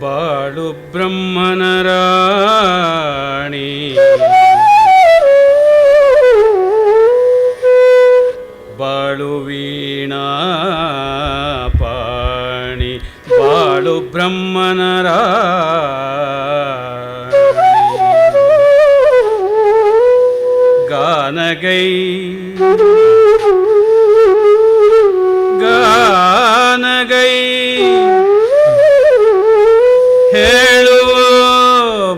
ಬಾಳು ಬ್ರಹ್ಮನ ರಾಣಿ ಬಾಳು ವೀಣಾ ಪಾಣಿ ಬಾಳು ಬ್ರಹ್ಮನ ರಾಣಿ ಗಾನಗೈ ಗಾನಗೈ ಹೇಳುವ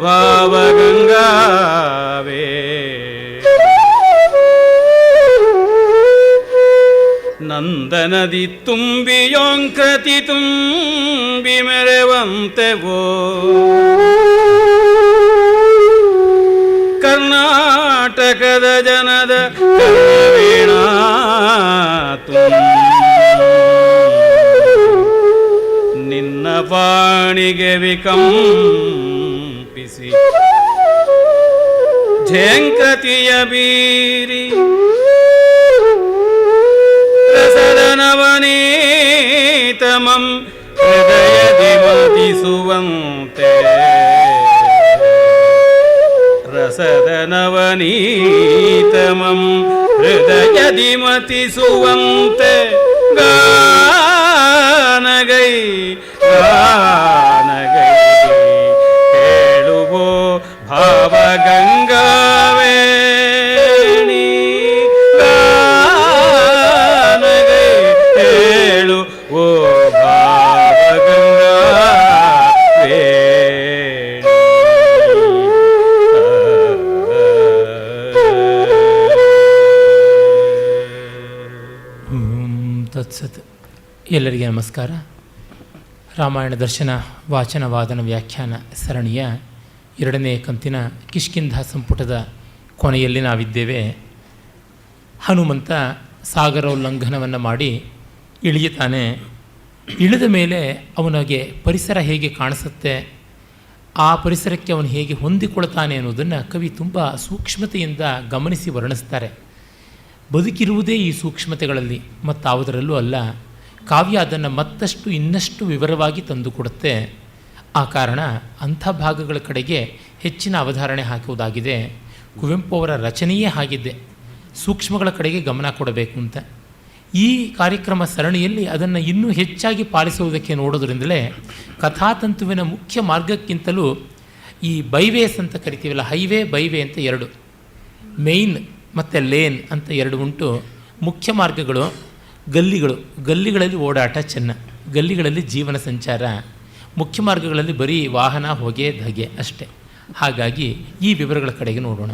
ಭಾವಗಂಗಾವೇ ನಂದನದಿ ತುಂಬಿಯೋಂಕೃತಿ ತುಂಬಿ ಮೆರೆವಂತೆವೋ ಕರ್ನಾಟಕದ ಜನದ ವೀಣಾ ನಿನ್ನ ಬಾಣಿಗೆ ವಿಕಂಪಿಸಿ ಝೇಂಕತಿಯ ಬೀರಿ ರಸದನವನೀತಮಂ ಹೃದಯದಿ ಮತಿಸುವಂತೆ ರಸದನವನೀತಮಂ ಹೃದಯದಿ ಮತಿಸುವಂತೆ ಗಾನಗೈ ಗಾನಗೈ ಹೇಳುವೋ ಭಾವಗಂಗಾವೇಣಿ ಗಾನಗೈ ಹೇಳುವೋ ಭಾವಗಂಗಾವೇಣಿ. ತತ್ಸತ್. ಎಲ್ಲರಿಗೆ ನಮಸ್ಕಾರ. ರಾಮಾಯಣ ದರ್ಶನ ವಾಚನ ವಾದನ ವ್ಯಾಖ್ಯಾನ ಸರಣಿಯ 2ನೇ ಕಂತಿನ ಕಿಷ್ಕಿಂಧ ಸಂಪುಟದ ಕೊನೆಯಲ್ಲಿ ನಾವಿದ್ದೇವೆ. ಹನುಮಂತ ಸಾಗರೋಲ್ಲಂಘನವನ್ನು ಮಾಡಿ ಇಳಿಯುತ್ತಾನೆ. ಇಳಿದ ಮೇಲೆ ಅವನಿಗೆ ಪರಿಸರ ಹೇಗೆ ಕಾಣಿಸುತ್ತೆ, ಆ ಪರಿಸರಕ್ಕೆ ಅವನು ಹೇಗೆ ಹೊಂದಿಕೊಳ್ತಾನೆ ಅನ್ನೋದನ್ನು ಕವಿ ತುಂಬ ಸೂಕ್ಷ್ಮತೆಯಿಂದ ಗಮನಿಸಿ ವರ್ಣಿಸ್ತಾರೆ. ಬದುಕಿರುವುದೇ ಈ ಸೂಕ್ಷ್ಮತೆಗಳಲ್ಲಿ, ಮತ್ತಾವುದರಲ್ಲೂ ಅಲ್ಲ. ಕಾವ್ಯ ಅದನ್ನು ಮತ್ತಷ್ಟು ಇನ್ನಷ್ಟು ವಿವರವಾಗಿ ತಂದುಕೊಡುತ್ತೆ. ಆ ಕಾರಣ ಅಂಥ ಭಾಗಗಳ ಕಡೆಗೆ ಹೆಚ್ಚಿನ ಅವಧಾರಣೆ ಹಾಕುವುದಾಗಿದೆ. ಕುವೆಂಪು ಅವರ ರಚನೆಯೇ ಹಾಗಿದ್ದೆ, ಸೂಕ್ಷ್ಮಗಳ ಕಡೆಗೆ ಗಮನ ಕೊಡಬೇಕು ಅಂತ. ಈ ಕಾರ್ಯಕ್ರಮ ಸರಣಿಯಲ್ಲಿ ಅದನ್ನು ಇನ್ನೂ ಹೆಚ್ಚಾಗಿ ಪಾಲಿಸುವುದಕ್ಕೆ ನೋಡೋದ್ರಿಂದಲೇ ಕಥಾತಂತುವಿನ ಮುಖ್ಯ ಮಾರ್ಗಕ್ಕಿಂತಲೂ ಈ ಬೈವೇಸ್ ಅಂತ ಕರಿತೀವಲ್ಲ, ಹೈವೇ ಬೈವೇ ಅಂತ 2, ಮೇಯ್ನ್ ಮತ್ತು ಲೇನ್ ಅಂತ 2 ಉಂಟು. ಮುಖ್ಯ ಮಾರ್ಗಗಳು ಗಲ್ಲಿಗಳು, ಗಲ್ಲಿಗಳಲ್ಲಿ ಓಡಾಟ ಚೆನ್ನ, ಗಲ್ಲಿಗಳಲ್ಲಿ ಜೀವನ ಸಂಚಾರ. ಮುಖ್ಯ ಮಾರ್ಗಗಳಲ್ಲಿ ಬರೀ ವಾಹನ, ಹೊಗೆ, ಧಗೆ ಅಷ್ಟೆ. ಹಾಗಾಗಿ ಈ ವಿವರಗಳ ಕಡೆಗೆ ನೋಡೋಣ.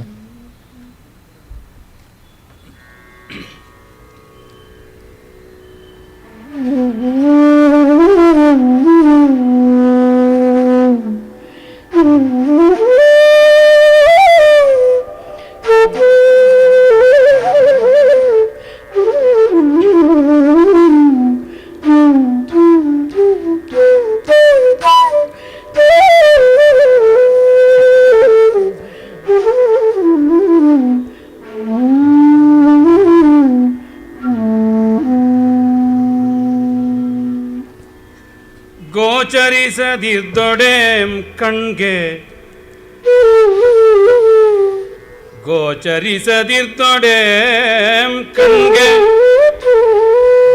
ಗೋಚರಿಸದಿದ್ದೊಡೆಂ ಕಣ್ಗೆ, ಗೋಚರಿಸದಿದ್ದೊಡೆಂ ಕಣ್ಗೆ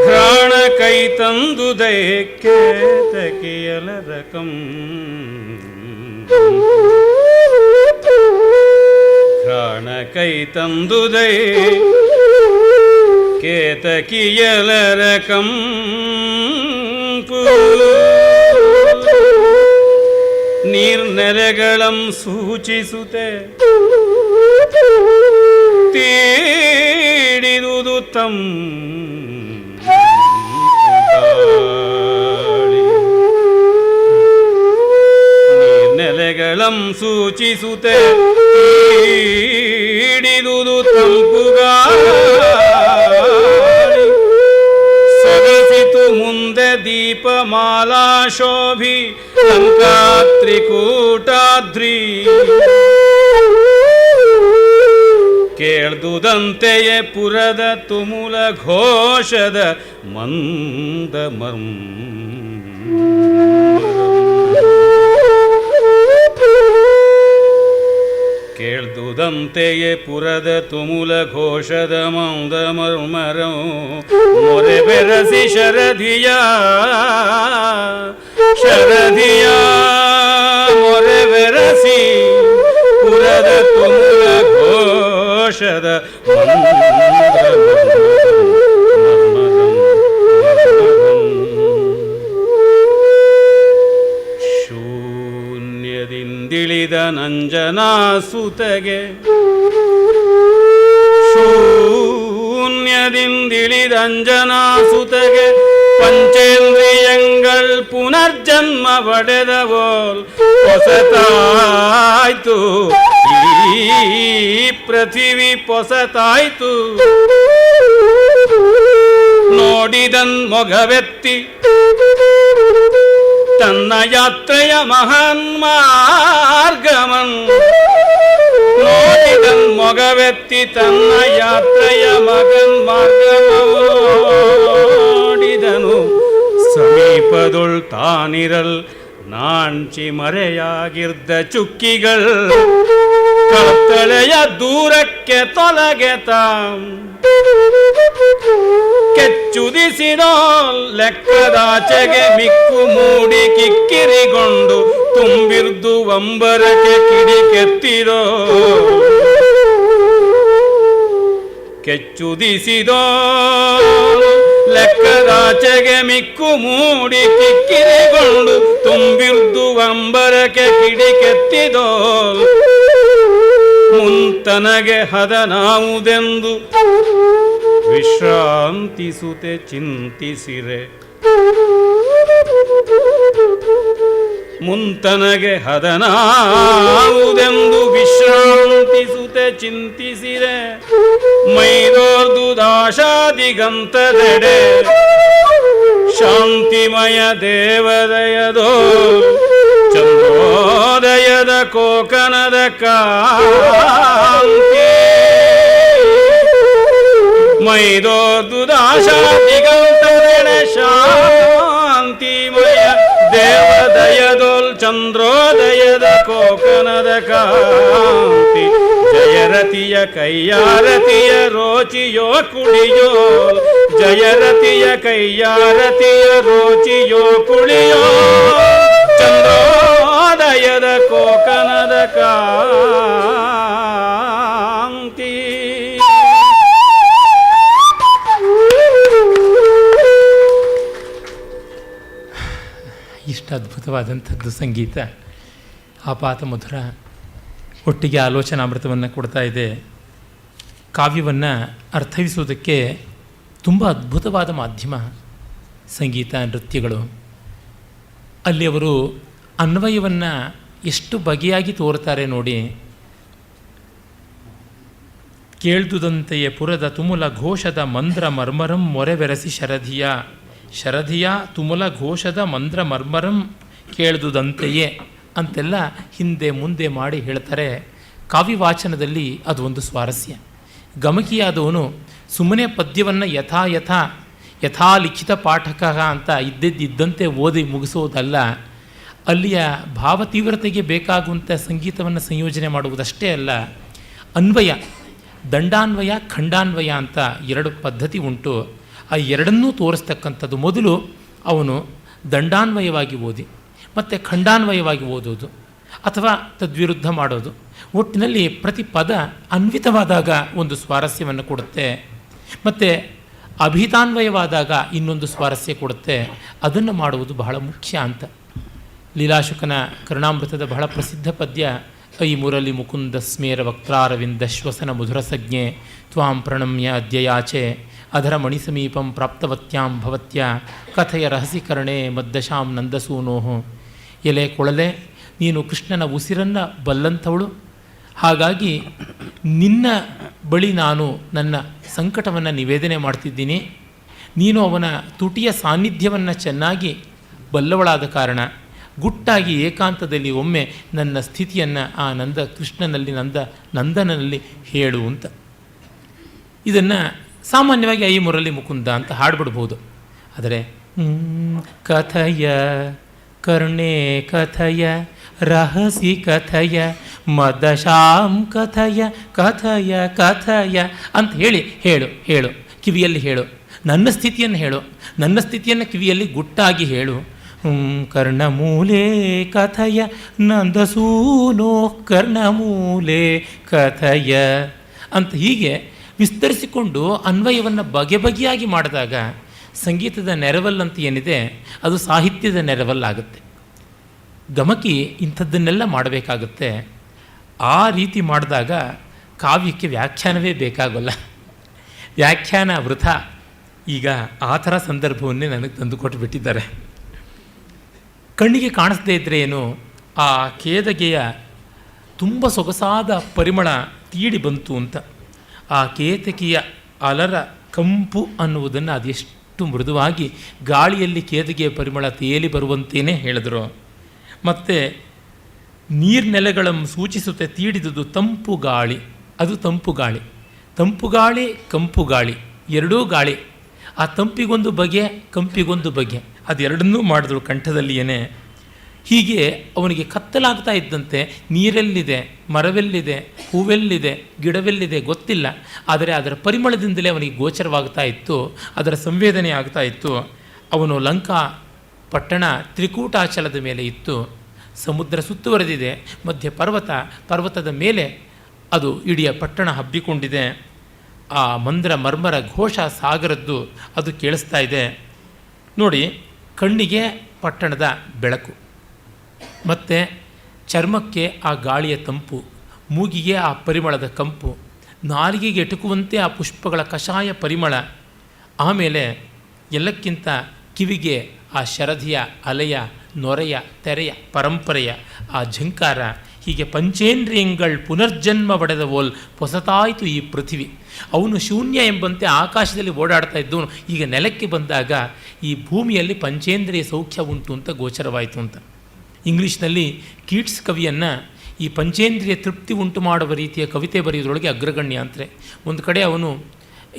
ಘ್ರಾಣ ಕೈ ತಂದುದೇ ಕೇತಕಿಯಲ ರಕಂ. ಘ್ರಾಣ ಕೈ ತಂದುದೇ ಕೇತಕಿಯಲ ರಕಂ. ನೀರ್ನೆರೆಗಳಂ ಸೂಚಿಸುತ್ತೆ ತೀಡಿದುದು ತಂ. ನೀರ್ನೆಲೆಗಳಂ ಸೂಚಿಸುತ್ತೆ ತೀಡಿದುದು ತಂಪುಗಾಳಿ. ಸೊಗಸಿತು ಮುಂದೆ ದೀಪಮಾಲಾ ಶೋಭಿ ಲಂಕಾತ್ರಿಕೂಟಾದ್ರಿ. ಕೇಳ್ದು ಕೇಳ್ದುದಂತೆಯೇ ಪುರದ ತುಮುಲ ಘೋಷದ ಮಂದ ಕೇಳ್ದುದಂತೆಯೇ ಪುರದ ತುಮುಲ ಘೋಷದ ಮಂದ ಮರ್ಮರಂ ಮೊರೆ ಬೆರಸಿ ಶರಧಿಯ ಮೊರೆ ಬೆರಸಿ ಪುರದ ತುಮುಲ ಘೋಷದ ಶೂನ್ಯದಿಂದಿಳಿದ ನಂಜನಾಸುತಗೆ ಶೂನ್ಯದಿಂದಿಳಿದ ಅಂಜನಾಸುತಗೆ ಪಂಚೇಂದ್ರಿಯಂಗಳ್ ಪುನರ್ಜನ್ಮ ಪಡೆದವೋಲ್ ಹೊಸತಾಯ್ತು ಈ ಪೃಥಿವಿ ಪೊಸತಾಯ್ತು. ನೋಡಿದನ್ ಮೊಗವೆತ್ತಿ ತನ್ನ ಯಾತ್ರೆಯ ಮಹಾನ್ ಮಾರ್ಗಮನ್ ನೋಡಿದನ್ ಮೊಗವೆತ್ತಿ ತನ್ನ ಯಾತ್ರೆಯ ಮಗನ್ ಮಾರ್ಗಮೋಡಿದನು. ಸಮೀಪದೊಳ್ ತಾನಿರಲ್ ನಾಂಚಿ ಮರೆಯಾಗಿರ್ದ ಚುಕ್ಕಿಗಳ್ ಕತ್ತಳೆಯ ದೂರಕ್ಕೆ ತೊಲಗೆ ತಾಂ ಕೆಚ್ಚುದಿಸಿದೋ ಲೆಕ್ಕದಾಚೆಗೆ ಮಿಕ್ಕು ಮೂಡಿ ಕಿಕ್ಕಿರಿಗೊಂಡು ತುಂಬಿರ್ದು ಅಂಬರಕ್ಕೆ ಕಿಡಿಕೆತ್ತಿದೋ ಕೆಚ್ಚುದಿಸಿದೋ ಲೆಕ್ಕದಾಚೆಗೆ ಮಿಕ್ಕು ಮೂಡಿ ಕಿಕ್ಕಿರಿಗೊಂಡು ತುಂಬಿರ್ದು ಅಂಬರಕ್ಕೆ ಕಿಡಿಕೆತ್ತಿದೋ ಮುಂತನಗೆ ಹದನಾವುದೆಂದು ವಿಶ್ರಾಂತಿಸುತ್ತೆ ಚಿಂತಿಸಿರೆ. ಮುಂತನಗೆ ಹದನಾವುದೆಂದು ವಿಶ್ರಾಂತಿಸುತ್ತೆ ಚಿಂತಿಸಿರೆ. ಮೈದೋರ್ದು ದಾಶಾದಿಗಂತದೆಡೆ ಶಾಂತಿಮಯ ದೇವದಯದೋ ಚಂದ್ರೋದಯದ ಕೋಕನದ ಕಾಂತಿ. ಮೈದೋರ್ದು ದಾಶಾದಿಗಂತದೆಡೆ ಶಾಂತಿಮಯ ದೇವದಯದೋಲ್ ಚಂದ್ರೋದಯದ ಕೋಕನದ ಕಾಂತಿ. ಜಯರತಿಯ ಕೈಯಾರತಿಯ ರೋಚಿಯೋ ಕುಳಿಯೋ ಜಯರತಿಯ ಕೈಯಾರತಿಯ ರೋಚಿಯೋ ಕುಳಿಯೋ ಚಂದ್ರೋದಯದ ಕೋಕನದ ಕಾಂತಿ. ಇಷ್ಟು ಅದ್ಭುತವಾದಂಥದ್ದು ಸಂಗೀತ, ಆಪಾತ ಮಧುರ, ಒಟ್ಟಿಗೆ ಆಲೋಚನಾಮೃತವನ್ನು ಕೊಡ್ತಾ ಇದೆ. ಕಾವ್ಯವನ್ನು ಅರ್ಥೈಸುವುದಕ್ಕೆ ತುಂಬ ಅದ್ಭುತವಾದ ಮಾಧ್ಯಮ ಸಂಗೀತ, ನೃತ್ಯಗಳು. ಅಲ್ಲಿ ಅವರು ಅನ್ವಯವನ್ನು ಎಷ್ಟು ಬಗೆಯಾಗಿ ತೋರ್ತಾರೆ ನೋಡಿ. ಕೇಳ್ದುದಂತೆಯೇ ಪುರದ ತುಮುಲ ಘೋಷದ ಮಂದ್ರ ಮರ್ಮರಂ ಮೊರೆವೆರಸಿ ಶರಧಿಯ ಶರಧಿಯ ತುಮುಲ ಘೋಷದ ಮಂದ್ರ ಮರ್ಮರಂ ಕೇಳ್ದುದಂತೆಯೇ ಅಂತೆಲ್ಲ ಹಿಂದೆ ಮುಂದೆ ಮಾಡಿ ಹೇಳ್ತಾರೆ. ಕಾವ್ಯವಾಚನದಲ್ಲಿ ಅದು ಒಂದು ಸ್ವಾರಸ್ಯ. ಗಮಕಿಯಾದವನು ಸುಮ್ಮನೆ ಪದ್ಯವನ್ನು ಯಥಾ ಲಿಖಿತ ಪಾಠಕ ಅಂತ ಇದ್ದಂತೆ ಓದಿ ಮುಗಿಸೋದಲ್ಲ, ಅಲ್ಲಿಯ ಭಾವತೀವ್ರತೆಗೆ ಬೇಕಾಗುವಂಥ ಸಂಗೀತವನ್ನು ಸಂಯೋಜನೆ ಮಾಡುವುದಷ್ಟೇ ಅಲ್ಲ, ಅನ್ವಯ, ದಂಡಾನ್ವಯ, ಖಂಡಾನ್ವಯ ಅಂತ ಎರಡು ಪದ್ಧತಿ ಉಂಟು. ಆ ಎರಡನ್ನೂ ತೋರಿಸ್ತಕ್ಕಂಥದ್ದು. ಮೊದಲು ಅವನು ದಂಡಾನ್ವಯವಾಗಿ ಓದಿ ಮತ್ತು ಖಂಡಾನ್ವಯವಾಗಿ ಓದೋದು ಅಥವಾ ತದ್ವಿರುದ್ಧ ಮಾಡೋದು. ಒಟ್ಟಿನಲ್ಲಿ ಪ್ರತಿ ಪದ ಅನ್ವಿತವಾದಾಗ ಒಂದು ಸ್ವಾರಸ್ಯವನ್ನು ಕೊಡುತ್ತೆ, ಮತ್ತು ಅಭಿತಾನ್ವಯವಾದಾಗ ಇನ್ನೊಂದು ಸ್ವಾರಸ್ಯ ಕೊಡುತ್ತೆ. ಅದನ್ನು ಮಾಡುವುದು ಬಹಳ ಮುಖ್ಯ ಅಂತ. ಲೀಲಾಶುಕನ ಕರುಣಾಮೃತದ ಬಹಳ ಪ್ರಸಿದ್ಧ ಪದ್ಯ ಐ ಮುರಳಿ ಮುಕುಂದ ಸ್ಮೇರ ವಕ್ತಾರವಿಂದ ಶ್ವಸನ ಮಧುರ ಸಂಜ್ಞೆ ತ್ವಾಂ ಪ್ರಣಮ್ಯ ಅದ್ಯಯಾಚೆ ಅಧರ ಮಣಿಸಮೀಪಂ ಪ್ರಾಪ್ತವತ್ಯಾಂ ಭವತ್ಯ ಕಥೆಯ ರಹಸಿಕರಣೆ ಮದ್ದಶಾಂ ನಂದಸೂನೋಹು. ಎಲೆ ಕೊಳಲೆ, ನೀನು ಕೃಷ್ಣನ ಉಸಿರನ್ನು ಬಲ್ಲಂಥವಳು, ಹಾಗಾಗಿ ನಿನ್ನ ಬಳಿ ನಾನು ನನ್ನ ಸಂಕಟವನ್ನು ನಿವೇದನೆ ಮಾಡ್ತಿದ್ದೀನಿ. ನೀನು ಅವನ ತುಟಿಯ ಸಾನ್ನಿಧ್ಯವನ್ನು ಚೆನ್ನಾಗಿ ಬಲ್ಲವಳಾದ ಕಾರಣ ಗುಟ್ಟಾಗಿ ಏಕಾಂತದಲ್ಲಿ ಒಮ್ಮೆ ನನ್ನ ಸ್ಥಿತಿಯನ್ನು ಆ ಕೃಷ್ಣನಲ್ಲಿ ನಂದನಲ್ಲಿ ಹೇಳು ಅಂತ. ಇದನ್ನು ಸಾಮಾನ್ಯವಾಗಿ ಐ ಮುರಳಿ ಮುಕುಂದ ಅಂತ ಹಾಡ್ಬಿಡ್ಬೋದು. ಆದರೆ ಕಥಯ ಕರ್ಣೆ ಕಥಯ ರಹಸಿ ಕಥಯ ಮದಶಾಂ ಕಥಯ ಕಥಯ ಕಥಯ ಅಂತ ಹೇಳು ಕಿವಿಯಲ್ಲಿ ಹೇಳು, ನನ್ನ ಸ್ಥಿತಿಯನ್ನು ಹೇಳು, ನನ್ನ ಸ್ಥಿತಿಯನ್ನು ಕಿವಿಯಲ್ಲಿ ಗುಟ್ಟಾಗಿ ಹೇಳು. ಕರ್ಣಮೂಲೆ ಕಥಯ ನಂದಸೂನೋ ಕರ್ಣಮೂಲೆ ಕಥಯ ಅಂತ ಹೀಗೆ ವಿಸ್ತರಿಸಿಕೊಂಡು ಅನ್ವಯವನ್ನು ಬಗೆಬಗೆಯಾಗಿ ಮಾಡಿದಾಗ ಸಂಗೀತದ ನೆರವಲ್ಲಂತ ಏನಿದೆ ಅದು ಸಾಹಿತ್ಯದ ನೆರವಲ್ಲಾಗುತ್ತೆ. ಗಮಕಿ ಇಂಥದ್ದನ್ನೆಲ್ಲ ಮಾಡಬೇಕಾಗುತ್ತೆ. ಆ ರೀತಿ ಮಾಡಿದಾಗ ಕಾವ್ಯಕ್ಕೆ ವ್ಯಾಖ್ಯಾನವೇ ಬೇಕಾಗಲ್ಲ, ವ್ಯಾಖ್ಯಾನ ವೃಥಾ. ಈಗ ಆ ಥರ ಸಂದರ್ಭವನ್ನೇ ನನಗೆ ತಂದುಕೊಟ್ಟು ಬಿಟ್ಟಿದ್ದಾರೆ. ಕಣ್ಣಿಗೆ ಕಾಣಿಸದೇ ಇದ್ದರೆ ಏನು, ಆ ಕೇದಗೆಯ ತುಂಬ ಸೊಗಸಾದ ಪರಿಮಳ ತೀಡಿ ಬಂತು ಅಂತ. ಆ ಕೇತಕಿಯ ಅಲರ ಕಂಪು ಅನ್ನುವುದನ್ನು ಅದೆಷ್ಟು ಮೃದುವಾಗಿ ಗಾಳಿಯಲ್ಲಿ ಕೇದಗೆಯ ಪರಿಮಳ ತೇಲಿ ಬರುವಂತೇನೆ ಹೇಳಿದರು. ಮತ್ತು ನೀರ್ನೆಲೆಗಳನ್ನು ಸೂಚಿಸುತ್ತೆ ತೀಡಿದುದು ತಂಪು ಗಾಳಿ, ಅದು ತಂಪು ಗಾಳಿ. ತಂಪು ಗಾಳಿ ಕಂಪು ಗಾಳಿ ಎರಡೂ ಗಾಳಿ. ಆ ತಂಪಿಗೊಂದು ಬಗೆ ಕಂಪಿಗೊಂದು ಬಗೆ, ಅದೆರಡನ್ನೂ ಮಾಡಿದ್ರು ಕಂಠದಲ್ಲಿಯೇ. ಹೀಗೆ ಅವನಿಗೆ ಕತ್ತಲಾಗ್ತಾ ಇದ್ದಂತೆ ನೀರೆಲ್ಲಿದೆ, ಮರವೆಲ್ಲಿದೆ, ಹೂವೆಲ್ಲಿದೆ, ಗಿಡವೆಲ್ಲಿದೆ ಗೊತ್ತಿಲ್ಲ, ಆದರೆ ಅದರ ಪರಿಮಳದಿಂದಲೇ ಅವನಿಗೆ ಗೋಚರವಾಗ್ತಾ ಇತ್ತು, ಅದರ ಸಂವೇದನೆ ಆಗ್ತಾ ಇತ್ತು. ಅವನು ಲಂಕಾ ಪಟ್ಟಣ ತ್ರಿಕೂಟಾಚಲದ ಮೇಲೆ ಇತ್ತು, ಸಮುದ್ರ ಸುತ್ತುವರೆದಿದೆ, ಮಧ್ಯ ಪರ್ವತದ ಮೇಲೆ ಅದು ಇಡೀ ಪಟ್ಟಣ ಹಬ್ಬಿಕೊಂಡಿದೆ. ಆ ಮಂದ್ರ ಮರ್ಮರ ಘೋಷ ಸಾಗರದ್ದು ಅದು ಕೇಳಿಸ್ತಾ ಇದೆ. ನೋಡಿ, ಕಣ್ಣಿಗೆ ಪಟ್ಟಣದ ಬೆಳಕು, ಮತ್ತು ಚರ್ಮಕ್ಕೆ ಆ ಗಾಳಿಯ ತಂಪು, ಮೂಗಿಗೆ ಆ ಪರಿಮಳದ ಕಂಪು, ನಾಲಿಗೆಗೆ ಎಟುಕುವಂತೆ ಆ ಪುಷ್ಪಗಳ ಕಷಾಯ ಪರಿಮಳ, ಆಮೇಲೆ ಎಲ್ಲಕ್ಕಿಂತ ಕಿವಿಗೆ ಆ ಶರಧಿಯ ಅಲೆಯ ನೊರೆಯ ತೆರೆಯ ಪರಂಪರೆಯ ಆ ಝಂಕಾರ. ಹೀಗೆ ಪಂಚೇಂದ್ರಿಯಂಗಳ್ ಪುನರ್ಜನ್ಮ ಪಡೆದವೋಲ್ ಹೊಸತಾಯಿತು ಈ ಪೃಥ್ವಿ. ಅವನು ಶೂನ್ಯ ಎಂಬಂತೆ ಆಕಾಶದಲ್ಲಿ ಓಡಾಡ್ತಾ ಇದ್ದವನು ಈಗ ನೆಲಕ್ಕೆ ಬಂದಾಗ ಈ ಭೂಮಿಯಲ್ಲಿ ಪಂಚೇಂದ್ರಿಯ ಸೌಖ್ಯ ಉಂಟು ಅಂತ ಗೋಚರವಾಯಿತು ಅಂತ. ಇಂಗ್ಲೀಷ್ನಲ್ಲಿ ಕೀಟ್ಸ್ ಕವಿಯನ್ನು ಈ ಪಂಚೇಂದ್ರಿಯ ತೃಪ್ತಿ ಉಂಟು ಮಾಡುವ ರೀತಿಯ ಕವಿತೆ ಬರೆಯೋದ್ರೊಳಗೆ ಅಗ್ರಗಣ್ಯ ಅಂತಾರೆ. ಒಂದು ಕಡೆ ಅವನು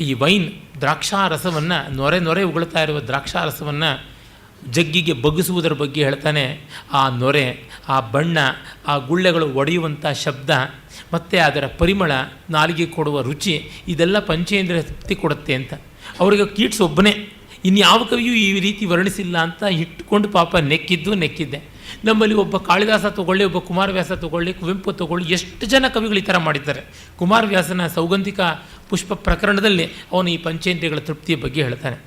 ಈ ವೈನ್ ದ್ರಾಕ್ಷಾರಸವನ್ನು ನೊರೆ ಉಗುಳ್ತಾ ಇರುವ ದ್ರಾಕ್ಷಾರಸವನ್ನು ಜಗ್ಗಿಗೆ ಬಗ್ಗಿಸುವುದರ ಬಗ್ಗೆ ಹೇಳ್ತಾನೆ. ಆ ನೊರೆ, ಆ ಬಣ್ಣ, ಆ ಗುಳ್ಳೆಗಳು ಒಡೆಯುವಂಥ ಶಬ್ದ, ಮತ್ತು ಅದರ ಪರಿಮಳ, ನಾಲಿಗೆ ಕೊಡುವ ರುಚಿ, ಇದೆಲ್ಲ ಪಂಚೇಂದ್ರಿಯ ತೃಪ್ತಿ ಕೊಡುತ್ತೆ ಅಂತ. ಅವರಿಗೆ ಕೀಟ್ಸ್ ಒಬ್ಬನೇ, ಇನ್ಯಾವ ಕವಿಯೂ ಈ ರೀತಿ ವರ್ಣಿಸಿಲ್ಲ ಅಂತ ಇಟ್ಟುಕೊಂಡು ಪಾಪ ನೆಕ್ಕಿದ್ದೆ. ನಮ್ಮಲ್ಲಿ ಒಬ್ಬ ಕಾಳಿದಾಸ ತಗೊಳ್ಳಿ, ಒಬ್ಬ ಕುಮಾರವ್ಯಾಸ ತಗೊಳ್ಳಿ, ಕುವೆಂಪು ತಗೊಳ್ಳಿ, ಎಷ್ಟು ಜನ ಕವಿಗಳು ಈ ಥರ ಮಾಡಿದ್ದಾರೆ. ಕುಮಾರವ್ಯಾಸನ ಸೌಗಂಧಿಕ ಪುಷ್ಪ ಪ್ರಕರಣದಲ್ಲಿ ಅವನು ಈ ಪಂಚೇಂದ್ರಿಯಗಳ ತೃಪ್ತಿಯ ಬಗ್ಗೆ ಹೇಳ್ತಾನೆ.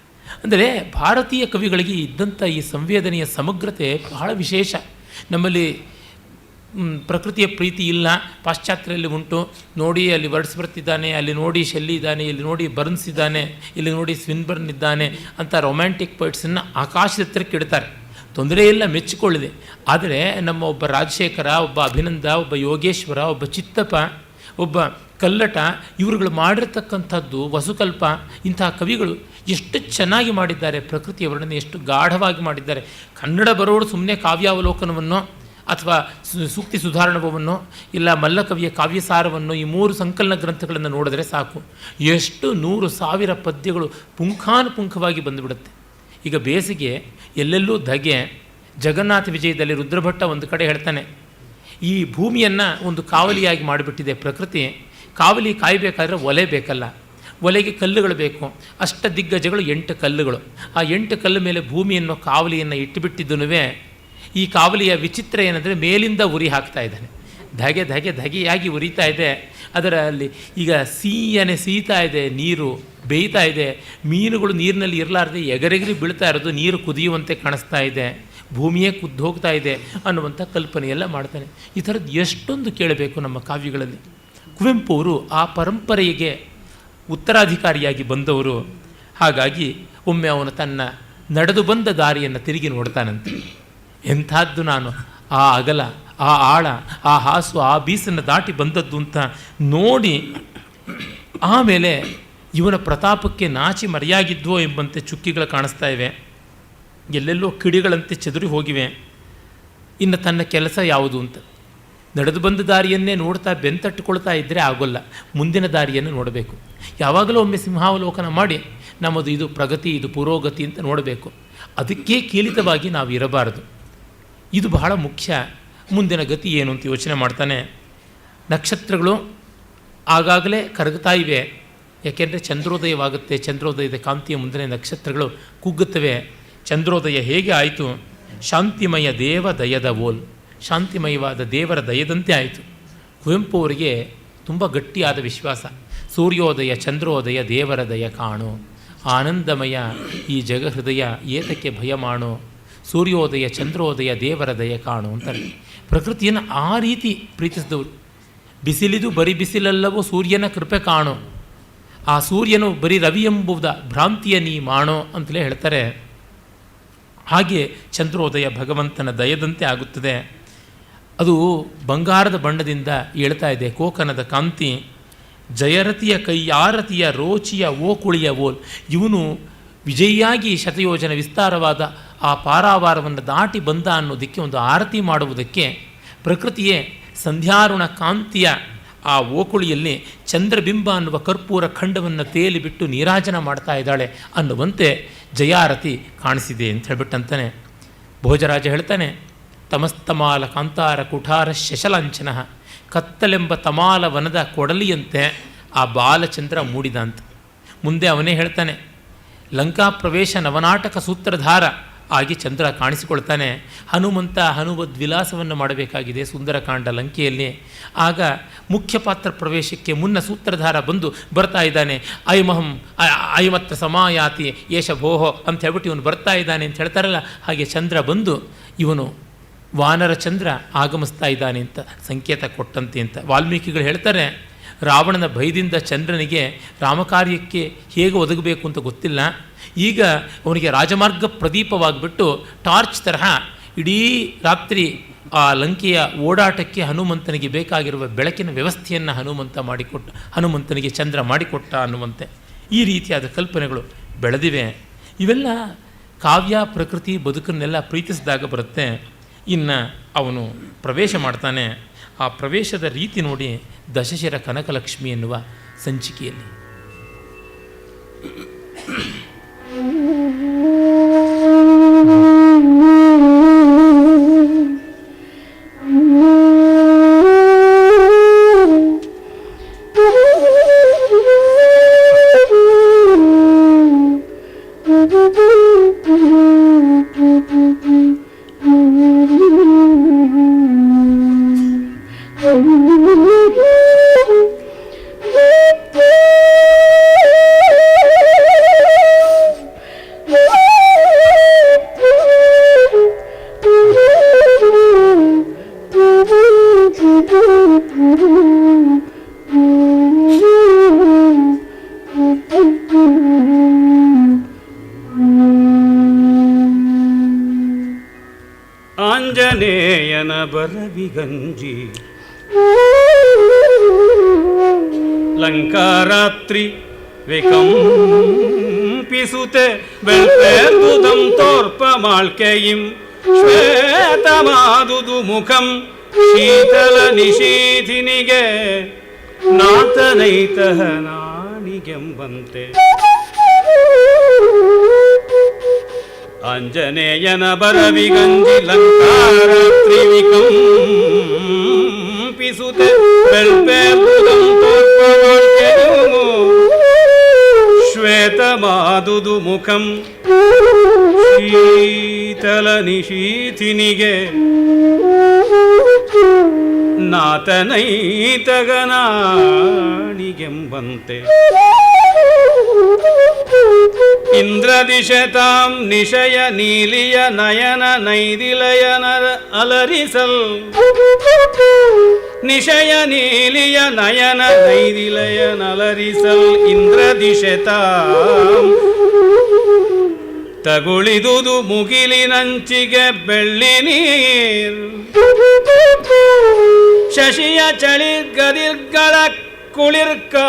ಅಂದರೆ ಭಾರತೀಯ ಕವಿಗಳಿಗೆ ಇದ್ದಂಥ ಈ ಸಂವೇದನೆಯ ಸಮಗ್ರತೆ ಬಹಳ ವಿಶೇಷ. ನಮ್ಮಲ್ಲಿ ಪ್ರಕೃತಿಯ ಪ್ರೀತಿ ಇಲ್ಲ, ಪಾಶ್ಚಾತ್ಯರಲ್ಲಿ ಉಂಟು. ನೋಡಿ ಅಲ್ಲಿ ವರ್ಡ್ಸ್ವರ್ತ್ ಇದ್ದಾನೆ, ಅಲ್ಲಿ ನೋಡಿ ಶೆಲ್ಲಿ ಇದ್ದಾನೆ, ಇಲ್ಲಿ ನೋಡಿ ಬರ್ನ್ಸ್ ಇದ್ದಾನೆ, ಇಲ್ಲಿ ನೋಡಿ ಸ್ವಿನ್ಬರ್ನ್ ಇದ್ದಾನೆ ಅಂತ ರೊಮ್ಯಾಂಟಿಕ್ ಪೊಯಿಟ್ಸನ್ನು ಆಕಾಶದ ಎತ್ತರಕ್ಕೆ ಇಡ್ತಾರೆ. ತೊಂದರೆ ಇಲ್ಲ, ಮೆಚ್ಚಿಕೊಳ್ಳಿದೆ. ಆದರೆ ನಮ್ಮ ಒಬ್ಬ ರಾಜಶೇಖರ, ಒಬ್ಬ ಅಭಿನಂದ, ಒಬ್ಬ ಯೋಗೇಶ್ವರ, ಒಬ್ಬ ಚಿತ್ತಪ್ಪ, ಒಬ್ಬ ಕಲ್ಲಟ, ಇವರುಗಳು ಮಾಡಿರ್ತಕ್ಕಂಥದ್ದು ವಸುಕಲ್ಪ, ಇಂತಹ ಕವಿಗಳು ಎಷ್ಟು ಚೆನ್ನಾಗಿ ಮಾಡಿದ್ದಾರೆ. ಪ್ರಕೃತಿಯ ವರ್ಣನೆ ಎಷ್ಟು ಗಾಢವಾಗಿ ಮಾಡಿದ್ದಾರೆ. ಕನ್ನಡ ಬರೋರು ಸುಮ್ಮನೆ ಕಾವ್ಯಾವಲೋಕನವನ್ನು ಅಥವಾ ಸೂಕ್ತಿ ಸುಧಾರಣವವನ್ನು ಇಲ್ಲ ಮಲ್ಲಕವಿಯ ಕಾವ್ಯಸಾರವನ್ನು ಈ 3 ಸಂಕಲನ ಗ್ರಂಥಗಳನ್ನು ನೋಡಿದ್ರೆ ಸಾಕು, ಎಷ್ಟು 100,000 ಪದ್ಯಗಳು ಪುಂಖಾನುಪುಂಖವಾಗಿ ಬಂದುಬಿಡುತ್ತೆ. ಈಗ ಬೇಸಿಗೆ ಎಲ್ಲೆಲ್ಲೂ ಧಗೆ. ಜಗನ್ನಾಥ ವಿಜಯದಲ್ಲಿ ರುದ್ರಭಟ್ಟ ಒಂದು ಕಡೆ ಹೇಳ್ತಾನೆ, ಈ ಭೂಮಿಯನ್ನು ಒಂದು ಕಾವಲಿಯಾಗಿ ಮಾಡಿಬಿಟ್ಟಿದೆ ಪ್ರಕೃತಿ. ಕಾವಲಿ ಕಾಯಬೇಕಾದ್ರೆ ಒಲೆ ಬೇಕಲ್ಲ, ಒಲೆಗೆ ಕಲ್ಲುಗಳು ಬೇಕು. ಅಷ್ಟದಿಗ್ಗಜಗಳು 8 ಕಲ್ಲುಗಳು. ಆ 8 ಕಲ್ಲು ಮೇಲೆ ಭೂಮಿಯನ್ನು ಕಾವಲಿಯನ್ನು ಇಟ್ಟುಬಿಟ್ಟಿದ್ದನು. ಈ ಕಾವಲಿಯ ವಿಚಿತ್ರ ಏನಂದರೆ ಮೇಲಿಂದ ಉರಿ ಹಾಕ್ತಾ ಇದ್ದಾನೆ, ಧಗೆಯಾಗಿ ಉರಿತಾ ಇದೆ. ಅದರಲ್ಲಿ ಈಗ ಸೀತಾ ಇದೆ, ನೀರು ಬೇಯ್ತಾ ಇದೆ, ಮೀನುಗಳು ನೀರಿನಲ್ಲಿ ಇರಲಾರ್ದೆ ಎಗರೆಗರಿ ಬೀಳ್ತಾ ಇರೋದು, ನೀರು ಕುದಿಯುವಂತೆ ಕಾಣಿಸ್ತಾ ಇದೆ, ಭೂಮಿಯೇ ಕುದ್ದು ಹೋಗ್ತಾ ಇದೆ ಅನ್ನುವಂಥ ಕಲ್ಪನೆಯೆಲ್ಲ ಮಾಡ್ತಾನೆ. ಈ ಥರದ್ದು ಎಷ್ಟೊಂದು ಕೇಳಬೇಕು ನಮ್ಮ ಕಾವ್ಯಗಳಲ್ಲಿ. ಕುವೆಂಪು ಅವರು ಆ ಪರಂಪರೆಗೆ ಉತ್ತರಾಧಿಕಾರಿಯಾಗಿ ಬಂದವರು. ಹಾಗಾಗಿ ಒಮ್ಮೆ ಅವನು ತನ್ನ ನಡೆದು ಬಂದ ದಾರಿಯನ್ನು ತಿರುಗಿ ನೋಡ್ತಾನಂತೆ. ಎಂಥದ್ದು ನಾನು, ಆ ಅಗಲ, ಆ ಆಳ, ಆ ಹಾಸು, ಆ ಬೀಸನ್ನು ದಾಟಿ ಬಂದದ್ದು ಅಂತ ನೋಡಿ ಆಮೇಲೆ ಇವನ ಪ್ರತಾಪಕ್ಕೆ ನಾಚಿ ಮರೆಯಾಗಿದ್ವೋ ಎಂಬಂತೆ ಚುಕ್ಕಿಗಳು ಕಾಣಿಸ್ತಾ ಇವೆ, ಎಲ್ಲೆಲ್ಲೋ ಕಿಡಿಗಳಂತೆ ಚದುರಿ ಹೋಗಿವೆ. ಇನ್ನು ತನ್ನ ಕೆಲಸ ಯಾವುದು ಅಂತ ನಡೆದು ಬಂದ ದಾರಿಯನ್ನೇ ನೋಡ್ತಾ ಬೆಂತಟ್ಟುಕೊಳ್ತಾ ಇದ್ದರೆ ಆಗೋಲ್ಲ, ಮುಂದಿನ ದಾರಿಯನ್ನು ನೋಡಬೇಕು. ಯಾವಾಗಲೂ ಒಮ್ಮೆ ಸಿಂಹಾವಲೋಕನ ಮಾಡಿ ನಮ್ಮದು ಇದು ಪ್ರಗತಿ, ಇದು ಪುರೋಗತಿ ಅಂತ ನೋಡಬೇಕು. ಅದಕ್ಕೆ ಕೀಲಿತವಾಗಿ ನಾವು ಇರಬಾರದು. ಇದು ಬಹಳ ಮುಖ್ಯ. ಮುಂದಿನ ಗತಿ ಏನು ಅಂತ ಯೋಚನೆ ಮಾಡ್ತಾನೆ. ನಕ್ಷತ್ರಗಳು ಆಗಾಗಲೇ ಕರಗುತ್ತಾ ಇವೆ, ಯಾಕೆಂದರೆ ಚಂದ್ರೋದಯವಾಗುತ್ತೆ. ಚಂದ್ರೋದಯದ ಕಾಂತಿಯ ಮುಂದೆ ನಕ್ಷತ್ರಗಳು ಕುಗ್ಗುತ್ತವೆ. ಚಂದ್ರೋದಯ ಹೇಗೆ ಆಯಿತು? ಶಾಂತಿಮಯ ದೇವ ದಯದ ಓಲ್, ಶಾಂತಿಮಯವಾದ ದೇವರ ದಯದಂತೆ ಆಯಿತು. ಕುವೆಂಪು ಅವರಿಗೆ ತುಂಬ ಗಟ್ಟಿಯಾದ ವಿಶ್ವಾಸ. ಸೂರ್ಯೋದಯ ಚಂದ್ರೋದಯ ದೇವರ ದಯ ಕಾಣು, ಆನಂದಮಯ ಈ ಜಗಹೃದಯ ಏತಕ್ಕೆ ಭಯ ಮಾಡು, ಸೂರ್ಯೋದಯ ಚಂದ್ರೋದಯ ದೇವರ ದಯ ಕಾಣು ಅಂತಾರೆ. ಪ್ರಕೃತಿಯನ್ನು ಆ ರೀತಿ ಪ್ರೀತಿಸಿದವರು. ಬಿಸಿಲಿದು ಬರೀ ಬಿಸಿಲಲ್ಲವೋ ಸೂರ್ಯನ ಕೃಪೆ ಕಾಣು, ಆ ಸೂರ್ಯನು ಬರೀ ರವಿ ಎಂಬುದ ಭ್ರಾಂತಿಯ ನೀ ಮಾಡೋ ಅಂತಲೇ ಹೇಳ್ತಾರೆ. ಹಾಗೆ ಚಂದ್ರೋದಯ ಭಗವಂತನ ದಯದಂತೆ ಆಗುತ್ತದೆ. ಅದು ಬಂಗಾರದ ಬಣ್ಣದಿಂದ ಏಳ್ತಾ ಇದೆ, ಕೋಕನದ ಕಾಂತಿ. ಜಯರತಿಯ ಕೈಯಾರತಿಯ ರೋಚಿಯ ಓಕುಳಿಯ ಓಲ್. ಇವನು ವಿಜಯಿಯಾಗಿ ಶತಯೋಜನ ವಿಸ್ತಾರವಾದ ಆ ಪಾರಾವಾರವನ್ನು ದಾಟಿ ಬಂದ ಅನ್ನೋದಕ್ಕೆ ಒಂದು ಆರತಿ ಮಾಡುವುದಕ್ಕೆ ಪ್ರಕೃತಿಯೇ ಸಂಧ್ಯಾರುಣ ಕಾಂತಿಯ ಆ ಓಕುಳಿಯಲ್ಲಿ ಚಂದ್ರಬಿಂಬ ಅನ್ನುವ ಕರ್ಪೂರ ಖಂಡವನ್ನು ತೇಲಿಬಿಟ್ಟು ನೀರಾಜನ ಮಾಡ್ತಾ ಇದ್ದಾಳೆ ಅನ್ನುವಂತೆ ಜಯಾರತಿ ಕಾಣಿಸಿದೆ ಅಂತ ಹೇಳ್ಬಿಟ್ಟಂತಾನೆ. ಭೋಜರಾಜ ಹೇಳ್ತಾನೆ, ತಮಸ್ತಮಾಲ ಕಾಂತಾರ ಕುಠಾರ ಶಶಲಾಂಚನ, ಕತ್ತಲೆಂಬ ತಮಾಲ ವನದ ಕೊಡಲಿಯಂತೆ ಆ ಬಾಲಚಂದ್ರ ಮೂಡಿದ ಅಂತ. ಮುಂದೆ ಅವನೇ ಹೇಳ್ತಾನೆ, ಲಂಕಾ ಪ್ರವೇಶ ನವನಾಟಕ ಸೂತ್ರಧಾರ ಆಗಿ ಚಂದ್ರ ಕಾಣಿಸಿಕೊಳ್ತಾನೆ. ಹನುಮಂತ ಹನುಮದ್ವಿಲಾಸವನ್ನು ಮಾಡಬೇಕಾಗಿದೆ ಸುಂದರಕಾಂಡ ಲಂಕೆಯಲ್ಲಿ. ಆಗ ಮುಖ್ಯ ಪಾತ್ರ ಪ್ರವೇಶಕ್ಕೆ ಮುನ್ನ ಸೂತ್ರಧಾರ ಬಂದು ಬರ್ತಾ ಇದ್ದಾನೆ. ಅಯಮತ್ರ ಸಮಾಯಾತಿ ಯೇಷ ಭೋಹೋ ಅಂತ ಹೇಳ್ಬಿಟ್ಟು ಇವನು ಬರ್ತಾ ಇದ್ದಾನೆ ಅಂತ ಹೇಳ್ತಾರಲ್ಲ, ಹಾಗೆ ಚಂದ್ರ ಬಂದು ಇವನು ವಾನರ ಚಂದ್ರ ಆಗಮಿಸ್ತಾ ಇದ್ದಾನೆ ಅಂತ ಸಂಕೇತ ಕೊಟ್ಟಂತೆ ಅಂತ ವಾಲ್ಮೀಕಿಗಳು ಹೇಳ್ತಾರೆ. ರಾವಣನ ಭಯದಿಂದ ಚಂದ್ರನಿಗೆ ರಾಮಕಾರ್ಯಕ್ಕೆ ಹೇಗೆ ಒದಗಬೇಕು ಅಂತ ಗೊತ್ತಿಲ್ಲ. ಈಗ ಅವನಿಗೆ ರಾಜಮಾರ್ಗ ಪ್ರದೀಪವಾಗಿಬಿಟ್ಟು ಟಾರ್ಚ್ ತರಹ ಇಡೀ ರಾತ್ರಿ ಆ ಲಂಕೆಯ ಓಡಾಟಕ್ಕೆ ಹನುಮಂತನಿಗೆ ಬೇಕಾಗಿರುವ ಬೆಳಕಿನ ವ್ಯವಸ್ಥೆಯನ್ನು ಹನುಮಂತನಿಗೆ ಚಂದ್ರ ಮಾಡಿಕೊಟ್ಟ ಅನ್ನುವಂತೆ ಈ ರೀತಿಯಾದ ಕಲ್ಪನೆಗಳು ಬೆಳೆದಿವೆ. ಇವೆಲ್ಲ ಕಾವ್ಯ ಪ್ರಕೃತಿ ಬದುಕನ್ನೆಲ್ಲ ಪ್ರೀತಿಸಿದಾಗ ಬರುತ್ತೆ. ಇನ್ನು ಅವನು ಪ್ರವೇಶ ಮಾಡ್ತಾನೆ. ಆ ಪ್ರವೇಶದ ರೀತಿ ನೋಡಿ ದಶಶಿರ ಕನಕಲಕ್ಷ್ಮಿ ಎನ್ನುವ ಸಂಚಿಕೆಯಲ್ಲಿ ಆಂಜನೇಯನ ಬರವಿಗಂಜಿ ಲಂಕಾರಾತ್ರಿ ವಿಕಂಪಿಸುತ್ತೆ ಬೆಳ್ಪೇರ್ದುದಂ ತೋರ್ಪ ಮಾಳ್ಕೆಯಿಂ ಶ್ವೇತಮಾದುದು ಮುಖಂ ಶೀತಲ ನಿಶೀಥಿನಿಗೆ ನಾತನೈತಃ ನಾಣಿಗೆಂಬಂತೆ. ಆಂಜನೇಯನ ಬರವಿಗಂಜಿ ಲಂಕಾರಾತ್ರಿ ವಿಕಂಪಿಸುತ್ತೆ ಬೆಳ್ಪೇರ್ದುದಂ ತೋರ್ಪ ಮಾಳ್ಕೆಯಿಂ ಶ್ವೇತಮಾದುದು ಮುಖಂ ಶೀತಲ ನಿಶೀಥಿನಿಗೆ ನಾತನೈತಗನಾಣಿಗೆಂಬಂತೆ. ಇಂದ್ರದಿಶತಾಂ ನಿಶಯ ನೀಲಿಯ ನಯನ ನೈದಿಲಯನ ಅಲರಿಸಲ್ ನಿಶಯ ನೀಲಿಯ ನಯನ ನೈದಿಲಯನಲರಿಸಲ್ ಇಂದ್ರದಿಶತಾಂ ತಗುಳಿದುದು ಮುಗಿಲಿನಂಚಿಗೆ ಬೆಳ್ಳಿ ನೀರ್ ಶಶಿಯ ಚಳಿಗದಿರ್ಗಳ ಕುಳಿರ್ಕಾಂತಿ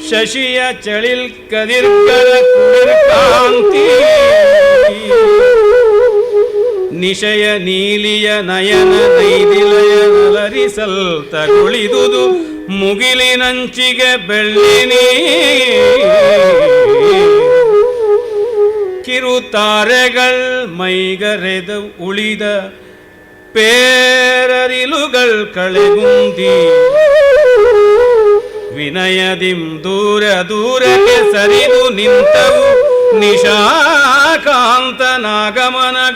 ಶಶಿಯ ಚಳಿಲ್ ಕದಿರ್ಗಳ ಕುಳಿರ್ಕಾಂತಿ ನಿಶಯ ನೀಲಿಯ ನಯನ ನೈದಿಲಯ ನಲರಿಸಲ್ ತಗುಳಿದುದು ಮುಗಿಲಿನಂಚಿಗೆ ಬೆಳ್ಳಿನಿ ಕಿರುತಾರೆಗಳ್ ಮೈಗರೆದ ಉಳಿದ ಪೇರರಿಲುಗಳ್ ಕಳೆಗುಂದಿ ವಿನಯದಿಂ ದೂರ ದೂರಕ್ಕೆ ಸರಿದು ನಿಂತವು ನಿಶಾಕಾಂತನಾಗಮನ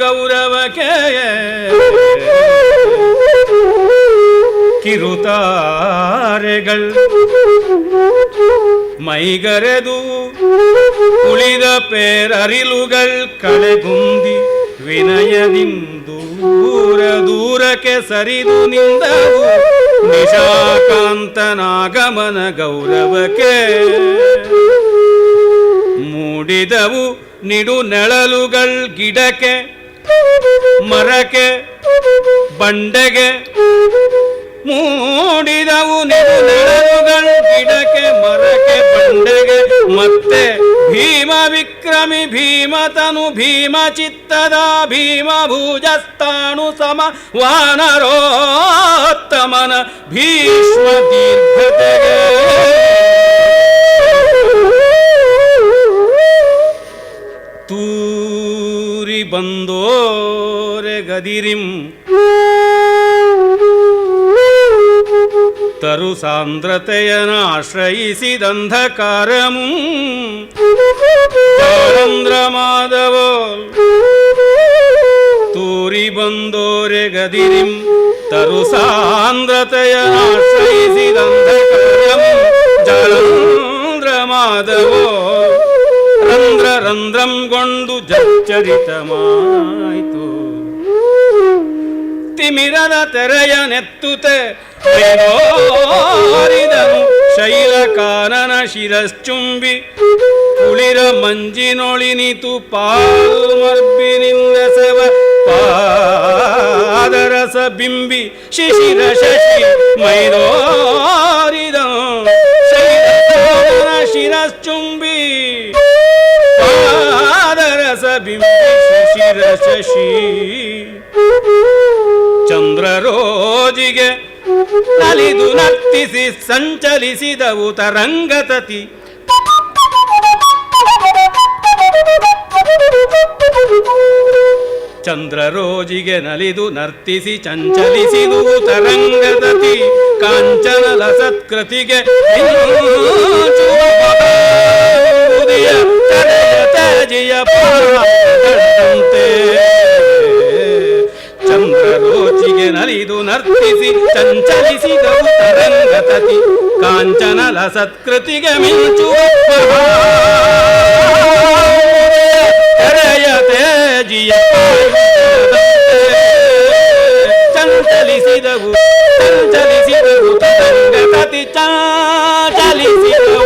ಗೌರವಕ್ಕೆ ಕಿರುತಾರೆಗಳ್ ಮೈಗರೆದು ಉಳಿದ ಪೇರರಿಲುಗಳ್ ಕಳೆಗುಂದಿ ವಿನಯದಿಂ ದೂರ ದೂರಕ್ಕೆ ಸರಿದು ನಿಂದವು ನಿಶಾಕಾಂತನಾಗಮನ ಗೌರವಕ್ಕೆ ಮೂಡಿದವು ನಿಡು ನೆಳಲುಗಳ್ ಗಿಡಕ್ಕೆ ಮರಕ್ಕೆ ಬಂಡೆಗೆ ಮೂಡಿದವು ನಿಡು ನೆಳಲುಗಳ್ ಗಿಡಕ್ಕೆ ಮರಕ್ಕೆ ಬಂಡೆಗೆ ಮತ್ತೆ ಭೀಮ ವಿಕ್ರಮಿ ಭೀಮತನು ಭೀಮ ಚಿತ್ತದ ಭೀಮ ಭುಜಸ್ಥಾಣು ಸಮ ವಾನರೋತ್ತಮನ ಭೀಷ್ಮ ದೀರ್ಘತೆಗೆ ತೂರಿ ಬಂದೋರೆ ಗದಿರಿಂ ತರು ಸಾಂದ್ರತೆಯನ ಆಶ್ರಯಿಸಿದಂಧಕಾರಮು ಚಾರಂದ್ರ ಮಾಧವೋಲ್ ತೂರಿ ಬಂದೋರೆ ಗದಿರಿಂ ತರು ಸಾಂದ್ರತೆಯನ ಆಶ್ರಯಿಸಿದಂಧಕಾರಮು ಚಾರಂದ್ರ ಮಾಧವೋ ರಂಧ್ರ ರಂಧ್ರಂಗೊಂಡು ಜಚ್ಚರಿತಮಾಯಿತು ತಿಮಿರದ ತೆರೆಯ ನೆತ್ತುತೆ ಮೇಲೋರಿದನು ಶೈಲ ಕಾನನ ಶಿರಶ್ಚುಂಬಿ ಕುಳಿರ ಮಂಜಿನೊಳಿನಿತು ಪಾಲ್ಮರ್ಬಿನಿಂದ ಸವ ಪಾದರಸ ಬಿಂಬಿ ಶಿಶಿರ ಶಶಿ ಮೈದೋರಿದನು ಶೈಲ ಕಾನನ ಶಿರಶ್ಚುಂಬಿ ಪಾದರಸ ಬಿಂಬಿ ಶಿಶಿರ ಶಶಿ ಚಂದ್ರರೋಜಿಗೆ ನಲಿದು ನರ್ತಿಸಿ ಸಂಚಲಿಸಿದವು ತರಂಗತತಿ ಚಂದ್ರರೋಜಿಗೆ ನಲಿದು ನರ್ತಿಸಿ ಚಂಚಲಿಸಿದುವು ತರಂಗತತಿ ಕಾಂಚನ ಲಸತ್ಕೃತಿಗೆ ತೇಜಿಯ ಪಾದಂತೆ ಚಂದ್ರರೋಚಿಗೆ ನಲಿದು ನರ್ತಿಸಿ ಚಂಚಲಿಸಿದವು ತರಂಗತತಿ ಕಾಂಚನ ಲಸತ್ಕೃತಿಗೆ ಮಿಂಚುವ ತೆರೆಯ ತೇಜಿಯ ಚಂಚಲಿಸಿದವು ತರಂಗತತಿ ಚಂಚಲಿಸಿದವು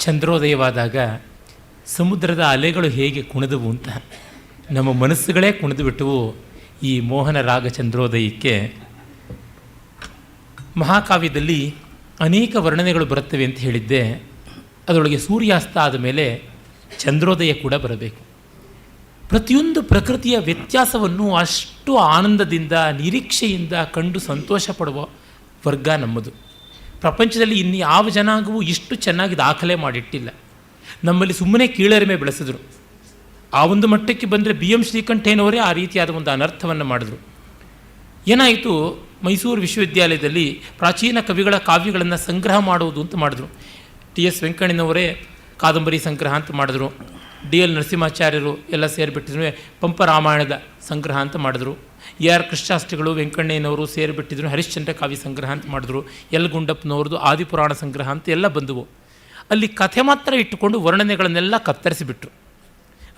ಚಂದ್ರೋದಯವಾದಾಗ ಸಮುದ್ರದ ಅಲೆಗಳು ಹೇಗೆ ಕುಣಿದವು ಅಂತ ನಮ್ಮ ಮನಸ್ಸುಗಳೇ ಕುಣಿದು ಬಿಟ್ಟವು ಈ ಮೋಹನ ರಾಗ ಚಂದ್ರೋದಯಕ್ಕೆ. ಮಹಾಕಾವ್ಯದಲ್ಲಿ ಅನೇಕ ವರ್ಣನೆಗಳು ಬರುತ್ತವೆ ಅಂತ ಹೇಳಿದ್ದೆ. ಅದರೊಳಗೆ ಸೂರ್ಯಾಸ್ತ ಆದ ಮೇಲೆ ಚಂದ್ರೋದಯ ಕೂಡ ಬರಬೇಕು. ಪ್ರತಿಯೊಂದು ಪ್ರಕೃತಿಯ ವ್ಯತ್ಯಾಸವನ್ನು ಅಷ್ಟು ಆನಂದದಿಂದ ನಿರೀಕ್ಷೆಯಿಂದ ಕಂಡು ಸಂತೋಷ ಪಡುವ ವರ್ಗ ನಮ್ಮದು. ಪ್ರಪಂಚದಲ್ಲಿ ಇನ್ನು ಯಾವ ಜನಾಂಗವೂ ಇಷ್ಟು ಚೆನ್ನಾಗಿ ದಾಖಲೆ ಮಾಡಿಟ್ಟಿಲ್ಲ. ನಮ್ಮಲ್ಲಿ ಸುಮ್ಮನೆ ಕೀಳರಿಮೆ ಬೆಳೆಸಿದ್ರು. ಆ ಒಂದು ಮಟ್ಟಕ್ಕೆ ಬಂದರೆ BM ಶ್ರೀಕಂಠಯ್ಯನವರೇ ಆ ರೀತಿಯಾದ ಒಂದು ಅನರ್ಥವನ್ನು ಮಾಡಿದ್ರು. ಏನಾಯಿತು, ಮೈಸೂರು ವಿಶ್ವವಿದ್ಯಾಲಯದಲ್ಲಿ ಪ್ರಾಚೀನ ಕವಿಗಳ ಕಾವ್ಯಗಳನ್ನು ಸಂಗ್ರಹ ಮಾಡುವುದು ಅಂತ ಮಾಡಿದ್ರು. TS ವೆಂಕಣ್ಣನವರೇ ಕಾದಂಬರಿ ಸಂಗ್ರಹ ಅಂತ ಮಾಡಿದ್ರು. DL ನರಸಿಂಹಾಚಾರ್ಯರು ಎಲ್ಲ ಸೇರಿಬಿಟ್ಟಿದ್ರು ಪಂಪ ರಾಮಾಯಣದ ಸಂಗ್ರಹ ಅಂತ ಮಾಡಿದ್ರು. AR ಕೃಷ್ಣಾಷ್ಟ್ರಿಗಳು ವೆಂಕಣ್ಣಯ್ಯನವರು ಸೇರಿಬಿಟ್ಟಿದ್ರು ಹರಿಶ್ಚಂದ್ರ ಕಾವ್ಯ ಸಂಗ್ರಹ ಅಂತ ಮಾಡಿದ್ರು. ಎಲ್ ಗುಂಡಪ್ಪನವ್ರದ್ದು ಆದಿಪುರಾಣ ಸಂಗ್ರಹ ಅಂತ ಎಲ್ಲ ಬಂದವು. ಅಲ್ಲಿ ಕಥೆ ಮಾತ್ರ ಇಟ್ಟುಕೊಂಡು ವರ್ಣನೆಗಳನ್ನೆಲ್ಲ ಕತ್ತರಿಸಿಬಿಟ್ರು.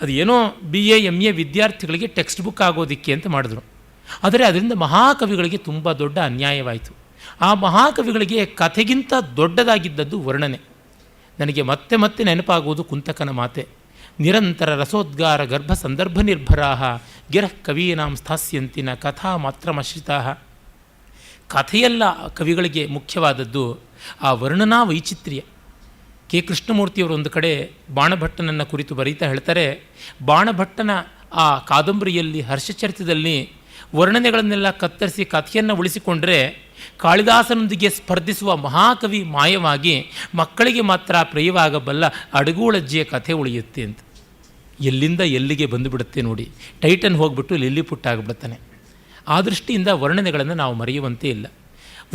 ಅದು ಏನೋ BA MA ವಿದ್ಯಾರ್ಥಿಗಳಿಗೆ ಟೆಕ್ಸ್ಟ್ ಬುಕ್ ಆಗೋದಿಕ್ಕೆ ಅಂತ ಮಾಡಿದ್ರು. ಆದರೆ ಅದರಿಂದ ಮಹಾಕವಿಗಳಿಗೆ ತುಂಬ ದೊಡ್ಡ ಅನ್ಯಾಯವಾಯಿತು. ಆ ಮಹಾಕವಿಗಳಿಗೆ ಕಥೆಗಿಂತ ದೊಡ್ಡದಾಗಿದ್ದದ್ದು ವರ್ಣನೆ. ನನಗೆ ಮತ್ತೆ ಮತ್ತೆ ನೆನಪಾಗುವುದು ಕುಂತಕನ ಮಾತೆ, ನಿರಂತರ ರಸೋದ್ಗಾರ ಗರ್ಭ ಸಂದರ್ಭ ನಿರ್ಭರಾ ಗಿರಃ ಕವೀನಾಂ ಸ್ಥಾಸ್ಯಂತಿನ ಕಥಾ ಮಾತ್ರಮಶ್ರಿತಾ. ಕಥೆಯಲ್ಲ ಕವಿಗಳಿಗೆ ಮುಖ್ಯವಾದದ್ದು ಆ ವರ್ಣನಾ ವೈಚಿತ್ರ್ಯ. ಕೆ ಕೃಷ್ಣಮೂರ್ತಿಯವರು ಒಂದು ಕಡೆ ಬಾಣಭಟ್ಟನನ್ನು ಕುರಿತು ಬರೀತಾ ಹೇಳ್ತಾರೆ, ಬಾಣಭಟ್ಟನ ಆ ಕಾದಂಬರಿಯಲ್ಲಿ ಹರ್ಷಚರಿತದಲ್ಲಿ ವರ್ಣನೆಗಳನ್ನೆಲ್ಲ ಕತ್ತರಿಸಿ ಕಥೆಯನ್ನು ಉಳಿಸಿಕೊಂಡ್ರೆ ಕಾಳಿದಾಸನೊಂದಿಗೆ ಸ್ಪರ್ಧಿಸುವ ಮಹಾಕವಿ ಮಾಯವಾಗಿ ಮಕ್ಕಳಿಗೆ ಮಾತ್ರ ಪ್ರಿಯವಾಗಬಲ್ಲ ಅಡಗೂಳಜ್ಜಿಯ ಕಥೆ ಉಳಿಯುತ್ತೆ ಅಂತ. ಎಲ್ಲಿಂದ ಎಲ್ಲಿಗೆ ಬಂದುಬಿಡುತ್ತೆ ನೋಡಿ. ಟೈಟನ್ ಹೋಗ್ಬಿಟ್ಟು ಲಿಲ್ಲಿಪುಟ್ಟ ಆಗಿಬಿಡ್ತಾನೆ. ಆ ದೃಷ್ಟಿಯಿಂದ ವರ್ಣನೆಗಳನ್ನು ನಾವು ಮರೆಯುವಂತೆ ಇಲ್ಲ.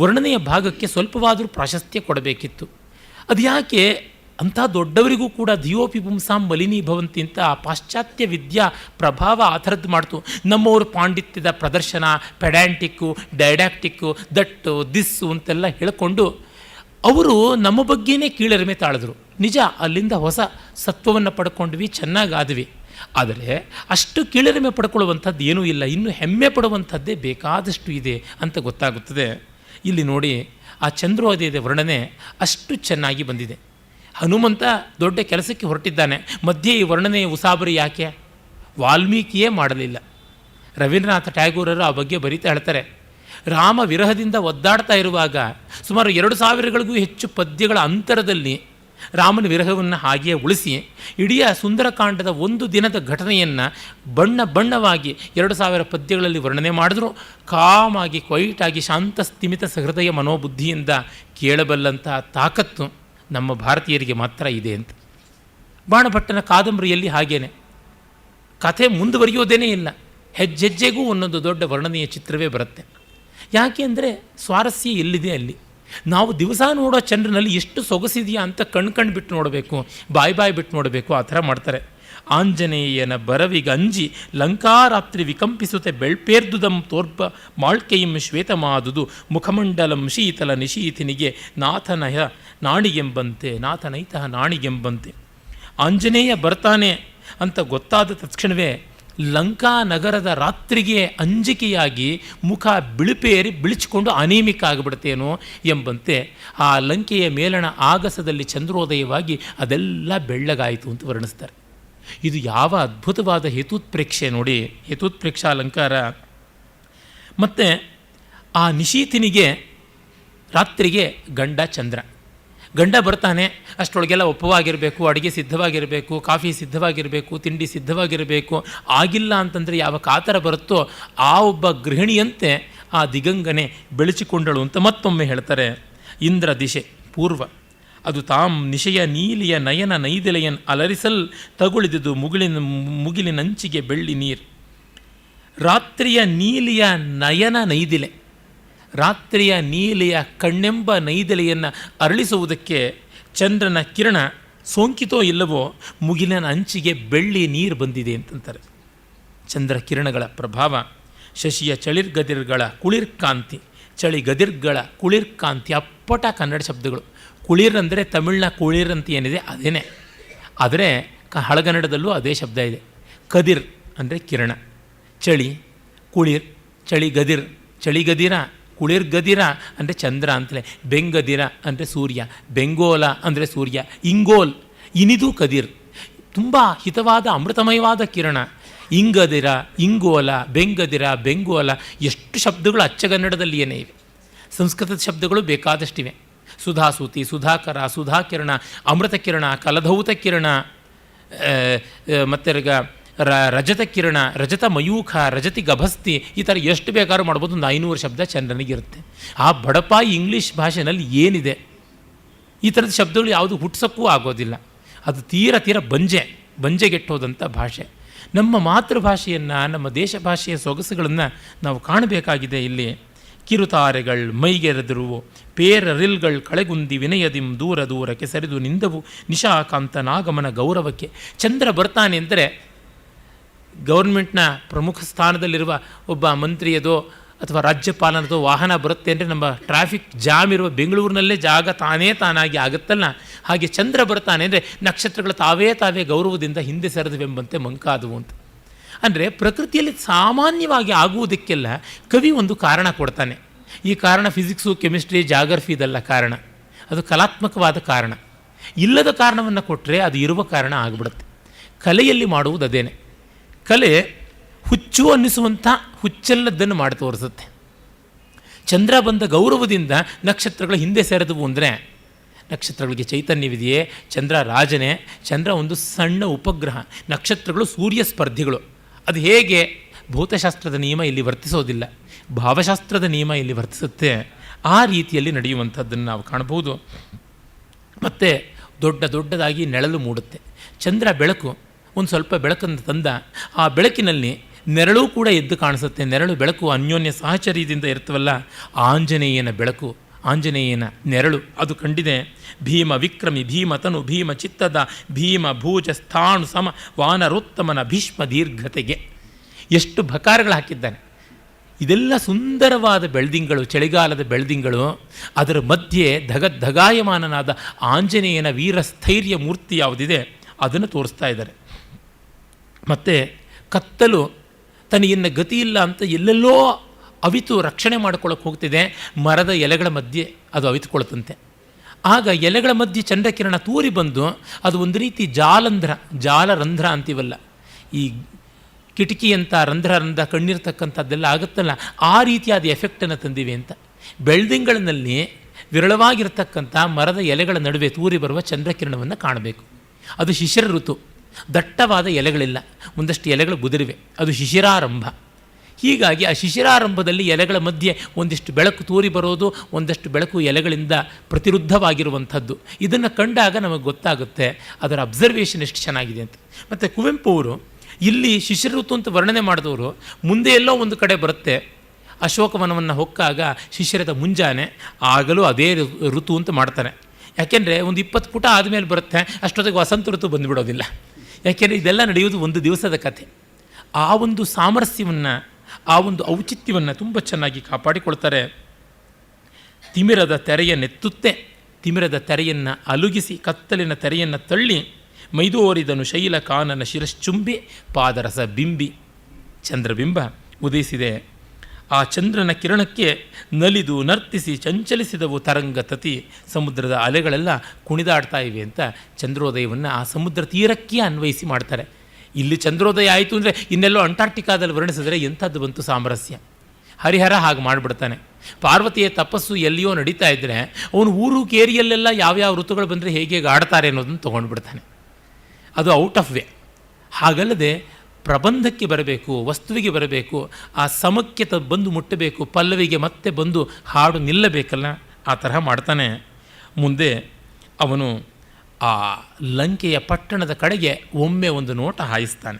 ವರ್ಣನೆಯ ಭಾಗಕ್ಕೆ ಸ್ವಲ್ಪವಾದರೂ ಪ್ರಾಶಸ್ತ್ಯ ಕೊಡಬೇಕಿತ್ತು. ಅದು ಯಾಕೆ ಅಂಥ ದೊಡ್ಡವರಿಗೂ ಕೂಡ ಧಿಯೋಪಿ ಪುಂಸಾಂ ಮಲಿನೀ ಭವಂತಿ ಅಂತ ಆ ಪಾಶ್ಚಾತ್ಯ ವಿದ್ಯಾ ಪ್ರಭಾವ ಆ ಥರದ್ದು ಮಾಡ್ತು. ನಮ್ಮವರು ಪಾಂಡಿತ್ಯದ ಪ್ರದರ್ಶನ, ಪೆಡ್ಯಾಂಟಿಕ್ಕು, ಡೈಡಾಕ್ಟಿಕ್ಕು, ದಟ್ಟು, ದಿಸ್ಸು ಅಂತೆಲ್ಲ ಹೇಳಿಕೊಂಡು ಅವರು ನಮ್ಮ ಬಗ್ಗೆನೇ ಕೀಳರಿಮೆ ತಾಳಿದ್ರು. ನಿಜ, ಅಲ್ಲಿಂದ ಹೊಸ ಸತ್ವವನ್ನು ಪಡ್ಕೊಂಡ್ವಿ, ಚೆನ್ನಾಗಾದ್ವಿ. ಆದರೆ ಅಷ್ಟು ಕೀಳರಿಮೆ ಪಡ್ಕೊಳ್ಳುವಂಥದ್ದು ಏನೂ ಇಲ್ಲ, ಇನ್ನು ಹೆಮ್ಮೆ ಪಡುವಂಥದ್ದೇ ಬೇಕಾದಷ್ಟು ಇದೆ ಅಂತ ಗೊತ್ತಾಗುತ್ತದೆ. ಇಲ್ಲಿ ನೋಡಿ, ಆ ಚಂದ್ರೋದಯದ ವರ್ಣನೆ ಅಷ್ಟು ಚೆನ್ನಾಗಿ ಬಂದಿದೆ. ಹನುಮಂತ ದೊಡ್ಡ ಕೆಲಸಕ್ಕೆ ಹೊರಟಿದ್ದಾನೆ, ಮಧ್ಯೆ ಈ ವರ್ಣನೆಯ ಉಸಾಬರಿ ಯಾಕೆ? ವಾಲ್ಮೀಕಿಯೇ ಮಾಡಲಿಲ್ಲ. ರವೀಂದ್ರನಾಥ ಟ್ಯಾಗೋರರು ಆ ಬಗ್ಗೆ ಬರೀತಾ ಹೇಳ್ತಾರೆ, ರಾಮ ವಿರಹದಿಂದ ಒದ್ದಾಡ್ತಾ ಇರುವಾಗ ಸುಮಾರು 2000ಗಳಿಗೂ ಹೆಚ್ಚು ಪದ್ಯಗಳ ಅಂತರದಲ್ಲಿ ರಾಮನ ವಿರಹವನ್ನು ಹಾಗೆಯೇ ಉಳಿಸಿ ಇಡೀ ಸುಂದರಕಾಂಡದ ಒಂದು ದಿನದ ಘಟನೆಯನ್ನು ಬಣ್ಣವಾಗಿ 2000 ಪದ್ಯಗಳಲ್ಲಿ ವರ್ಣನೆ ಮಾಡಿದ್ರು. ಕಾಮಾಗಿ, ಕ್ವೈಟಾಗಿ, ಶಾಂತ ಸ್ಥಿಮಿತ ಸಹೃದಯ ಮನೋಬುದ್ಧಿಯಿಂದ ಕೇಳಬಲ್ಲಂತಹ ತಾಕತ್ತು ನಮ್ಮ ಭಾರತೀಯರಿಗೆ ಮಾತ್ರ ಇದೆ ಅಂತ. ಬಾಣಭಟ್ಟನ ಕಾದಂಬರಿಯಲ್ಲಿ ಹಾಗೇನೆ ಕಥೆ ಮುಂದುವರಿಯೋದೇನೇ ಇಲ್ಲ, ಹೆಜ್ಜೆಜ್ಜೆಗೂ ಒಂದೊಂದು ದೊಡ್ಡ ವರ್ಣನೆಯ ಚಿತ್ರವೇ ಬರುತ್ತೆ. ಯಾಕೆ ಅಂದರೆ ಸ್ವಾರಸ್ಯ ಎಲ್ಲಿದೆ ಅಲ್ಲಿ. ನಾವು ದಿವಸ ನೋಡೋ ಚಂದ್ರನಲ್ಲಿ ಎಷ್ಟು ಸೊಗಸಿದೆಯಾ ಅಂತ ಕಣ್ಣು ಬಿಟ್ಟು ನೋಡಬೇಕು, ಬಾಯಿ ಬಿಟ್ಟು ನೋಡಬೇಕು, ಆ ಥರ ಮಾಡ್ತಾರೆ. ಆಂಜನೇಯನ ಬರವಿಗಂಜಿ ಲಂಕಾರಾತ್ರಿ ವಿಕಂಪಿಸುತ್ತೆ ಬೆಳ್ಪೇರ್ದುದಂ ತೋರ್ಬ ಮಾಳ್ಕೆಯಂ ಶ್ವೇತಮಾದುದು ಮುಖಮಂಡಲಂ ಶೀತಲ ನಿಶೀಥಿನಿಗೆ ನಾಥನಯ ನಾಣಿಗೆಂಬಂತೆ ನಾಥನೈತಃ ನಾಣಿಗೆಂಬಂತೆ. ಆಂಜನೇಯ ಬರ್ತಾನೆ ಅಂತ ಗೊತ್ತಾದ ತಕ್ಷಣವೇ ಲಂಕಾ ನಗರದ ರಾತ್ರಿಗೆ ಅಂಜಿಕೆಯಾಗಿ ಮುಖ ಬಿಳುಪೇರಿ ಬಿಳಿಚಿಕೊಂಡು ಅನೇಮಿಕ ಆಗಿಬಿಡ್ತೇನೋ ಎಂಬಂತೆ ಆ ಲಂಕೆಯ ಮೇಲಣ ಆಗಸದಲ್ಲಿ ಚಂದ್ರೋದಯವಾಗಿ ಅದೆಲ್ಲ ಬೆಳ್ಳಗಾಯಿತು ಅಂತ ವರ್ಣಿಸ್ತಾರೆ. ಇದು ಯಾವ ಅದ್ಭುತವಾದ ಹೇತುತ್ಪ್ರೇಕ್ಷೆ ನೋಡಿ, ಹೇತುತ್ಪ್ರೇಕ್ಷಾ ಅಲಂಕಾರ. ಮತ್ತು ಆ ನಿಶೀಥಿನಿಗೆ ರಾತ್ರಿಗೆ ಗಂಡ ಬರ್ತಾನೆ, ಅಷ್ಟರೊಳಗೆಲ್ಲ ಒಪ್ಪವಾಗಿರಬೇಕು, ಅಡುಗೆ ಸಿದ್ಧವಾಗಿರಬೇಕು, ಕಾಫಿ ಸಿದ್ಧವಾಗಿರಬೇಕು, ತಿಂಡಿ ಸಿದ್ಧವಾಗಿರಬೇಕು. ಆಗಿಲ್ಲ ಅಂತಂದರೆ ಯಾವ ಕಾತರ ಬರುತ್ತೋ ಆ ಒಬ್ಬ ಗೃಹಿಣಿಯಂತೆ ಆ ದಿಗಂಗನೆ ಬೆಳೆಸಿಕೊಂಡಳು ಅಂತ ಮತ್ತೊಮ್ಮೆ ಹೇಳ್ತಾರೆ. ಇಂದ್ರ ದಿಶೆ ಪೂರ್ವ ಅದು ತಾಂ ನಿಶಯ ನೀಲಿಯ ನಯನ ನೈದಿಲೆಯನ್ ಅಲರಿಸಲ್ ತಗುಳಿದುದು ಮುಗಿಲಿನಂಚಿಗೆ ಬೆಳ್ಳಿ ನೀರು. ರಾತ್ರಿಯ ನೀಲಿಯ ನಯನ ನೈದಿಲೆ, ರಾತ್ರಿಯ ನೀಲಿಯ ಕಣ್ಣೆಂಬ ನೈದೆಲೆಯನ್ನು ಅರಳಿಸುವುದಕ್ಕೆ ಚಂದ್ರನ ಕಿರಣ ಸೋಂಕಿತೋ ಇಲ್ಲವೋ ಮುಗಿಲಿನ ಅಂಚಿಗೆ ಬೆಳ್ಳಿ ನೀರು ಬಂದಿದೆ ಅಂತಂತಾರೆ. ಚಂದ್ರ ಕಿರಣಗಳ ಪ್ರಭಾವ, ಶಶಿಯ ಚಳಿರ್ಗದಿರ್ಗಳ ಕುಳಿರ್ಕಾಂತಿ, ಚಳಿಗದಿರ್ಗಳ ಕುಳಿರ್ಕಾಂತಿ, ಅಪ್ಪಟ ಕನ್ನಡ ಶಬ್ದಗಳು. ಕುಳಿರ್ ಅಂದರೆ ತಮಿಳಿನ ಕುಳಿರ್ ಅಂತ ಏನಿದೆ ಅದೇನೇ, ಆದರೆ ಹಳಗನ್ನಡದಲ್ಲೂ ಅದೇ ಶಬ್ದ ಇದೆ. ಕದಿರ್ ಅಂದರೆ ಕಿರಣ, ಚಳಿ, ಕುಳಿರ್, ಚಳಿಗದಿರ್, ಚಳಿಗದಿರ, ಕುಳಿರ್ಗದಿರ ಅಂದರೆ ಚಂದ್ರ ಅಂತಲೇ, ಬೆಂಗದಿರ ಅಂದರೆ ಸೂರ್ಯ, ಬೆಂಗೋಲ ಅಂದರೆ ಸೂರ್ಯ, ಇಂಗೋಲ್ ಇನಿದು ಕದಿರ್, ತುಂಬ ಹಿತವಾದ ಅಮೃತಮಯವಾದ ಕಿರಣ. ಇಂಗದಿರ, ಇಂಗೋಲ, ಬೆಂಗದಿರ, ಬೆಂಗೋಲ, ಎಷ್ಟು ಶಬ್ದಗಳು ಅಚ್ಚಗನ್ನಡದಲ್ಲಿಯೇ ಇವೆ. ಸಂಸ್ಕೃತದ ಶಬ್ದಗಳು ಬೇಕಾದಷ್ಟಿವೆ. ಸುಧಾಸೂತಿ, ಸುಧಾಕರ, ಸುಧಾಕಿರಣ, ಅಮೃತ ಕಿರಣ, ಕಲಧೌತ ಕಿರಣ, ಮತ್ತು ರಜತ ಕಿರಣ, ರಜತ ಮಯೂಖ, ರಜತಿ ಗಭಸ್ತಿ, ಈ ಥರ ಎಷ್ಟು ಬೇಕಾದ್ರೂ ಮಾಡ್ಬೋದು. ಒಂದು 500 ಶಬ್ದ ಚಂದ್ರನಿಗಿರುತ್ತೆ. ಆ ಬಡಪಾಯಿ ಇಂಗ್ಲೀಷ್ ಭಾಷೆನಲ್ಲಿ ಏನಿದೆ, ಈ ಥರದ ಶಬ್ದಗಳು ಯಾವುದು ಹುಟ್ಟಿಸೋಕ್ಕೂ ಆಗೋದಿಲ್ಲ. ಅದು ತೀರ ಬಂಜೆಗೆಟ್ಟೋದಂಥ ಭಾಷೆ. ನಮ್ಮ ಮಾತೃಭಾಷೆಯನ್ನು, ನಮ್ಮ ದೇಶ ಭಾಷೆಯ ಸೊಗಸುಗಳನ್ನು ನಾವು ಕಾಣಬೇಕಾಗಿದೆ. ಇಲ್ಲಿ ಕಿರುತಾರೆಗಳು ಮೈಗೆರೆದಿರುವು, ಪೇರರಿಲ್ಗಳು ಕಳೆಗುಂದಿ ವಿನಯದಿಂ ದೂರ ದೂರಕ್ಕೆ ಸರಿದು ನಿಂದವು ನಿಶಾಕಾಂತ ನಾಗಮನ ಗೌರವಕ್ಕೆ. ಚಂದ್ರ ಬರ್ತಾನೆ ಅಂದರೆ ಗೌರ್ಮೆಂಟ್ನ ಪ್ರಮುಖ ಸ್ಥಾನದಲ್ಲಿರುವ ಒಬ್ಬ ಮಂತ್ರಿಯದೋ ಅಥವಾ ರಾಜ್ಯಪಾಲನದೋ ವಾಹನ ಬರುತ್ತೆ ಅಂದರೆ ನಮ್ಮ ಟ್ರಾಫಿಕ್ ಜಾಮ್ ಇರುವ ಬೆಂಗಳೂರಿನಲ್ಲೇ ಜಾಗ ತಾನಾಗಿ ಆಗುತ್ತಲ್ಲ, ಹಾಗೆ ಚಂದ್ರ ಬರ್ತಾನೆ ಅಂದರೆ ನಕ್ಷತ್ರಗಳು ತಾವೇ ಗೌರವದಿಂದ ಹಿಂದೆ ಸರಿದುವೆಂಬಂತೆ ಮಂಕಾದವು ಅಂತ. ಅಂದರೆ ಪ್ರಕೃತಿಯಲ್ಲಿ ಸಾಮಾನ್ಯವಾಗಿ ಆಗುವುದಕ್ಕೆಲ್ಲ ಕವಿ ಒಂದು ಕಾರಣ ಕೊಡ್ತಾನೆ. ಈ ಕಾರಣ ಫಿಸಿಕ್ಸು, ಕೆಮಿಸ್ಟ್ರಿ, ಜಾಗ್ರಫಿ ಇದೆಲ್ಲ ಕಾರಣ, ಅದು ಕಲಾತ್ಮಕವಾದ ಕಾರಣ. ಇಲ್ಲದ ಕಾರಣವನ್ನು ಕೊಟ್ಟರೆ ಅದು ಇರುವ ಕಾರಣ ಆಗಿಬಿಡುತ್ತೆ. ಕಲೆಯಲ್ಲಿ ಮಾಡುವುದು ಅದೇನೆ. ಕಲೆ ಹುಚ್ಚು ಅನ್ನಿಸುವಂಥ ಹುಚ್ಚಲ್ಲದ್ದನ್ನು ಮಾಡಿ ತೋರಿಸುತ್ತೆ. ಚಂದ್ರ ಬಂದ ಗೌರವದಿಂದ ನಕ್ಷತ್ರಗಳು ಹಿಂದೆ ಸೇರಿದವು ಅಂದರೆ ನಕ್ಷತ್ರಗಳಿಗೆ ಚೈತನ್ಯವಿದೆಯೇ? ಚಂದ್ರ ರಾಜನೇ. ಚಂದ್ರ ಒಂದು ಸಣ್ಣ ಉಪಗ್ರಹ. ನಕ್ಷತ್ರಗಳು ಸೂರ್ಯ ಸ್ಪರ್ಧಿಗಳು. ಅದು ಹೇಗೆ? ಭೌತಶಾಸ್ತ್ರದ ನಿಯಮ ಇಲ್ಲಿ ವರ್ತಿಸೋದಿಲ್ಲ, ಭಾವಶಾಸ್ತ್ರದ ನಿಯಮ ಇಲ್ಲಿ ವರ್ತಿಸುತ್ತೆ. ಆ ರೀತಿಯಲ್ಲಿ ನಡೆಯುವಂಥದ್ದನ್ನು ನಾವು ಕಾಣಬಹುದು. ಮತ್ತು ದೊಡ್ಡದಾಗಿ ನೆರಳು ಮೂಡುತ್ತೆ. ಚಂದ್ರ ಬೆಳಕು ಒಂದು ಸ್ವಲ್ಪ ಬೆಳಕನ್ನು ತಂದ, ಆ ಬೆಳಕಿನಲ್ಲಿ ನೆರಳು ಕೂಡ ಎದ್ದು ಕಾಣಿಸುತ್ತೆ. ನೆರಳು ಬೆಳಕು ಅನ್ಯೋನ್ಯ ಸಹಚರ್ಯದಿಂದ ಇರ್ತವಲ್ಲ, ಆಂಜನೇಯನ ಬೆಳಕು, ಆಂಜನೇಯನ ನೆರಳು ಅದು ಕಂಡಿದೆ. ಭೀಮ ವಿಕ್ರಮಿ, ಭೀಮತನು, ಭೀಮ ಚಿತ್ತದ, ಭೀಮ ಭೂಜ ಸ್ಥಾಣು ಸಮ ವಾನರೋತ್ತಮನ ಭೀಷ್ಮ ದೀರ್ಘತೆಗೆ ಎಷ್ಟು ಭಕಾರಗಳು ಹಾಕಿದ್ದಾನೆ. ಇದೆಲ್ಲ ಸುಂದರವಾದ ಬೆಳ್ದಿಂಗಳು, ಚಳಿಗಾಲದ ಬೆಳ್ದಿಂಗಳು. ಅದರ ಮಧ್ಯೆ ಧಗಾಯಮಾನನಾದ ಆಂಜನೇಯನ ವೀರಸ್ಥೈರ್ಯ ಮೂರ್ತಿ ಯಾವುದಿದೆ ಅದನ್ನು ತೋರಿಸ್ತಾ ಇದ್ದಾರೆ. ಮತ್ತು ಕತ್ತಲು ತನಗಿನ್ನ ಗತಿ ಇಲ್ಲ ಅಂತ ಎಲ್ಲೆಲ್ಲೋ ಅವಿತು ರಕ್ಷಣೆ ಮಾಡ್ಕೊಳ್ಳೋಕೆ ಹೋಗ್ತಿದೆ. ಮರದ ಎಲೆಗಳ ಮಧ್ಯೆ ಅದು ಅವಿತುಕೊಳ್ತಂತೆ. ಆಗ ಎಲೆಗಳ ಮಧ್ಯೆ ಚಂದ್ರಕಿರಣ ತೂರಿ ಬಂದು ಅದು ಒಂದು ರೀತಿ ಜಾಲರಂಧ್ರ ಅಂತೀವಲ್ಲ, ಈ ಕಿಟಕಿಯಂಥ ರಂಧ್ರ ಕಣ್ಣಿರ್ತಕ್ಕಂಥದ್ದೆಲ್ಲ ಆಗುತ್ತಲ್ಲ, ಆ ರೀತಿಯಾದ ಎಫೆಕ್ಟನ್ನು ತಂದಿವೆ ಅಂತ. ಬೆಳ್ದಿಂಗಳಿನಲ್ಲಿ ವಿರಳವಾಗಿರ್ತಕ್ಕಂಥ ಮರದ ಎಲೆಗಳ ನಡುವೆ ತೂರಿ ಬರುವ ಚಂದ್ರಕಿರಣವನ್ನು ಕಾಣಬೇಕು. ಅದು ಶಿಶಿರ ಋತು, ದಟ್ಟವಾದ ಎಲೆಗಳಿಲ್ಲ, ಒಂದಷ್ಟು ಎಲೆಗಳು ಬುದುರಿವೆ, ಅದು ಶಿಶಿರಾರಂಭ. ಹೀಗಾಗಿ ಆ ಶಿಶಿರಾರಂಭದಲ್ಲಿ ಎಲೆಗಳ ಮಧ್ಯೆ ಒಂದಿಷ್ಟು ಬೆಳಕು ತೂರಿ ಬರೋದು, ಒಂದಷ್ಟು ಬೆಳಕು ಎಲೆಗಳಿಂದ ಪ್ರತಿರುದ್ಧವಾಗಿರುವಂಥದ್ದು. ಇದನ್ನು ಕಂಡಾಗ ನಮಗೆ ಗೊತ್ತಾಗುತ್ತೆ ಅದರ ಅಬ್ಸರ್ವೇಷನ್ ಎಷ್ಟು ಚೆನ್ನಾಗಿದೆ ಅಂತ. ಮತ್ತು ಕುವೆಂಪು ಅವರು ಇಲ್ಲಿ ಶಿಶಿರ ಋತು ಅಂತ ವರ್ಣನೆ ಮಾಡಿದವರು ಮುಂದೆ ಎಲ್ಲೋ ಒಂದು ಕಡೆ ಬರುತ್ತೆ, ಅಶೋಕವನವನ್ನು ಹೊಕ್ಕಾಗ ಶಿಶಿರದ ಮುಂಜಾನೆ, ಆಗಲೂ ಅದೇ ಋತು ಅಂತ ಮಾಡ್ತಾರೆ. ಯಾಕೆಂದರೆ ಒಂದು 20 ಪುಟ ಆದಮೇಲೆ ಬರುತ್ತೆ, ಅಷ್ಟೊತ್ತಿಗೆ ವಸಂತ ಋತು ಬಂದುಬಿಡೋದಿಲ್ಲ. ಯಾಕೆಂದರೆ ಇದೆಲ್ಲ ನಡೆಯುವುದು ಒಂದು ದಿವಸದ ಕಥೆ. ಆ ಒಂದು ಸಾಮರಸ್ಯವನ್ನು, ಆ ಒಂದು ಔಚಿತ್ಯವನ್ನು ತುಂಬ ಚೆನ್ನಾಗಿ ಕಾಪಾಡಿಕೊಳ್ತಾರೆ. ತಿಮಿರದ ತೆರೆಯನ್ನೆತ್ತುತ್ತೆ, ತಿಮಿರದ ತೆರೆಯನ್ನು ಅಲುಗಿಸಿ ಕತ್ತಲಿನ ತೆರೆಯನ್ನು ತಳ್ಳಿ ಮೈದೋರಿದನು ಶೈಲ ಕಾನನ ಶಿರಶ್ಚುಂಬಿ ಪಾದರಸ ಬಿಂಬಿ. ಚಂದ್ರಬಿಂಬ ಉದಯಿಸಿದೆ. ಆ ಚಂದ್ರನ ಕಿರಣಕ್ಕೆ ನಲಿದು ನರ್ತಿಸಿ ಚಂಚಲಿಸಿದವು ತರಂಗ ತತಿ. ಸಮುದ್ರದ ಅಲೆಗಳೆಲ್ಲ ಕುಣಿದಾಡ್ತಾ ಇವೆ ಅಂತ ಚಂದ್ರೋದಯವನ್ನು ಆ ಸಮುದ್ರ ತೀರಕ್ಕೆ ಅನ್ವಯಿಸಿ ಮಾಡ್ತಾರೆ. ಇಲ್ಲಿ ಚಂದ್ರೋದಯ ಆಯಿತು ಅಂದರೆ ಇನ್ನೆಲ್ಲೋ ಅಂಟಾರ್ಟಿಕಾದಲ್ಲಿ ವರ್ಣಿಸಿದ್ರೆ ಎಂಥದ್ದು ಬಂತು ಸಾಮರಸ್ಯ. ಹರಿಹರ ಹಾಗೆ ಮಾಡಿಬಿಡ್ತಾನೆ. ಪಾರ್ವತಿಯ ತಪಸ್ಸು ಎಲ್ಲಿಯೋ ನಡೀತಾ ಇದ್ದರೆ ಅವನು ಊರು ಕೇರಿಯಲ್ಲೆಲ್ಲ ಯಾವ್ಯಾವ ಋತುಗಳು ಬಂದರೆ ಹೇಗೆ ಆಡ್ತಾರೆ ಅನ್ನೋದನ್ನು ತೊಗೊಂಡ್ಬಿಡ್ತಾನೆ. ಅದು ಔಟ್ ಆಫ್ ವೇ. ಹಾಗಲ್ಲದೆ ಪ್ರಬಂಧಕ್ಕೆ ಬರಬೇಕು, ವಸ್ತುವಿಗೆ ಬರಬೇಕು, ಆ ಸಮಕ್ಕೆ ಬಂದು ಮುಟ್ಟಬೇಕು, ಪಲ್ಲವಿಗೆ ಮತ್ತೆ ಬಂದು ಹಾಡು ನಿಲ್ಲಬೇಕಲ್ಲ, ಆ ತರಹ ಮಾಡ್ತಾನೆ. ಮುಂದೆ ಅವನು ಆ ಲಂಕೆಯ ಪಟ್ಟಣದ ಕಡೆಗೆ ಒಮ್ಮೆ ಒಂದು ನೋಟ ಹಾಯಿಸ್ತಾನೆ.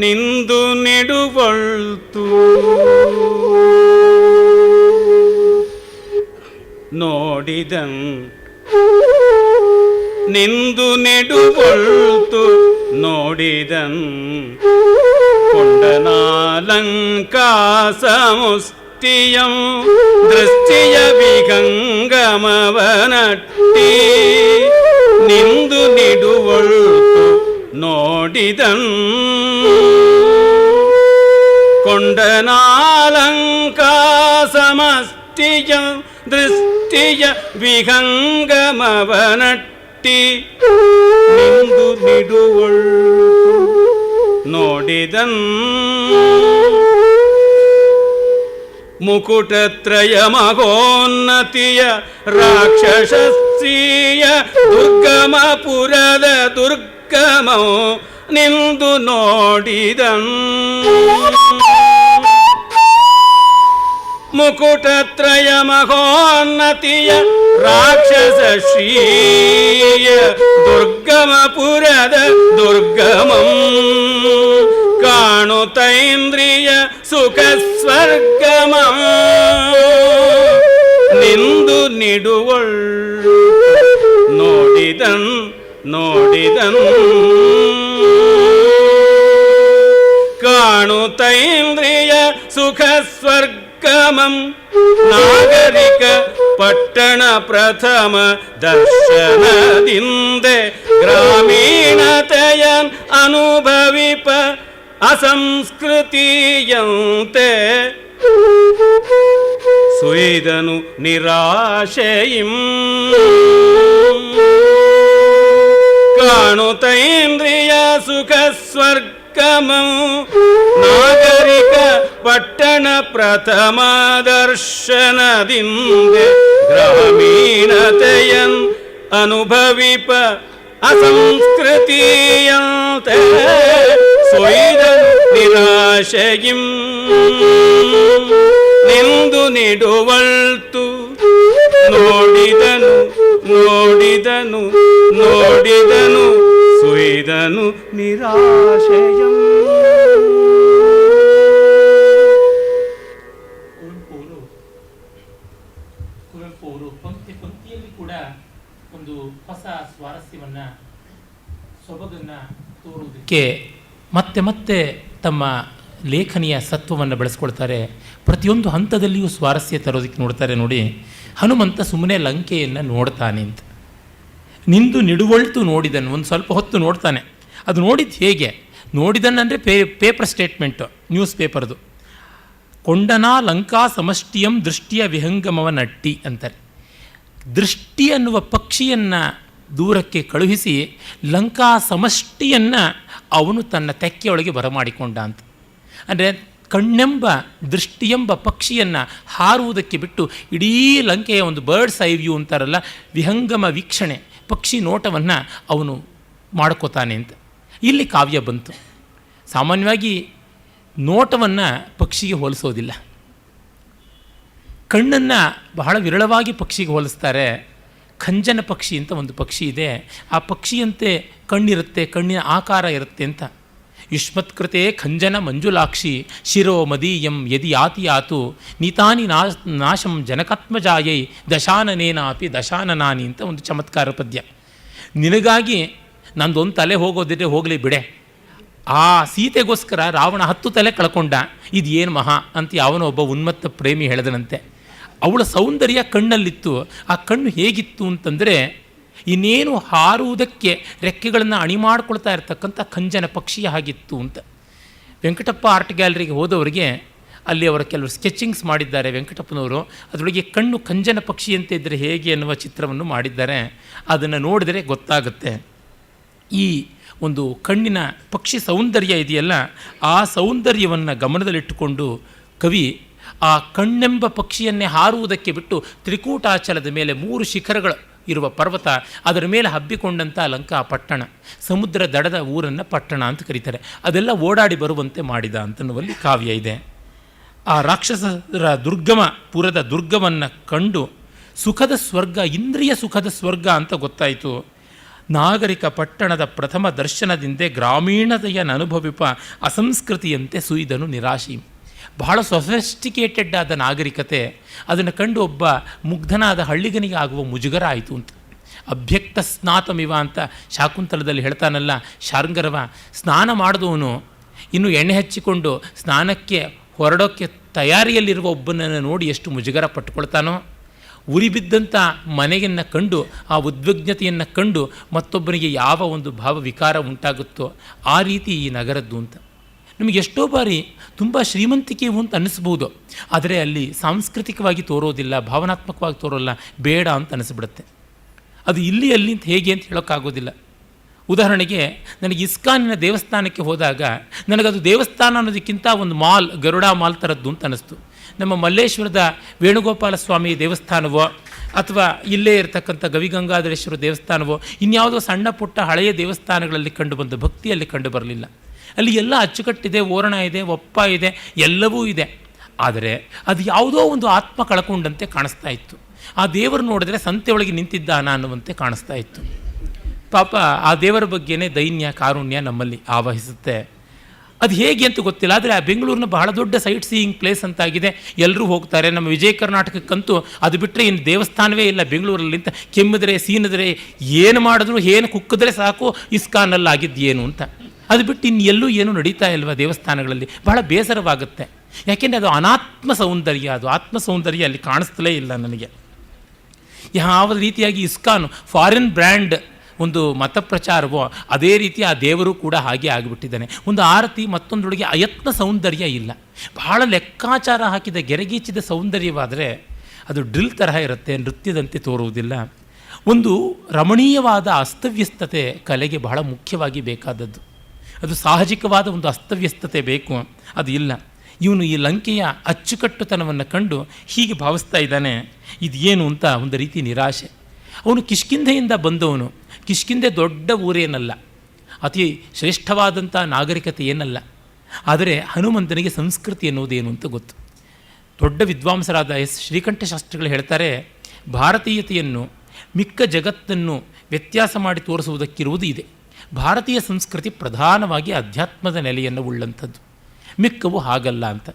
ನಿಂದು ನೆಡುವಳ್ತು ನೋಡಿದನ್, ನಿಂದು ನೆಡುವಳ್ತು ನೋಡಿದನ್ ಕೊಂಡನಾಲಂಕಾಸಮುಷ್ಟಿಯಂ ದೃಷ್ಟಿಯ ವಿಗಂಗಮವನಟ್ಟಿ. ನಿಂದು ನೆಡುವಳ್ತು ನೋಡಿದನ್ ಕೊಂಡನಾಲಂಕಾಸಮಷ್ಟಿಯ ದೃಷ್ಟಿಯ ವಿಹಂಗಮವನಟ್ಟಿ. ನಿಂದು ನಿಡುವಳ್ತು ನೋಡಿದನ್ ಮುಕುಟತ್ರಯ ಮಗೋನ್ನತಿಯ ರಾಕ್ಷಸೀಯ ದುರ್ಗಮಪುರದ ದುರ್ಗಮೋ ನಿಂದು ನೋಡಿದನ್. ಮುಕುಟತ್ರಯ ಮಹೋನ್ನತಿಯ ರಾಕ್ಷಸ ಶ್ರೀಯ ದುರ್ಗಮಪುರದ ದುರ್ಗಮಂ ಕಾಣುತೈಂದ್ರಿಯ ಸುಖ ಸ್ವರ್ಗಮಂ ನಿಂದು ನಿಡುವಳ್ ನೋಡಿದನ್ ನೋಡಿದನ್. ಕಾಣುತ್ತೈಂದ್ರಿಯ ಸುಖ ಸ್ವರ್ಗಮಂ ನಾಗರಿಕ ಪಟ್ಟಣ ಪ್ರಥಮ ದರ್ಶನದಿಂದೆ ಗ್ರಾಮೀಣತೆಯನ್ ಅನುಭವಿಪ ಅಸಂಸ್ಕೃತಿಯಂತೆ ಸುಯ್ದನು ನಿರಾಶೆಯಿಂ ಕಾಣುತ್ತೈಂದ್ರಿಯ ಸುಖ ಸ್ವರ್ಗಮಂ ನಾಗರಿಕ ಪಟ್ಟಣ ಪ್ರಥಮ ದರ್ಶನದಿಂದೆ ಗ್ರಾಮೀಣತೆಯನ್ ಅನುಭವಿಪ ಅಸಂಸ್ಕೃತಿಯಂತೆ ಸೊಯ್ದನು ನಿರಾಶೆಯಿಂ ನಿಂದು ನಿಡುವಳ್ತು ನೋಡಿದನು ನೋಡಿದನು ನೋಡಿದನು ಸುಯ್ದನು ನಿರಾಶೆಯಂ. ಕುವೆಂಪು ಅವರು ಪಂಕ್ತಿಯಲ್ಲಿ ಕೂಡ ಒಂದು ಹೊಸ ಸ್ವಾರಸ್ಯವನ್ನ ಸೊಬಗನ್ನ ತೋರುವುದಕ್ಕೆ ಮತ್ತೆ ಮತ್ತೆ ತಮ್ಮ ಲೇಖನಿಯ ಸತ್ವವನ್ನು ಬೆಳೆಸ್ಕೊಳ್ತಾರೆ. ಪ್ರತಿಯೊಂದು ಹಂತದಲ್ಲಿಯೂ ಸ್ವಾರಸ್ಯ ತರೋದಕ್ಕೆ ನೋಡ್ತಾರೆ. ನೋಡಿ, ಹನುಮಂತ ಸುಮ್ಮನೆ ಲಂಕೆಯನ್ನು ನೋಡ್ತಾನೆ ಅಂತ, ನಿಂದು ನಿಡುವಳ್ತು ನೋಡಿದನು, ಒಂದು ಸ್ವಲ್ಪ ಹೊತ್ತು ನೋಡ್ತಾನೆ. ಅದು ನೋಡಿದ್ದು ಹೇಗೆ ನೋಡಿದನಂದರೆ ಪೇಪರ್ ಸ್ಟೇಟ್ಮೆಂಟು, ನ್ಯೂಸ್ ಪೇಪರ್ದು. ಕೊಂಡನಾ ಲಂಕಾ ಸಮಷ್ಟಿಯಂ ದೃಷ್ಟಿಯ ವಿಹಂಗಮವ ನಟ್ಟಿ ಅಂತಾರೆ. ದೃಷ್ಟಿ ಅನ್ನುವ ಪಕ್ಷಿಯನ್ನು ದೂರಕ್ಕೆ ಕಳುಹಿಸಿ ಲಂಕಾ ಸಮಷ್ಟಿಯನ್ನು ಅವನು ತನ್ನ ತೆಕ್ಕೆಯೊಳಗೆ ಬರಮಾಡಿಕೊಂಡ ಅಂತ. ಅಂದರೆ ಕಣ್ಣೆಂಬ ದೃಷ್ಟಿಯೆಂಬ ಪಕ್ಷಿಯನ್ನು ಹಾರುವುದಕ್ಕೆ ಬಿಟ್ಟು ಇಡೀ ಲಂಕೆಯ ಒಂದು ಬರ್ಡ್ಸ್ ಐ ವ್ಯೂ ಅಂತಾರಲ್ಲ, ವಿಹಂಗಮ ವೀಕ್ಷಣೆ, ಪಕ್ಷಿ ನೋಟವನ್ನು ಅವನು ಮಾಡ್ಕೋತಾನೆ ಅಂತ ಇಲ್ಲಿ ಕಾವ್ಯ ಬಂತು. ಸಾಮಾನ್ಯವಾಗಿ ನೋಟವನ್ನು ಪಕ್ಷಿಗೆ ಹೋಲಿಸೋದಿಲ್ಲ, ಕಣ್ಣನ್ನು ಬಹಳ ವಿರಳವಾಗಿ ಪಕ್ಷಿಗೆ ಹೋಲಿಸ್ತಾರೆ. ಖಂಜನ ಪಕ್ಷಿ ಅಂತ ಒಂದು ಪಕ್ಷಿ ಇದೆ, ಆ ಪಕ್ಷಿಯಂತೆ ಕಣ್ಣಿರುತ್ತೆ, ಕಣ್ಣಿನ ಆಕಾರ ಇರುತ್ತೆ ಅಂತ. ಯುಷ್ಮತ್ಕೃತೆ ಖಂಜನ ಮಂಜುಲಾಕ್ಷಿ ಶಿರೋ ಮದೀಯಂ ಯದಿ ಯಾತಿ ಯಾತು ನೀತಾನಿ ನಾಶಂ ಜನಕಾತ್ಮಜಾಯೈ ದಶಾನನೇನಾಪಿ ದಶಾನನಾನಿ ಅಂತ ಒಂದು ಚಮತ್ಕಾರ ಪದ್ಯ. ನಿನಗಾಗಿ ನಂದೊಂದು ತಲೆ ಹೋಗೋದಿದ್ರೆ ಹೋಗಲಿ ಬಿಡೆ, ಆ ಸೀತೆಗೋಸ್ಕರ ರಾವಣ 10 ತಲೆ ಕಳ್ಕೊಂಡ, ಇದು ಏನು ಮಹಾ ಅಂತ ಯಾವನೋ ಒಬ್ಬ ಉನ್ಮತ್ತ ಪ್ರೇಮಿ ಹೇಳಿದನಂತೆ. ಅವಳ ಸೌಂದರ್ಯ ಕಣ್ಣಲ್ಲಿತ್ತು. ಆ ಕಣ್ಣು ಹೇಗಿತ್ತು ಅಂತಂದರೆ ಇನ್ನೇನು ಹಾರುವುದಕ್ಕೆ ರೆಕ್ಕೆಗಳನ್ನು ಅಣಿ ಮಾಡಿಕೊಳ್ತಾ ಇರ್ತಕ್ಕಂಥ ಖಂಜನ ಪಕ್ಷಿಯ ಹಾಗಿತ್ತು ಅಂತ. ವೆಂಕಟಪ್ಪ ಆರ್ಟ್ ಗ್ಯಾಲರಿಗೆ ಹೋದವರಿಗೆ ಅಲ್ಲಿ ಅವರ ಕೆಲವರು ಸ್ಕೆಚಿಂಗ್ಸ್ ಮಾಡಿದ್ದಾರೆ ವೆಂಕಟಪ್ಪನವರು. ಅದರೊಳಗೆ ಕಣ್ಣು ಖಂಜನ ಪಕ್ಷಿಯಂತೆ ಇದ್ದರೆ ಹೇಗೆ ಅನ್ನುವ ಚಿತ್ರವನ್ನು ಮಾಡಿದ್ದಾರೆ. ಅದನ್ನು ನೋಡಿದರೆ ಗೊತ್ತಾಗುತ್ತೆ. ಈ ಒಂದು ಕಣ್ಣಿನ ಪಕ್ಷಿ ಸೌಂದರ್ಯ ಇದೆಯಲ್ಲ, ಆ ಸೌಂದರ್ಯವನ್ನು ಗಮನದಲ್ಲಿಟ್ಟುಕೊಂಡು ಕವಿ ಆ ಕಣ್ಣೆಂಬ ಪಕ್ಷಿಯನ್ನೇ ಹಾರುವುದಕ್ಕೆ ಬಿಟ್ಟು ತ್ರಿಕೂಟಾಚಲದ ಮೇಲೆ 3 ಶಿಖರಗಳು ಇರುವ ಪರ್ವತ, ಅದರ ಮೇಲೆ ಹಬ್ಬಿಕೊಂಡಂಥ ಲಂಕಾ ಪಟ್ಟಣ, ಸಮುದ್ರ ದಡದ ಊರನ್ನು ಪಟ್ಟಣ ಅಂತ ಕರೀತಾರೆ, ಅದೆಲ್ಲ ಓಡಾಡಿ ಬರುವಂತೆ ಮಾಡಿದ ಅಂತನ್ನುವಲ್ಲಿ ಕಾವ್ಯ ಇದೆ. ಆ ರಾಕ್ಷಸರ ಪುರದ ದುರ್ಗವನ್ನು ಕಂಡು ಸುಖದ ಸ್ವರ್ಗ, ಇಂದ್ರಿಯ ಸುಖದ ಸ್ವರ್ಗ ಅಂತ ಗೊತ್ತಾಯಿತು. ನಾಗರಿಕ ಪಟ್ಟಣದ ಪ್ರಥಮ ದರ್ಶನದಿಂದೇ ಗ್ರಾಮೀಣತೆಯ ಅನುಭವಿಪ ಅಸಂಸ್ಕೃತಿಯಂತೆ ಸುಯ್ದನು ನಿರಾಶಿ. ಬಹಳ ಸೊಫೆಸ್ಟಿಕೇಟೆಡ್ ಆದ ನಾಗರಿಕತೆ, ಅದನ್ನು ಕಂಡು ಒಬ್ಬ ಮುಗ್ಧನಾದ ಹಳ್ಳಿಗನಿಗೆ ಆಗುವ ಮುಜುಗರ ಆಯಿತು ಅಂತ. ಅಭ್ಯಕ್ತ ಸ್ನಾತಮಿವ ಅಂತ ಶಾಕುಂತಲದಲ್ಲಿ ಹೇಳ್ತಾನಲ್ಲ ಶಾರ್ಂಗರವ, ಸ್ನಾನ ಮಾಡಿದವನು ಇನ್ನು ಎಣ್ಣೆ ಹಚ್ಚಿಕೊಂಡು ಸ್ನಾನಕ್ಕೆ ಹೊರಡೋಕ್ಕೆ ತಯಾರಿಯಲ್ಲಿರುವ ಒಬ್ಬನನ್ನು ನೋಡಿ ಎಷ್ಟು ಮುಜುಗರ ಪಟ್ಟುಕೊಳ್ತಾನೋ, ಉರಿಬಿದ್ದಂಥ ಮನೆಯನ್ನು ಕಂಡು ಆ ಉದ್ವಿಗ್ನತೆಯನ್ನು ಕಂಡು ಮತ್ತೊಬ್ಬನಿಗೆ ಯಾವ ಒಂದು ಭಾವ ವಿಕಾರ ಉಂಟಾಗುತ್ತೋ ಆ ರೀತಿ ಈ ನಗರದ್ದು ಅಂತ. ನಮಗೆ ಎಷ್ಟೋ ಬಾರಿ ತುಂಬ ಶ್ರೀಮಂತಿಕೆಯು ಅಂತ ಅನ್ನಿಸ್ಬೋದು, ಆದರೆ ಅಲ್ಲಿ ಸಾಂಸ್ಕೃತಿಕವಾಗಿ ತೋರೋದಿಲ್ಲ, ಭಾವನಾತ್ಮಕವಾಗಿ ತೋರೋಲ್ಲ, ಬೇಡ ಅಂತ ಅನ್ನಿಸ್ಬಿಡುತ್ತೆ. ಅದು ಇಲ್ಲಿ ಅಲ್ಲಿ ಅಂತ ಹೇಗೆ ಅಂತ ಹೇಳೋಕ್ಕಾಗೋದಿಲ್ಲ. ಉದಾಹರಣೆಗೆ ನನಗೆ ಇಸ್ಕಾನಿನ ದೇವಸ್ಥಾನಕ್ಕೆ ಹೋದಾಗ ನನಗದು ದೇವಸ್ಥಾನ ಅನ್ನೋದಕ್ಕಿಂತ ಒಂದು ಮಾಲ್, ಗರುಡ ಮಾಲ್ ಥರದ್ದು ಅಂತ ಅನ್ನಿಸ್ತು. ನಮ್ಮ ಮಲ್ಲೇಶ್ವರದ ವೇಣುಗೋಪಾಲ ಸ್ವಾಮಿ ದೇವಸ್ಥಾನವೋ ಅಥವಾ ಇಲ್ಲೇ ಇರತಕ್ಕಂಥ ಗವಿಗಂಗಾಧರೇಶ್ವರ ದೇವಸ್ಥಾನವೋ ಇನ್ಯಾವುದೋ ಸಣ್ಣ ಪುಟ್ಟ ಹಳೆಯ ದೇವಸ್ಥಾನಗಳಲ್ಲಿ ಕಂಡು ಬಂದ ಭಕ್ತಿಯಲ್ಲಿ ಕಂಡು ಬರಲಿಲ್ಲ. ಅಲ್ಲಿ ಎಲ್ಲ ಅಚ್ಚುಕಟ್ಟಿದೆ, ಓರಣ ಇದೆ, ಒಪ್ಪ ಇದೆ, ಎಲ್ಲವೂ ಇದೆ. ಆದರೆ ಅದು ಯಾವುದೋ ಒಂದು ಆತ್ಮ ಕಳ್ಕೊಂಡಂತೆ ಕಾಣಿಸ್ತಾ ಇತ್ತು. ಆ ದೇವರು ನೋಡಿದ್ರೆ ಸಂತೆ ಒಳಗೆ ನಿಂತಿದ್ದಾನ ಅನ್ನುವಂತೆ ಕಾಣಿಸ್ತಾ ಇತ್ತು. ಪಾಪ ಆ ದೇವರ ಬಗ್ಗೆನೇ ದೈನ್ಯ ಕಾರುಣ್ಯ ನಮ್ಮಲ್ಲಿ ಆವಹಿಸುತ್ತೆ. ಅದು ಹೇಗೆ ಅಂತ ಗೊತ್ತಿಲ್ಲ. ಆದರೆ ಆ ಬೆಂಗಳೂರಿನ ಬಹಳ ದೊಡ್ಡ ಸೈಟ್ ಸೀಯಿಂಗ್ ಪ್ಲೇಸ್ ಅಂತಾಗಿದೆ, ಎಲ್ಲರೂ ಹೋಗ್ತಾರೆ. ನಮ್ಮ ವಿಜಯ ಕರ್ನಾಟಕಕ್ಕಂತೂ ಅದು ಬಿಟ್ಟರೆ ಇನ್ನು ದೇವಸ್ಥಾನವೇ ಇಲ್ಲ ಬೆಂಗಳೂರಲ್ಲಿ ಅಂತ. ಕೆಮ್ಮಿದ್ರೆ ಸೀನಿದ್ರೆ ಏನು ಮಾಡಿದ್ರು, ಏನು ಕುಕ್ಕಿದ್ರೆ ಸಾಕು ಇಸ್ಕಾನಲ್ಲಿ ಆಗಿದ್ದೇನು ಅಂತ. ಅದು ಬಿಟ್ಟು ಇನ್ನೆಲ್ಲೂ ಏನೂ ನಡೀತಾ ಇಲ್ವ ದೇವಸ್ಥಾನಗಳಲ್ಲಿ? ಬಹಳ ಬೇಸರವಾಗುತ್ತೆ. ಯಾಕೆಂದರೆ ಅದು ಅನಾತ್ಮ ಸೌಂದರ್ಯ, ಅದು ಆತ್ಮ ಸೌಂದರ್ಯ ಅಲ್ಲಿ ಕಾಣಿಸ್ತಲೇ ಇಲ್ಲ ನನಗೆ. ಯಾವ ರೀತಿಯಾಗಿ ಇಸ್ಕಾನ್ ಫಾರಿನ್ ಬ್ರ್ಯಾಂಡ್ ಒಂದು ಮತ ಪ್ರಚಾರವೋ ಅದೇ ರೀತಿ ಆ ದೇವರು ಕೂಡ ಹಾಗೆ ಆಗಿಬಿಟ್ಟಿದ್ದಾನೆ. ಒಂದು ಆರತಿ ಮತ್ತೊಂದರೊಳಗೆ ಅಯತ್ನ ಸೌಂದರ್ಯ ಇಲ್ಲ. ಬಹಳ ಲೆಕ್ಕಾಚಾರ ಹಾಕಿದ ಗೆರೆಗೀಚಿದ ಸೌಂದರ್ಯವಾದರೆ ಅದು ಡ್ರಿಲ್ ತರಹ ಇರುತ್ತೆ, ನೃತ್ಯದಂತೆ ತೋರುವುದಿಲ್ಲ. ಒಂದು ರಮಣೀಯವಾದ ಅಸ್ತವ್ಯಸ್ತತೆ ಕಲೆಗೆ ಬಹಳ ಮುಖ್ಯವಾಗಿ ಬೇಕಾದದ್ದು. ಅದು ಸಾಹಜಿಕವಾದ ಒಂದು ಅಸ್ತವ್ಯಸ್ತತೆ ಬೇಕು, ಅದು ಇಲ್ಲ. ಇವನು ಈ ಲಂಕೆಯ ಅಚ್ಚುಕಟ್ಟುತನವನ್ನು ಕಂಡು ಹೀಗೆ ಭಾವಿಸ್ತಾ ಇದ್ದಾನೆ. ಇದೇನು ಅಂತ ಒಂದು ರೀತಿ ನಿರಾಶೆ. ಅವನು ಕಿಷ್ಕಿಂಧೆಯಿಂದ ಬಂದವನು. ಕಿಷ್ಕಿಂಧೆ ದೊಡ್ಡ ಊರೇನಲ್ಲ, ಅತಿ ಶ್ರೇಷ್ಠವಾದಂಥ ನಾಗರಿಕತೆ ಏನಲ್ಲ. ಆದರೆ ಹನುಮಂತನಿಗೆ ಸಂಸ್ಕೃತಿ ಎನ್ನುವುದೇನು ಅಂತ ಗೊತ್ತು. ದೊಡ್ಡ ವಿದ್ವಾಂಸರಾದ ಎಸ್ ಶ್ರೀಕಂಠಶಾಸ್ತ್ರಿಗಳು ಹೇಳ್ತಾರೆ, ಭಾರತೀಯತೆಯನ್ನು ಮಿಕ್ಕ ಜಗತ್ತನ್ನು ವ್ಯತ್ಯಾಸ ಮಾಡಿ ತೋರಿಸುವುದಕ್ಕಿರುವುದು ಇದೆ. ಭಾರತೀಯ ಸಂಸ್ಕೃತಿ ಪ್ರಧಾನವಾಗಿ ಅಧ್ಯಾತ್ಮದ ನೆಲೆಯನ್ನು ಉಳ್ಳಂಥದ್ದು, ಮಿಕ್ಕವು ಹಾಗಲ್ಲ ಅಂತ.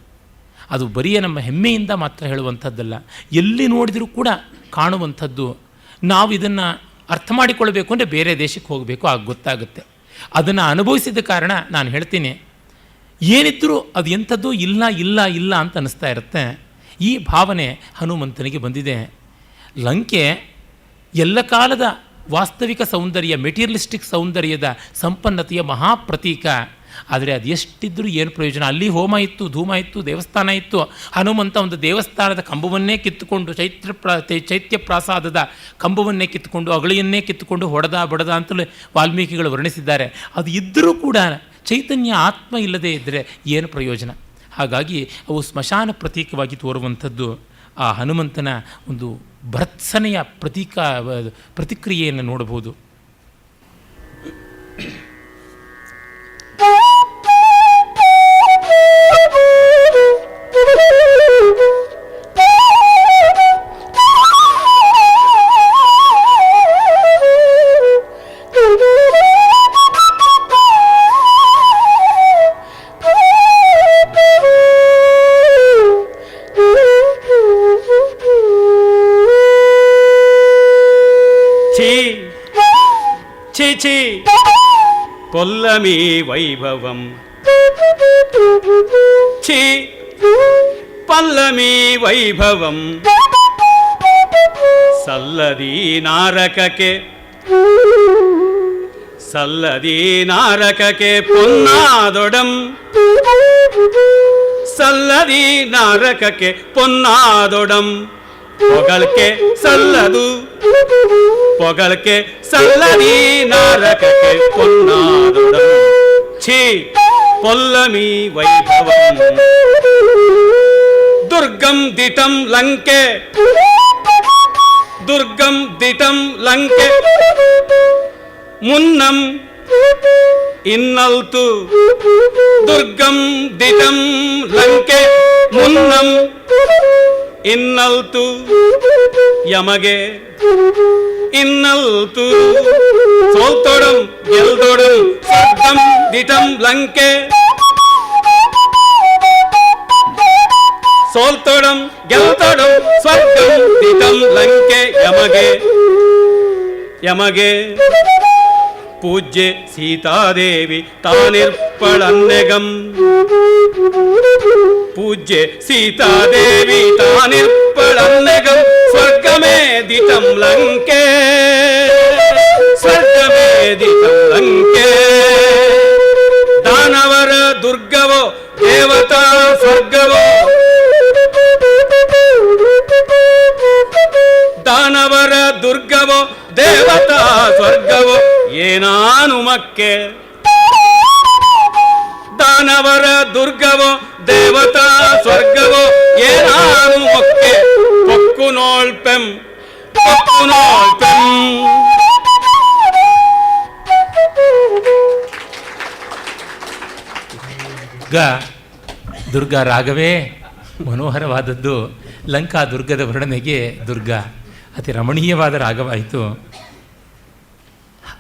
ಅದು ಬರಿಯ ನಮ್ಮ ಹೆಮ್ಮೆಯಿಂದ ಮಾತ್ರ ಹೇಳುವಂಥದ್ದಲ್ಲ, ಎಲ್ಲಿ ನೋಡಿದರೂ ಕೂಡ ಕಾಣುವಂಥದ್ದು. ನಾವು ಇದನ್ನು ಅರ್ಥ ಮಾಡಿಕೊಳ್ಬೇಕು ಅಂದರೆ ಬೇರೆ ದೇಶಕ್ಕೆ ಹೋಗಬೇಕು, ಆಗ ಗೊತ್ತಾಗುತ್ತೆ. ಅದನ್ನು ಅನುಭವಿಸಿದ ಕಾರಣ ನಾನು ಹೇಳ್ತೀನಿ, ಏನಿದ್ದರೂ ಅದು ಎಂಥದ್ದು ಇಲ್ಲ ಇಲ್ಲ ಇಲ್ಲ ಅಂತ ಅನ್ನಿಸ್ತಾ ಇರುತ್ತೆ. ಈ ಭಾವನೆ ಹನುಮಂತನಿಗೆ ಬಂದಿದೆ. ಲಂಕೆ ಎಲ್ಲ ಕಾಲದ ವಾಸ್ತವಿಕ ಸೌಂದರ್ಯ, ಮೆಟೀರಿಯಲಿಸ್ಟಿಕ್ ಸೌಂದರ್ಯದ ಸಂಪನ್ನತೆಯ ಮಹಾಪ್ರತೀಕ. ಆದರೆ ಅದು ಎಷ್ಟಿದ್ದರೂ ಏನು ಪ್ರಯೋಜನ? ಅಲ್ಲಿ ಹೋಮ ಇತ್ತು, ಧೂಮ ಇತ್ತು, ದೇವಸ್ಥಾನ ಇತ್ತು. ಹನುಮಂತ ಒಂದು ದೇವಸ್ಥಾನದ ಕಂಬವನ್ನೇ ಕಿತ್ತುಕೊಂಡು, ಚೈತ್ಯ ಪ್ರಾಸಾದದ ಕಂಬವನ್ನೇ ಕಿತ್ತುಕೊಂಡು, ಅಗಳಿಯನ್ನೇ ಕಿತ್ತುಕೊಂಡು ಹೊಡೆದ ಬಡದ ಅಂತಲೇ ವಾಲ್ಮೀಕಿಗಳು ವರ್ಣಿಸಿದ್ದಾರೆ. ಅದು ಇದ್ದರೂ ಕೂಡ ಚೈತನ್ಯ ಆತ್ಮ ಇಲ್ಲದೇ ಇದ್ದರೆ ಏನು ಪ್ರಯೋಜನ? ಹಾಗಾಗಿ ಅವು ಸ್ಮಶಾನ ಪ್ರತೀಕವಾಗಿ ತೋರುವಂಥದ್ದು. ಆ ಹನುಮಂತನ ಒಂದು ಭರ್ತ್ಸನೆಯ ಪ್ರತಿಕ್ರಿಯೆಯನ್ನು ನೋಡಬಹುದು. పొల్లమీ వైభవం ఛీ పల్లమీ వైభవం సల్లదీ నారకకే పొన్నాదొడం సల్లదీ నారకకే పొన్నాదొడం పొగల్కే సల్లదు పొగల్కే సల్లదీ నారకకే పొన్నాదొడం ఛీ పొల్లమీ వైభవం దుర్గం దిటం లంకే దుర్గం దిటం లంకే మున్నం ಇನ್ನಲ್ತು ದುರ್ಗಂ ದಿಟಂ ಲಂಕೆ ಮುನ್ನಂ ಇನ್ನಲ್ತು ಯಮಗೆ ಇನ್ನಲ್ತು ಸೋಲ್ತೊಡಂ ಗೆಲ್ದೊಡಂ ಸ್ವರ್ಗಂ ದಿಟಂ ಲಂಕೆ ಸೋಲ್ತೊಡಂ ಗೆಲ್ತೊಡಂ ಸ್ವರ್ಗಂ ದಿಟಂ ಲಂಕೆ ಯಮಗೆ ಪೂಜ್ಯ ಸೀತಾದೇವಿ ತಾನಿರ್ಪಳನ್ನೆಗಂ ಪೂಜ್ಯ ಸೀತಾದೇವಿ ತಾನಿರ್ಪಳನ್ನೆಗಂ ಸ್ವರ್ಗಮೇ ದಿಟಂ ಲಂಕೆ ಸ್ವರ್ಗಮೇ ದಿಟಂ ಲಂಕೆ ದಾನವರ ದುರ್ಗವೋ ದೇವತಾ ಸ್ವರ್ಗವೋ ದಾನವರ ದುರ್ಗವೋ ದೇವತಾ ಸ್ವರ್ಗವೋ ಏನಾನುಮಕ್ಕೆ ದಾನವರ ದುರ್ಗವೋ ದೇವತಾ ಸ್ವರ್ಗವೋ ಏನಾನುಮಕ್ಕೆ ಪೊಕ್ಕು ನೋಳ್ಪೆಂ ದುರ್ಗಾ ರಾಗವೇ ಮನೋಹರವಾದದ್ದು. ಲಂಕಾ ದುರ್ಗದ ವರ್ಣನೆಗೆ ದುರ್ಗಾ ಅತಿ ರಮಣೀಯವಾದ ರಾಗವಾಯಿತು.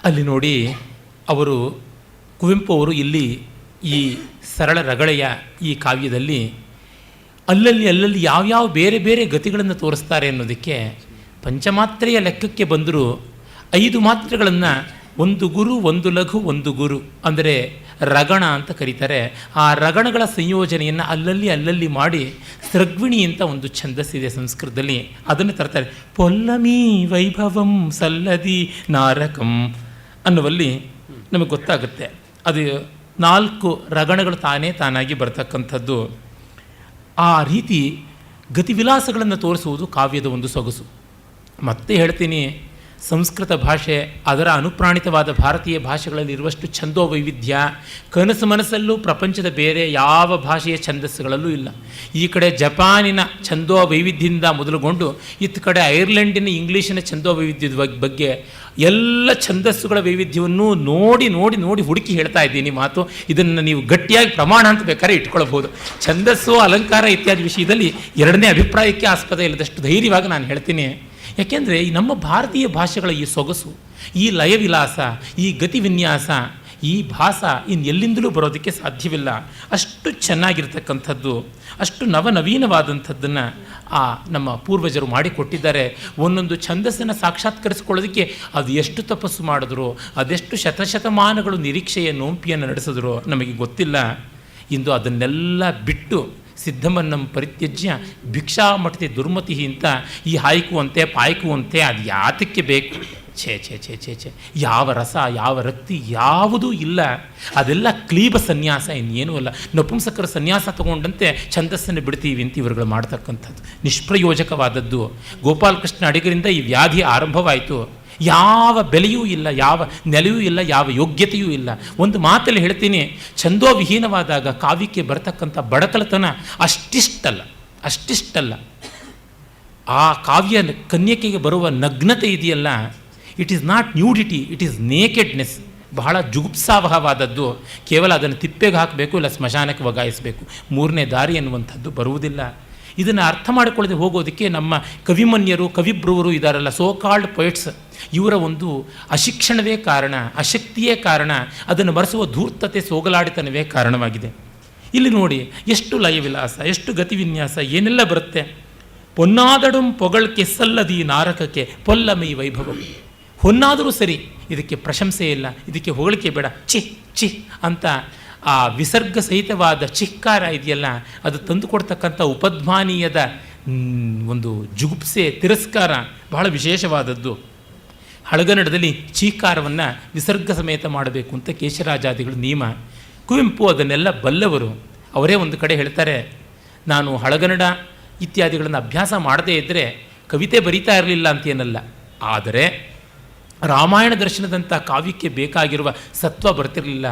ಅಲ್ಲಿ ನೋಡಿ ಅವರು ಕುವೆಂಪು ಅವರು ಇಲ್ಲಿ ಈ ಸರಳ ರಗಳೆಯ ಈ ಕಾವ್ಯದಲ್ಲಿ ಅಲ್ಲಲ್ಲಿ ಯಾವ್ಯಾವ ಬೇರೆ ಬೇರೆ ಗತಿಗಳನ್ನು ತೋರಿಸ್ತಾರೆ ಅನ್ನೋದಕ್ಕೆ ಪಂಚಮಾತ್ರೆಯ ಲೆಕ್ಕಕ್ಕೆ ಬಂದರೂ 5 ಮಾತ್ರೆಗಳನ್ನು ಒಂದು ಗುರು, ಒಂದು ಲಘು, ಒಂದು ಗುರು ಅಂದರೆ ರಗಣ ಅಂತ ಕರೀತಾರೆ. ಆ ರಗಣಗಳ ಸಂಯೋಜನೆಯನ್ನು ಅಲ್ಲಲ್ಲಿ ಮಾಡಿ ಸೃಗ್ವಿಣಿ ಅಂತ ಒಂದು ಛಂದಸ್ಸಿದೆ ಸಂಸ್ಕೃತದಲ್ಲಿ, ಅದನ್ನು ತರ್ತಾರೆ. ಪೊಲ್ಲಮೀ ವೈಭವಂ ಸಲ್ಲದಿ ನಾರಕಂ ಅನ್ನುವಲ್ಲಿ ನಮಗೆ ಗೊತ್ತಾಗುತ್ತೆ. ಅದು 4 ರಗಣಗಳು ತಾನಾಗಿ ಬರ್ತಕ್ಕಂಥದ್ದು. ಆ ರೀತಿ ಗತಿವಿಲಾಸಗಳನ್ನು ತೋರಿಸುವುದು ಕಾವ್ಯದ ಒಂದು ಸೊಗಸು. ಮತ್ತೆ ಹೇಳ್ತೀನಿ, ಸಂಸ್ಕೃತ ಭಾಷೆ ಅದರ ಅನುಪ್ರಾಣಿತವಾದ ಭಾರತೀಯ ಭಾಷೆಗಳಲ್ಲಿ ಇರುವಷ್ಟು ಛಂದೋ ವೈವಿಧ್ಯ ಕನಸು ಮನಸ್ಸಲ್ಲೂ ಪ್ರಪಂಚದ ಬೇರೆ ಯಾವ ಭಾಷೆಯ ಛಂದಸ್ಸುಗಳಲ್ಲೂ ಇಲ್ಲ. ಈ ಕಡೆ ಜಪಾನಿನ ಛಂದೋ ವೈವಿಧ್ಯದಿಂದ ಮೊದಲುಗೊಂಡು ಇತ್ತ ಕಡೆ ಐರ್ಲೆಂಡಿನ ಇಂಗ್ಲೀಷಿನ ಛಂದೋ ವೈವಿಧ್ಯದ ಬಗ್ಗೆ ಎಲ್ಲ ಛಂದಸ್ಸುಗಳ ವೈವಿಧ್ಯವನ್ನು ನೋಡಿ ಹುಡುಕಿ ಹೇಳ್ತಾ ಇದ್ದೀನಿ ಮಾತು. ಇದನ್ನು ನೀವು ಗಟ್ಟಿಯಾಗಿ ಪ್ರಮಾಣ ಅಂತ ಬೇಕಾದ್ರೆ ಇಟ್ಕೊಳ್ಬೋದು. ಛಂದಸ್ಸು, ಅಲಂಕಾರ ಇತ್ಯಾದಿ ವಿಷಯದಲ್ಲಿ ಎರಡನೇ ಅಭಿಪ್ರಾಯಕ್ಕೆ ಆಸ್ಪದ ಇಲ್ಲದಷ್ಟು ಧೈರ್ಯವಾಗಿ ನಾನು ಹೇಳ್ತೀನಿ. ಯಾಕೆಂದರೆ ಈ ನಮ್ಮ ಭಾರತೀಯ ಭಾಷೆಗಳ ಈ ಸೊಗಸು, ಈ ಲಯವಿಲಾಸ, ಈ ಗತಿ ವಿನ್ಯಾಸ, ಈ ಭಾಸ ಎಲ್ಲಿಂದಲೂ ಬರೋದಕ್ಕೆ ಸಾಧ್ಯವಿಲ್ಲ. ಅಷ್ಟು ಚೆನ್ನಾಗಿರ್ತಕ್ಕಂಥದ್ದು, ಅಷ್ಟು ನವನವೀನವಾದಂಥದ್ದನ್ನು ಆ ನಮ್ಮ ಪೂರ್ವಜರು ಮಾಡಿಕೊಟ್ಟಿದ್ದಾರೆ. ಒಂದೊಂದು ಛಂದಸ್ಸನ್ನು ಸಾಕ್ಷಾತ್ಕರಿಸಿಕೊಳ್ಳೋದಕ್ಕೆ ಅದು ಎಷ್ಟು ತಪಸ್ಸು ಮಾಡಿದ್ರು, ಅದೆಷ್ಟು ಶತಶತಮಾನಗಳು ನಿರೀಕ್ಷೆಯ ನೋಂಪಿಯನ್ನು ನಡೆಸಿದ್ರು ನಮಗೆ ಗೊತ್ತಿಲ್ಲ. ಇಂದು ಅದನ್ನೆಲ್ಲ ಬಿಟ್ಟು ಸಿದ್ಧಮನ್ನಂ ಪರಿತ್ಯಜ್ಯ ಭಿಕ್ಷಾಮಠತೆ ದುರ್ಮತಿ ಅಂತ ಈ ಹಾಯ್ಕು ಅಂತೆ ಪಾಯ್ಕು ಅಂತೆ ಅದು ಯಾತಕ್ಕೆ ಬೇಕು? ಛೇ ಛೇ ಛೇ ಛೇ ಛೇ ಯಾವ ರಸ, ಯಾವ ರಕ್ತಿ ಯಾವುದೂ ಇಲ್ಲ. ಅದೆಲ್ಲ ಕ್ಲೀಬ ಸನ್ಯಾಸ, ಇನ್ನೇನೂ ಅಲ್ಲ. ನಪುಂಸಕರ ಸನ್ಯಾಸ ತಗೊಂಡಂತೆ ಛಂದಸ್ಸನ್ನು ಬಿಡ್ತೀವಿ ಅಂತ ಇವರುಗಳು ಮಾಡ್ತಕ್ಕಂಥದ್ದು ನಿಷ್ಪ್ರಯೋಜಕವಾದದ್ದು. ಗೋಪಾಲಕೃಷ್ಣ ಅಡಿಗರಿಂದ ಈ ವ್ಯಾಧಿ ಆರಂಭವಾಯಿತು. ಯಾವ ಬೆಲೆಯೂ ಇಲ್ಲ, ಯಾವ ನೆಲೆಯೂ ಇಲ್ಲ, ಯಾವ ಯೋಗ್ಯತೆಯೂ ಇಲ್ಲ. ಒಂದು ಮಾತಲ್ಲಿ ಹೇಳ್ತೀನಿ, ಛಂದೋ ವಿಹೀನವಾದಾಗ ಕಾವ್ಯಕ್ಕೆ ಬರತಕ್ಕಂಥ ಬಡತಲತನ ಅಷ್ಟಿಷ್ಟಲ್ಲ. ಆ ಕಾವ್ಯ ಕನ್ಯಕೆಗೆ ಬರುವ ನಗ್ನತೆ ಇದೆಯಲ್ಲ, it is not nudity, it is nakedness. ಬಹಳ ಜುಗುಪ್ಸಾವಹವಾದದ್ದು. ಕೇವಲ ಅದನ್ನು ತಿಪ್ಪೆಗೆ ಹಾಕಬೇಕು, ಇಲ್ಲ ಸ್ಮಶಾನಕ್ಕೆ ಒಗಾಯಿಸಬೇಕು. ಮೂರನೇ ದಾರಿ ಎನ್ನುವಂಥದ್ದು ಬರುವುದಿಲ್ಲ. ಇದನ್ನು ಅರ್ಥ ಮಾಡಿಕೊಳ್ಳದೆ ಹೋಗೋದಕ್ಕೆ ನಮ್ಮ ಕವಿಮನ್ಯರು, ಕವಿಬ್ರುವರು ಇದ್ದಾರಲ್ಲ, ಸೋ ಕಾಲ್ಡ್ ಪೊಯಿಟ್ಸ್, ಇವರ ಒಂದು ಅಶಿಕ್ಷಣವೇ ಕಾರಣ, ಅಶಕ್ತಿಯೇ ಕಾರಣ, ಅದನ್ನು ಮರೆಸುವ ಧೂರ್ತತೆ, ಸೋಗಲಾಡಿತನವೇ ಕಾರಣವಾಗಿದೆ. ಇಲ್ಲಿ ನೋಡಿ ಎಷ್ಟು ಲಯವಿಲಾಸ, ಎಷ್ಟು ಗತಿವಿನ್ಯಾಸ, ಏನೆಲ್ಲ ಬರುತ್ತೆ. ಪೊನ್ನಾದಡುಂ ಪೊಗಳ್ಕೆ ಸಲ್ಲದಿ ನಾರಕಕ್ಕೆ ಪೊಲ್ಲಮೈ ವೈಭವಂ. ಹೊನ್ನಾದರೂ ಸರಿ, ಇದಕ್ಕೆ ಪ್ರಶಂಸೆ ಇಲ್ಲ, ಇದಕ್ಕೆ ಹೊಗಳಿಕೆ ಬೇಡ, ಚಿ ಅಂತ ಆ ವಿಸರ್ಗ ಸಹಿತವಾದ ಚಿಕ್ಕಾರ ಇದೆಯಲ್ಲ, ಅದು ತಂದುಕೊಡ್ತಕ್ಕಂಥ ಉಪಧ್ಮಾನೀಯದ ಒಂದು ಜುಗುಪ್ಸೆ, ತಿರಸ್ಕಾರ ಬಹಳ ವಿಶೇಷವಾದದ್ದು. ಹಳಗನ್ನಡದಲ್ಲಿ ಚೀಕಾರವನ್ನು ವಿಸರ್ಗ ಸಮೇತ ಮಾಡಬೇಕು ಅಂತ ಕೇಶರಾಜಾದಿಗಳು ನಿಯಮ. ಕುವೆಂಪು ಅದನ್ನೆಲ್ಲ ಬಲ್ಲವರು. ಅವರೇ ಒಂದು ಕಡೆ ಹೇಳ್ತಾರೆ, ನಾನು ಹಳಗನ್ನಡ ಇತ್ಯಾದಿಗಳನ್ನು ಅಭ್ಯಾಸ ಮಾಡದೇ ಇದ್ದರೆ ಕವಿತೆ ಬರೀತಾ ಇರಲಿಲ್ಲ ಅಂತೇನಲ್ಲ, ಆದರೆ ರಾಮಾಯಣ ದರ್ಶನದಂಥ ಕಾವ್ಯಕ್ಕೆ ಬೇಕಾಗಿರುವ ಸತ್ವ ಬರ್ತಿರಲಿಲ್ಲ.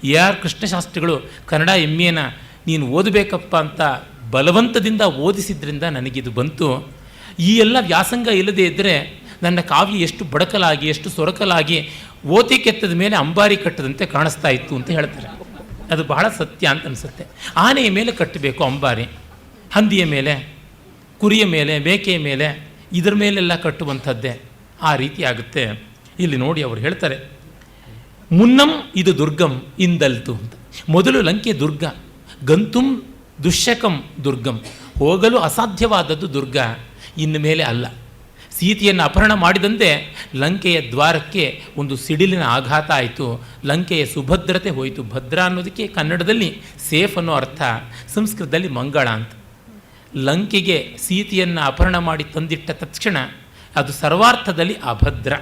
AR ಕೃಷ್ಣಶಾಸ್ತ್ರಿಗಳು ಕನ್ನಡ MA ನೀನು ಓದಬೇಕಪ್ಪ ಅಂತ ಬಲವಂತದಿಂದ ಓದಿಸಿದ್ರಿಂದ ನನಗಿದು ಬಂತು. ಈ ಎಲ್ಲ ವ್ಯಾಸಂಗ ಇಲ್ಲದೇ ಇದ್ದರೆ ನನ್ನ ಕಾವ್ಯ ಎಷ್ಟು ಬಡಕಲಾಗಿ, ಎಷ್ಟು ಸೊರಕಲಾಗಿ, ಓತಿ ಕೆತ್ತದ ಮೇಲೆ ಅಂಬಾರಿ ಕಟ್ಟದಂತೆ ಕಾಣಿಸ್ತಾ ಇತ್ತು ಅಂತ ಹೇಳ್ತಾರೆ. ಅದು ಬಹಳ ಸತ್ಯ ಅಂತ ಅನಿಸುತ್ತೆ. ಆನೆಯ ಮೇಲೆ ಕಟ್ಟಬೇಕು ಅಂಬಾರಿ, ಹಂದಿಯ ಮೇಲೆ, ಕುರಿಯ ಮೇಲೆ, ಮೇಕೆಯ ಮೇಲೆ, ಇದರ ಮೇಲೆಲ್ಲ ಕಟ್ಟುವಂಥದ್ದೇ. ಆ ರೀತಿ ಆಗುತ್ತೆ. ಇಲ್ಲಿ ನೋಡಿ ಅವರು ಹೇಳ್ತಾರೆ, ಮುನ್ನಂ ಇದು ದುರ್ಗಂ ಇಂದಲ್ತು ಅಂತ. ಮೊದಲು ಲಂಕೆ ದುರ್ಗ, ಗಂತುಂ ದುಶ್ಯಕಂ ದುರ್ಗಂ, ಹೋಗಲು ಅಸಾಧ್ಯವಾದದ್ದು ದುರ್ಗ, ಇನ್ನು ಮೇಲೆ ಅಲ್ಲ. ಸೀತೆಯನ್ನು ಅಪಹರಣ ಮಾಡಿದಂತೆ ಲಂಕೆಯ ದ್ವಾರಕ್ಕೆ ಒಂದು ಸಿಡಿಲಿನ ಆಘಾತ ಆಯಿತು, ಲಂಕೆಯ ಸುಭದ್ರತೆ ಹೋಯಿತು. ಭದ್ರ ಅನ್ನೋದಕ್ಕೆ ಕನ್ನಡದಲ್ಲಿ ಸೇಫ್ ಅನ್ನೋ ಅರ್ಥ, ಸಂಸ್ಕೃತದಲ್ಲಿ ಮಂಗಳ ಅಂತ. ಲಂಕೆಗೆ ಸೀತೆಯನ್ನು ಅಪಹರಣ ಮಾಡಿ ತಂದಿಟ್ಟ ತಕ್ಷಣ ಅದು ಸರ್ವಾರ್ಥದಲ್ಲಿ ಅಭದ್ರ,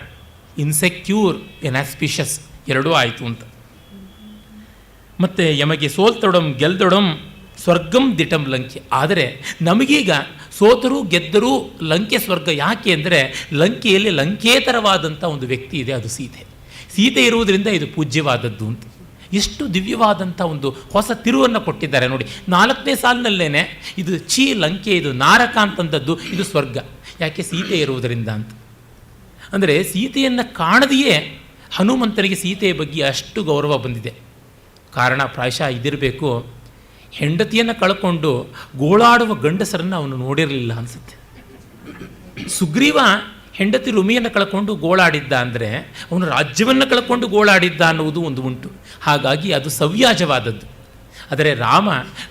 ಇನ್ಸೆಕ್ಯೂರ್, ಎನಾಸ್ಪಿಷಸ್ ಎರಡೂ ಆಯಿತು ಅಂತ. ಮತ್ತು ಯಮಗೆ ಸೋಲ್ತೊಡಂ ಗೆಲ್ದೊಡಂ ಸ್ವರ್ಗಂ ದಿಟಂ ಲಂಕೆ. ಆದರೆ ನಮಗೀಗ ಸೋತರೂ ಗೆದ್ದರೂ ಲಂಕೆ ಸ್ವರ್ಗ. ಯಾಕೆ ಅಂದರೆ ಲಂಕೆಯಲ್ಲಿ ಲಂಕೇತರವಾದಂಥ ಒಂದು ವ್ಯಕ್ತಿ ಇದೆ, ಅದು ಸೀತೆ. ಸೀತೆ ಇರುವುದರಿಂದ ಇದು ಪೂಜ್ಯವಾದದ್ದು ಅಂತ. ಎಷ್ಟು ದಿವ್ಯವಾದಂಥ ಒಂದು ಹೊಸ ತಿರುವನ್ನು ಕೊಟ್ಟಿದ್ದಾರೆ ನೋಡಿ. 4ನೇ ಸಾಲಿನಲ್ಲೇ ಇದು ಲಂಕೆ, ಇದು ನಾರಕ ಅಂತಂದದ್ದು, ಇದು ಸ್ವರ್ಗ. ಯಾಕೆ? ಸೀತೆ ಇರುವುದರಿಂದ ಅಂತ. ಅಂದರೆ ಸೀತೆಯನ್ನು ಕಾಣದೆಯೇ ಹನುಮಂತನಿಗೆ ಸೀತೆಯ ಬಗ್ಗೆ ಅಷ್ಟು ಗೌರವ ಬಂದಿದೆ. ಕಾರಣ ಪ್ರಾಯಶಃ ಇದಿರಬೇಕು, ಹೆಂಡತಿಯನ್ನು ಕಳ್ಕೊಂಡು ಗೋಳಾಡುವ ಗಂಡಸರನ್ನು ಅವನು ನೋಡಿರಲಿಲ್ಲ ಅನಿಸುತ್ತೆ. ಸುಗ್ರೀವ ಹೆಂಡತಿ ರುಮಿಯನ್ನು ಕಳ್ಕೊಂಡು ಗೋಳಾಡಿದ್ದ ಅಂದರೆ ಅವನು ರಾಜ್ಯವನ್ನು ಕಳ್ಕೊಂಡು ಗೋಳಾಡಿದ್ದ ಅನ್ನುವುದು ಒಂದು ಉಂಟು. ಹಾಗಾಗಿ ಅದು ಸವ್ಯಾಜವಾದದ್ದು. ಆದರೆ ರಾಮ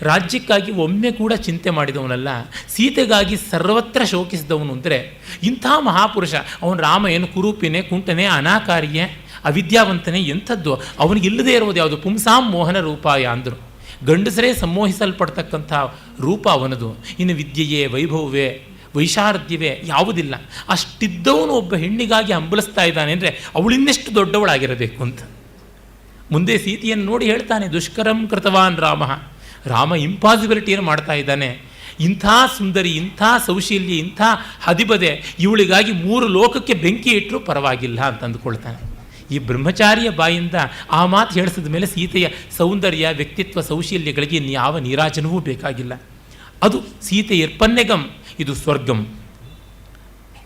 ರಾಜ್ಯಕ್ಕಾಗಿ ಒಮ್ಮೆ ಕೂಡ ಚಿಂತೆ ಮಾಡಿದವನಲ್ಲ, ಸೀತೆಗಾಗಿ ಸರ್ವತ್ರ ಶೋಕಿಸಿದವನು. ಅಂದರೆ ಇಂಥ ಮಹಾಪುರುಷ ಅವನು ರಾಮ ಏನು ಕುರೂಪಿನೇ, ಕುಂಟನೇ, ಅನಾಕಾರಿಯೇ, ಅವಿದ್ಯಾವಂತನೇ ಎಂಥದ್ದು, ಅವನಿಗಿಲ್ಲದೆ ಇರುವುದು ಯಾವುದು? ಪುಂಸಾಂ ಮೋಹನ ರೂಪಾಯ ಅಂದರು. ಗಂಡಸರೇ ಸಂಮೋಹಿಸಲ್ಪಡ್ತಕ್ಕಂಥ ರೂಪ ಅವನದು. ಇನ್ನು ವಿದ್ಯೆಯೇ, ವೈಭವವೇ, ವೈಶಾರಧ್ಯವೇ ಯಾವುದಿಲ್ಲ. ಅಷ್ಟಿದ್ದವನು ಒಬ್ಬ ಹೆಣ್ಣಿಗಾಗಿ ಹಂಬಲಿಸ್ತಾ ಇದ್ದಾನೆ ಅಂದರೆ ಅವಳಿನ್ನೆಷ್ಟು ದೊಡ್ಡವಳಾಗಿರಬೇಕು ಅಂತ. ಮುಂದೆ ಸೀತೆಯನ್ನು ನೋಡಿ ಹೇಳ್ತಾನೆ, ದುಷ್ಕರಂ ಕೃತವಾನ್ ರಾಮ ಇಂಪಾಸಿಬಿಲಿಟಿಯನ್ನು ಮಾಡ್ತಾ ಇದ್ದಾನೆ. ಇಂಥ ಸುಂದರಿ, ಇಂಥ ಸೌಶೀಲ್ಯ, ಇಂಥ ಹದಿಬದೆ, ಇವಳಿಗಾಗಿ 3 ಲೋಕಕ್ಕೆ ಬೆಂಕಿ ಇಟ್ಟರೂ ಪರವಾಗಿಲ್ಲ ಅಂತ ಅಂದುಕೊಳ್ತಾನೆ. ಈ ಬ್ರಹ್ಮಚಾರಿಯ ಬಾಯಿಂದ ಆ ಮಾತು ಹೇಳಿಸಿದ ಮೇಲೆ ಸೀತೆಯ ಸೌಂದರ್ಯ, ವ್ಯಕ್ತಿತ್ವ, ಸೌಶೀಲ್ಯಗಳಿಗೆ ಇನ್ಯಾವ ನೀರಾಜನವೂ ಬೇಕಾಗಿಲ್ಲ. ಅದು ಸೀತೆಯರ್ಪನ್ನೆಗಂ, ಇದು ಸ್ವರ್ಗಂ.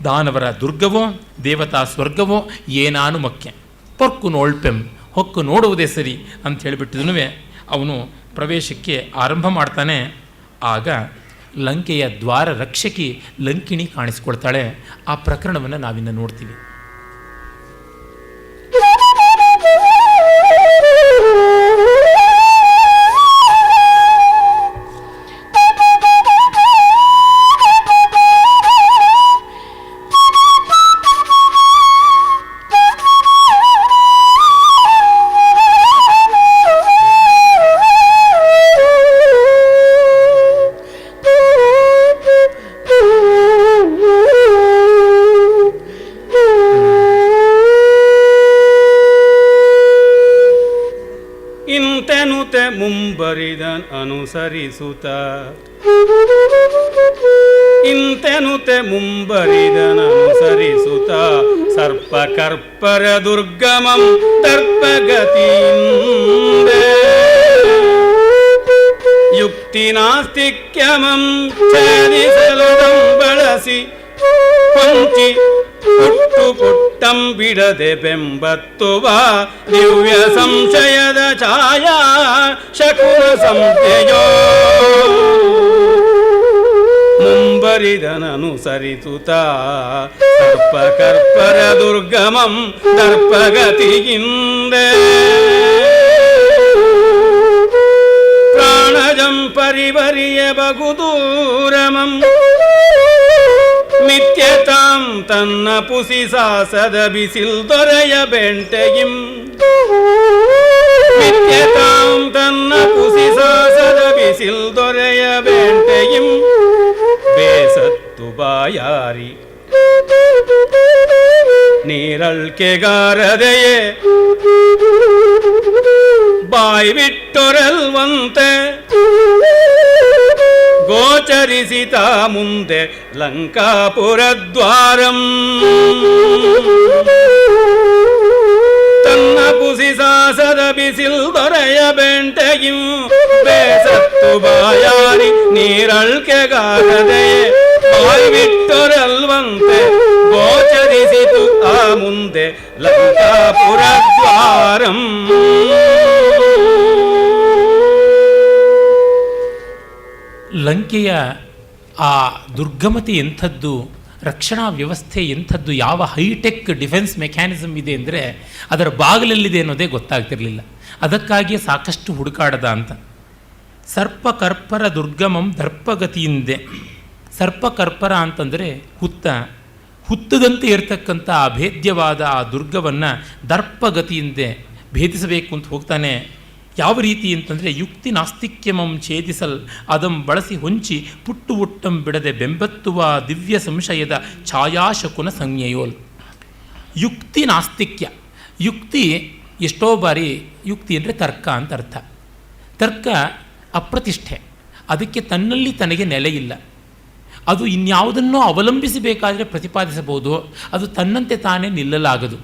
ದಾನವರ ದುರ್ಗವೋ ದೇವತಾ ಸ್ವರ್ಗವೋ ಏನಾನು ಮಕ್ಕೆ ಪೊರ್ಕು ನೋಳ್ಪೆಂ, ಹೊಕ್ಕು ನೋಡುವುದೇ ಸರಿ ಅಂತ ಹೇಳಿಬಿಟ್ಟಿದನು. ಅವನು ಪ್ರವೇಶಕ್ಕೆ ಆರಂಭ ಮಾಡ್ತಾನೆ. ಆಗ ಲಂಕೆಯ ದ್ವಾರ ರಕ್ಷಕಿ ಲಂಕಿಣಿ ಕಾಣಿಸ್ಕೊಳ್ತಾಳೆ. ಆ ಪ್ರಕರಣವನ್ನು ನಾವಿನ್ನು ನೋಡ್ತೀವಿ. ಮುಂಬರಿದನ್ ಅನುಸರಿಸುತ್ತ ಇಂತೆನುತೆ ಮುಂಬರಿದನ್ ಅನುಸರಿಸುತ್ತ ಸರ್ಪಕರ್ಪರ ದುರ್ಗಮಂ ದರ್ಪಗತಿಯಿಂದೆ ಯುಕ್ತಿ ನಾಸ್ತಿಕ್ಯಮಂ ಛೇದಿಸಲುದಂ ಬಳಸಿ ಕೊಂಚಿ ಪುಟ್ಟು ಪುಟ್ಟಂ ಬಿಡದೆ ಬೆಂಬತ್ತುವ ದಿವ್ಯ ಸಂಶಯದ ಛಾಯಾ ಶಕುನ ಸಂತೆಯೋ ಮುಂಬರಿದನನುಸರಿಸುತ್ತ ಸರ್ಪಕರ್ಪರ ದುರ್ಗಮಂ ದರ್ಪಗತಿಯಿಂದೆ ಪ್ರಾಣಜಂ ಪರಿವರಿಯ ಬಹುದೂರಮಂ ಮಿಥ್ಯತಾಂ ತನ್ನ ಪುಸಿ ಸಾಸದ ಬಿಸಿಲ್ ದೊರೆಯ ಬೆಂಟೆಗಿಂ ಮಿಥ್ಯತಾಂ ತನ್ನ ಪುಸಿ ಸಾಸದ ಬಿಸಿಲ್ ದೊರೆಯ ಬೆಂಟೆಗಿಂ ಬೇಸತ್ತು ಬಾಯಾರಿ ನೀರಳ್ಕೆಗಾರದೆಯೇ ಬಾಯಿ ಬಿಟ್ಟೊರಲ್ವಂತೆ ಗೋಚರಿಸಿತ ಮುಂದೆ ಲಂಕಾಪುರದ್ವಾರಂ ತನ್ನ ಪುಸಿ ಸಾಸದ ಬಿಸಿಲ್ ದೊರೆಯ ಬೆಂಟೆಗಿಂ ಬೇಸತ್ತು ಬಾಯಾರಿ ನೀರಳ್ಕೆಗಾರದೆ ಬಾಯಿ ಬಿಟ್ಟೊರಲ್ವಂತೆ ಗೋಚರಿಸಿತು ಆ ಮುಂದೆ ಲಂಕಾಪುರದ್ವಾರಂ. ಲಂಕೆಯ ಆ ದುರ್ಗಮತೆ ಎಂಥದ್ದು, ರಕ್ಷಣಾ ವ್ಯವಸ್ಥೆ ಎಂಥದ್ದು, ಯಾವ ಹೈಟೆಕ್ ಡಿಫೆನ್ಸ್ ಮೆಕ್ಯಾನಿಸಮ್ ಇದೆ ಅಂದರೆ ಅದರ ಬಾಗಿಲಲ್ಲಿದೆ ಅನ್ನೋದೇ ಗೊತ್ತಾಗ್ತಿರಲಿಲ್ಲ. ಅದಕ್ಕಾಗಿಯೇ ಸಾಕಷ್ಟು ಹುಡುಕಾಡದ ಅಂತ. ಸರ್ಪಕರ್ಪರ ದುರ್ಗಮಂ ದರ್ಪಗತಿಯಿಂದೆ. ಸರ್ಪಕರ್ಪರ ಅಂತಂದರೆ ಹುತ್ತದಂತೆ ಇರತಕ್ಕಂಥ ಅಭೇದ್ಯವಾದ ಆ ದುರ್ಗವನ್ನು ದರ್ಪಗತಿಯಿಂದೆ ಭೇದಿಸಬೇಕು ಅಂತ ಹೋಗ್ತಾನೆ. ಯಾವ ರೀತಿ ಅಂತಂದರೆ ಯುಕ್ತಿ ನಾಸ್ತಿಕ್ಯಮಂ ಛೇದಿಸಲ್ ಅದಂ ಬಳಸಿ ಹೊಂಚಿ ಪುಟ್ಟು ಉಟ್ಟಂ ಬಿಡದೆ ಬೆಂಬತ್ತುವ ದಿವ್ಯ ಸಂಶಯದ ಛಾಯಾಶಕುನ ಸಂಜ್ಞೆಯೋಲ್. ಯುಕ್ತಿ ನಾಸ್ತಿಕ್ಯ. ಯುಕ್ತಿ ಎಷ್ಟೋ ಬಾರಿ ಯುಕ್ತಿ ಅಂದರೆ ತರ್ಕ ಅಂತ ಅರ್ಥ. ತರ್ಕ ಅಪ್ರತಿಷ್ಠೆ, ಅದಕ್ಕೆ ತನ್ನಲ್ಲಿ ತನಗೆ ನೆಲೆ ಇಲ್ಲ. ಅದು ಇನ್ಯಾವುದನ್ನೋ ಅವಲಂಬಿಸಬೇಕಾದರೆ ಪ್ರತಿಪಾದಿಸಬಹುದು, ಅದು ತನ್ನಂತೆ ತಾನೇ ನಿಲ್ಲಲಾಗದು.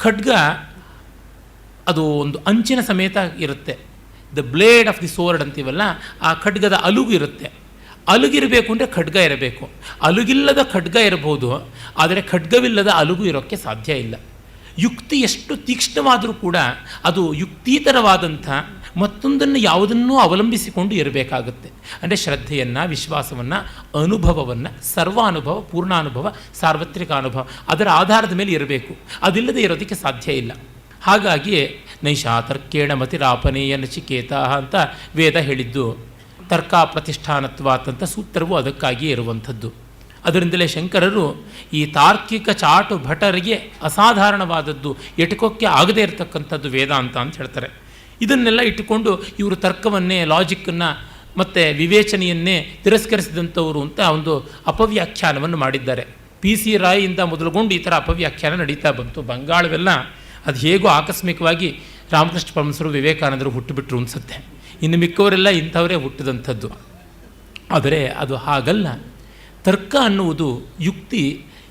ಖಡ್ಗ ಅದು ಒಂದು ಅಂಚಿನ ಸಮೇತ ಇರುತ್ತೆ. The blade of the sword ಅಂತೀವಲ್ಲ, ಆ ಖಡ್ಗದ ಅಲುಗು ಇರುತ್ತೆ. ಅಲುಗಿರಬೇಕು ಅಂದರೆ ಖಡ್ಗ ಇರಬೇಕು. ಅಲುಗಿಲ್ಲದ ಖಡ್ಗ ಇರಬಹುದು, ಆದರೆ ಖಡ್ಗವಿಲ್ಲದ ಅಲುಗು ಇರೋಕ್ಕೆ ಸಾಧ್ಯ ಇಲ್ಲ. ಯುಕ್ತಿ ಎಷ್ಟು ತೀಕ್ಷ್ಣವಾದರೂ ಕೂಡ ಅದು ಯುಕ್ತೀತರವಾದಂಥ ಮತ್ತೊಂದನ್ನು ಯಾವುದನ್ನೂ ಅವಲಂಬಿಸಿಕೊಂಡು ಇರಬೇಕಾಗುತ್ತೆ. ಅಂದರೆ ಶ್ರದ್ಧೆಯನ್ನು, ವಿಶ್ವಾಸವನ್ನು, ಅನುಭವವನ್ನು, ಸರ್ವಾನುಭವ, ಪೂರ್ಣಾನುಭವ, ಸಾರ್ವತ್ರಿಕ ಅನುಭವ ಅದರ ಆಧಾರದ ಮೇಲೆ ಇರಬೇಕು. ಅದಿಲ್ಲದೆ ಇರೋದಕ್ಕೆ ಸಾಧ್ಯ ಇಲ್ಲ. ಹಾಗಾಗಿಯೇ ನೈಷಾ ತರ್ಕೇಣ ಮತಿರಾಪನೇಯ ನಚಿಕೇತ ಅಂತ ವೇದ ಹೇಳಿದ್ದು. ತರ್ಕ ಪ್ರತಿಷ್ಠಾನತ್ವಾತ್ ಅಂತ ಸೂತ್ರವು ಅದಕ್ಕಾಗಿಯೇ ಇರುವಂಥದ್ದು. ಅದರಿಂದಲೇ ಶಂಕರರು ಈ ತಾರ್ಕಿಕ ಚಾಟು ಭಟರಿಗೆ ಅಸಾಧಾರಣವಾದದ್ದು, ಎಟುಕೋಕ್ಕೆ ಆಗದೇ ಇರತಕ್ಕಂಥದ್ದು ವೇದಾಂತ ಅಂತ ಹೇಳ್ತಾರೆ. ಇದನ್ನೆಲ್ಲ ಇಟ್ಟುಕೊಂಡು ಇವರು ತರ್ಕವನ್ನೇ, ಲಾಜಿಕ್ಕನ್ನು ಮತ್ತು ವಿವೇಚನೆಯನ್ನೇ ತಿರಸ್ಕರಿಸಿದಂಥವರು ಅಂತ ಒಂದು ಅಪವ್ಯಾಖ್ಯಾನವನ್ನು ಮಾಡಿದ್ದಾರೆ. PC ರಾಯಿಂದ ಮೊದಲುಗೊಂಡು ಈ ಥರ ಅಪವ್ಯಾಖ್ಯಾನ ನಡೀತಾ ಬಂತು. ಬಂಗಾಳವೆಲ್ಲ ಅದು ಹೇಗೋ ಆಕಸ್ಮಿಕವಾಗಿ ರಾಮಕೃಷ್ಣ ಪರಮಹಂಸರು, ವಿವೇಕಾನಂದರು ಹುಟ್ಟುಬಿಟ್ರು ಅನಿಸುತ್ತೆ. ಇನ್ನು ಮಿಕ್ಕವರೆಲ್ಲ ಇಂಥವರೇ ಹುಟ್ಟಿದಂಥದ್ದು. ಆದರೆ ಅದು ಹಾಗಲ್ಲ. ತರ್ಕ ಅನ್ನುವುದು, ಯುಕ್ತಿ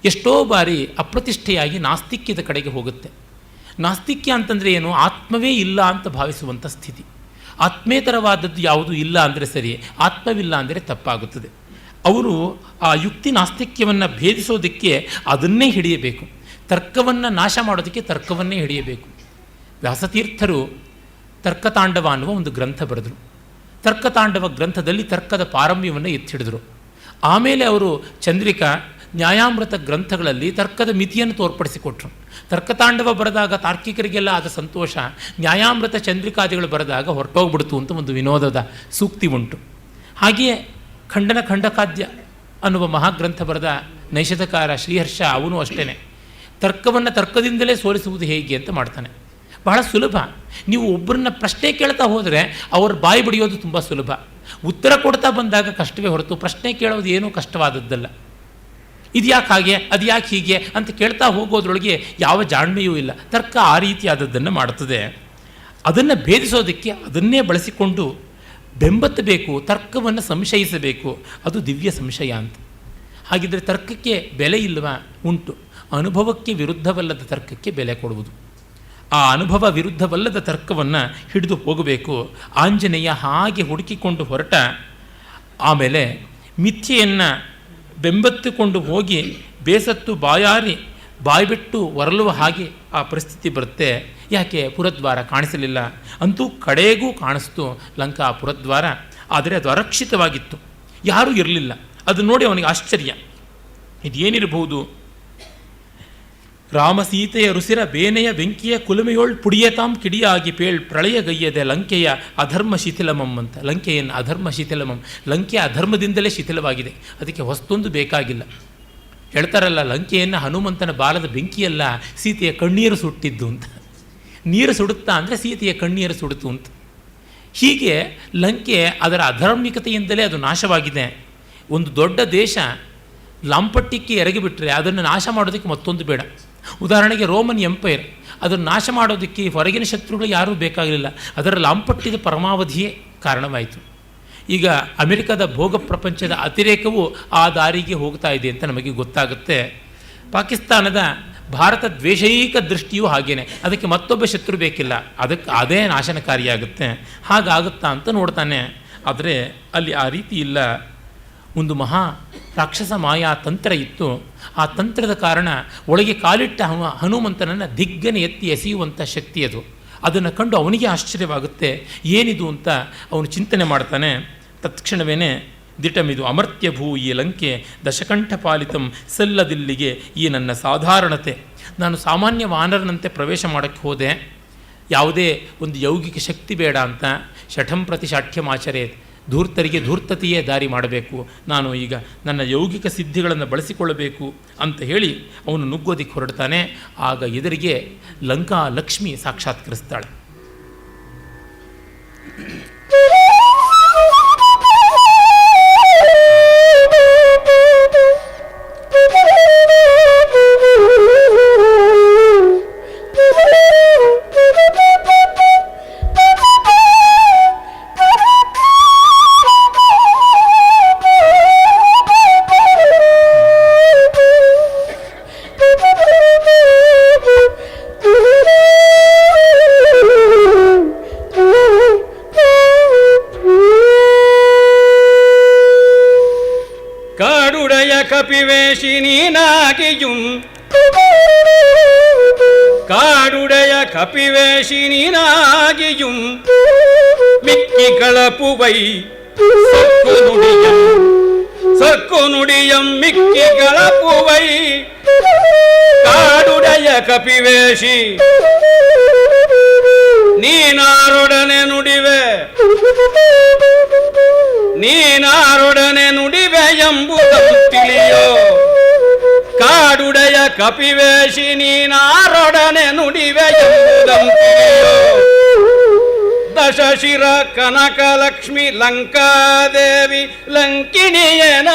ಎಷ್ಟೋ ಬಾರಿ ಅಪ್ರತಿಷ್ಠೆಯಾಗಿ ನಾಸ್ತಿಕ್ಯದ ಕಡೆಗೆ ಹೋಗುತ್ತೆ. ನಾಸ್ತಿಕ್ಯ ಅಂತಂದರೆ ಏನು? ಆತ್ಮವೇ ಇಲ್ಲ ಅಂತ ಭಾವಿಸುವಂಥ ಸ್ಥಿತಿ. ಆತ್ಮೇತರವಾದದ್ದು ಯಾವುದೂ ಇಲ್ಲ ಅಂದರೆ ಸರಿ, ಆತ್ಮವಿಲ್ಲ ಅಂದರೆ ತಪ್ಪಾಗುತ್ತದೆ. ಅವರು ಆ ಯುಕ್ತಿ ನಾಸ್ತಿಕ್ಯವನ್ನು ಭೇದಿಸೋದಕ್ಕೆ ಅದನ್ನೇ ಹಿಡಿಯಬೇಕು. ತರ್ಕವನ್ನು ನಾಶ ಮಾಡೋದಕ್ಕೆ ತರ್ಕವನ್ನೇ ಹಿಡಿಯಬೇಕು. ವ್ಯಾಸತೀರ್ಥರು ತರ್ಕತಾಂಡವ ಅನ್ನುವ ಒಂದು ಗ್ರಂಥ ಬರೆದರು. ತರ್ಕತಾಂಡವ ಗ್ರಂಥದಲ್ಲಿ ತರ್ಕದ ಪಾರಮ್ಯವನ್ನು ಎತ್ತಿಡಿದರು. ಆಮೇಲೆ ಅವರು ಚಂದ್ರಿಕಾ, ನ್ಯಾಯಾಮೃತ ಗ್ರಂಥಗಳಲ್ಲಿ ತರ್ಕದ ಮಿತಿಯನ್ನು ತೋರ್ಪಡಿಸಿಕೊಟ್ರು. ತರ್ಕತಾಂಡವ ಬರೆದಾಗ ತಾರ್ಕಿಕರಿಗೆಲ್ಲ ಆದ ಸಂತೋಷ, ನ್ಯಾಯಾಮೃತ ಚಂದ್ರಿಕಾದಿಗಳು ಬರೆದಾಗ ಹೊರಟೋಗ್ಬಿಡ್ತು ಅಂತ ಒಂದು ವಿನೋದದ ಸೂಕ್ತಿ ಉಂಟು. ಹಾಗೆಯೇ ಖಂಡಕಾದ್ಯ ಅನ್ನುವ ಮಹಾಗ್ರಂಥ ಬರೆದ ನೈಷಧಕಾರ ಶ್ರೀಹರ್ಷ, ಅವನು ಅಷ್ಟೇ ತರ್ಕವನ್ನು ತರ್ಕದಿಂದಲೇ ಸೋಲಿಸುವುದು ಹೇಗೆ ಅಂತ ಮಾಡ್ತಾನೆ. ಬಹಳ ಸುಲಭ. ನೀವು ಒಬ್ಬರನ್ನ ಪ್ರಶ್ನೆ ಕೇಳ್ತಾ ಹೋದರೆ ಅವ್ರ ಬಾಯಿ ಬಡಿಯೋದು ತುಂಬ ಸುಲಭ. ಉತ್ತರ ಕೊಡ್ತಾ ಬಂದಾಗ ಕಷ್ಟವೇ ಹೊರತು ಪ್ರಶ್ನೆ ಕೇಳೋದು ಏನೂ ಕಷ್ಟವಾದದ್ದಲ್ಲ. ಇದು ಯಾಕೆ ಹಾಗೆ, ಅದು ಯಾಕೆ ಹೀಗೆ ಅಂತ ಕೇಳ್ತಾ ಹೋಗೋದ್ರೊಳಗೆ ಯಾವ ಜಾಣ್ಮೆಯೂ ಇಲ್ಲ. ತರ್ಕ ಆ ರೀತಿಯಾದದ್ದನ್ನು ಮಾಡುತ್ತದೆ. ಅದನ್ನು ಭೇದಿಸೋದಕ್ಕೆ ಅದನ್ನೇ ಬಳಸಿಕೊಂಡು ಬೆಂಬತ್ತಬೇಕು, ತರ್ಕವನ್ನು ಸಂಶಯಿಸಬೇಕು. ಅದು ದಿವ್ಯ ಸಂಶಯ ಅಂತ. ಹಾಗಿದ್ದರೆ ತರ್ಕಕ್ಕೆ ಬೆಲೆ ಇಲ್ಲವಾ? ಉಂಟು. ಅನುಭವಕ್ಕೆ ವಿರುದ್ಧವಲ್ಲದ ತರ್ಕಕ್ಕೆ ಬೆಲೆ ಕೊಡುವುದು. ಆ ಅನುಭವ ವಿರುದ್ಧವಲ್ಲದ ತರ್ಕವನ್ನು ಹಿಡಿದು ಹೋಗಬೇಕು. ಆಂಜನೇಯ ಹಾಗೆ ಹುಡುಕಿಕೊಂಡು ಹೊರಟ. ಆಮೇಲೆ ಮಿಥ್ಯೆಯನ್ನು ಬೆಂಬತ್ತಿಕೊಂಡು ಹೋಗಿ ಬೇಸತ್ತು ಬಾಯಾರಿ ಬಾಯ್ಬಿಟ್ಟು ಹೊರಳುವ ಹಾಗೆ ಆ ಪರಿಸ್ಥಿತಿ ಬರುತ್ತೆ. ಯಾಕೆ? ಪುರದ್ವಾರ ಕಾಣಿಸಲಿಲ್ಲ. ಅಂತೂ ಕಡೆಗೂ ಕಾಣಿಸ್ತು ಲಂಕಾ ಪುರದ್ವಾರ. ಆದರೆ ಅದು ಅರಕ್ಷಿತವಾಗಿತ್ತು, ಯಾರೂ ಇರಲಿಲ್ಲ. ಅದು ನೋಡಿ ಅವನಿಗೆ ಆಶ್ಚರ್ಯ. ಇದೇನಿರಬಹುದು? ರಾಮಸೀತೆಯ ರುಸಿರ ಬೇನೆಯ ಬೆಂಕಿಯ ಕುಲುಮೆಯೊಳ್ ಪುಡಿಯತಾಂ ಕಿಡಿಯಾಗಿ ಪೇಳ್ ಪ್ರಳಯಗೈಯದೆ ಲಂಕೆಯ ಅಧರ್ಮ ಶಿಥಿಲಮಂ ಅಂತ. ಲಂಕೆಯನ್ನು ಅಧರ್ಮ ಶಿಥಿಲಮಂ, ಲಂಕೆಯ ಅಧರ್ಮದಿಂದಲೇ ಶಿಥಿಲವಾಗಿದೆ, ಅದಕ್ಕೆ ಹೊಸ್ತೊಂದು ಬೇಕಾಗಿಲ್ಲ. ಹೇಳ್ತಾರಲ್ಲ, ಲಂಕೆಯನ್ನು ಹನುಮಂತನ ಬಾಲದ ಬೆಂಕಿಯಲ್ಲ, ಸೀತೆಯ ಕಣ್ಣೀರು ಸುಟ್ಟಿದ್ದು ಅಂತ. ನೀರು ಸುಡುತ್ತಾ ಅಂದರೆ ಸೀತೆಯ ಕಣ್ಣೀರು ಸುಡುತ್ತು ಅಂತ. ಹೀಗೆ ಲಂಕೆ ಅದರ ಅಧಾರ್ಮಿಕತೆಯಿಂದಲೇ ಅದು ನಾಶವಾಗಿದೆ. ಒಂದು ದೊಡ್ಡ ದೇಶ ಲಾಂಪಟ್ಟಿಕ್ಕೆ ಎರಗಿಬಿಟ್ರೆ ಅದನ್ನು ನಾಶ ಮಾಡೋದಕ್ಕೆ ಮತ್ತೊಂದು ಬೇಡ. ಉದಾಹರಣೆಗೆ ರೋಮನ್ ಎಂಪೈರ್, ಅದನ್ನು ನಾಶ ಮಾಡೋದಕ್ಕೆ ಹೊರಗಿನ ಶತ್ರುಗಳು ಯಾರೂ ಬೇಕಾಗಲಿಲ್ಲ. ಅದರ ಲಾಂಪಟ್ಟಿದ ಪರಮಾವಧಿಯೇ ಕಾರಣವಾಯಿತು. ಈಗ ಅಮೆರಿಕದ ಭೋಗ ಪ್ರಪಂಚದ ಅತಿರೇಕವು ಆ ದಾರಿಗೆ ಹೋಗ್ತಾ ಇದೆ ಅಂತ ನಮಗೆ ಗೊತ್ತಾಗುತ್ತೆ. ಪಾಕಿಸ್ತಾನದ ಭಾರತ ದ್ವೇಷೈಕ ದೃಷ್ಟಿಯೂ ಹಾಗೇನೆ, ಅದಕ್ಕೆ ಮತ್ತೊಬ್ಬ ಶತ್ರು ಬೇಕಿಲ್ಲ, ಅದಕ್ಕೆ ಅದೇ ನಾಶನಕಾರಿಯಾಗುತ್ತೆ. ಹಾಗಾಗುತ್ತಾ ಅಂತ ನೋಡ್ತಾನೆ. ಆದರೆ ಅಲ್ಲಿ ಆ ರೀತಿ ಇಲ್ಲ. ಒಂದು ಮಹಾ ರಾಕ್ಷಸ ಮಾಯಾ ತಂತ್ರ ಇತ್ತು. ಆ ತಂತ್ರದ ಕಾರಣ ಒಳಗೆ ಕಾಲಿಟ್ಟ ಹನುಮಂತನನ್ನು ದಿಗ್ಗನೆ ಎತ್ತಿ ಎಸೆಯುವಂಥ ಶಕ್ತಿ ಅದು. ಅದನ್ನು ಕಂಡು ಅವನಿಗೆ ಆಶ್ಚರ್ಯವಾಗುತ್ತೆ. ಏನಿದು ಅಂತ ಅವನು ಚಿಂತನೆ ಮಾಡ್ತಾನೆ. ತತ್ಕ್ಷಣವೇ ದಿಟಮಿದು ಅಮರ್ತ್ಯ ಭೂ ಈ ಲಂಕೆ ದಶಕಂಠ ಪಾಲಿತಂ ಸಲ್ಲದಿಲ್ಲಿಗೆ ಈ ನನ್ನ ಸಾಧಾರಣತೆ. ನಾನು ಸಾಮಾನ್ಯ ವಾನರನಂತೆ ಪ್ರವೇಶ ಮಾಡೋಕ್ಕೆ ಹೋದೆ, ಯಾವುದೇ ಒಂದು ಯೌಗಿಕ ಶಕ್ತಿ ಬೇಡ ಅಂತ. ಶಠಂ ಪ್ರತಿ ಶಾಠ್ಯಮಾಚರೇತ್, ಧೂರ್ತರಿಗೆ ಧೂರ್ತತೆಯೇ ದಾರಿ ಮಾಡಬೇಕು. ನಾನು ಈಗ ನನ್ನ ಯೌಗಿಕ ಸಿದ್ಧಿಗಳನ್ನು ಬಳಸಿಕೊಳ್ಳಬೇಕು ಅಂತ ಹೇಳಿ ಅವನು ನುಗ್ಗೋದಿಕ್ಕೆ ಹೊರಡ್ತಾನೆ. ಆಗ ಎದುರಿಗೆ ಲಂಕಾ ಲಕ್ಷ್ಮಿ ಸಾಕ್ಷಾತ್ಕರಿಸ್ತಾಳೆ. காடுடைய கபிவேஷினாகியும் மிக்கி களப்புவை சொக்கு நுடியம் மிக்கி களப்புவை காடுடைய கபிவேஷி நீனாரொடனே ನುಡಿವೆ ಎಂಬುದಂ ತಿಳಿಯೋ ಕಪಿವೇಶಿ ನೀನಾರೊಡನೆ ನುಡಿವೆ ಎಂಬುದಂತೆಯೋ ದಶಶಿರ ಕನಕಲಕ್ಷ್ಮಿ ಲಂಕಾದೇವಿ ಲಂಕಿಣಿಯನ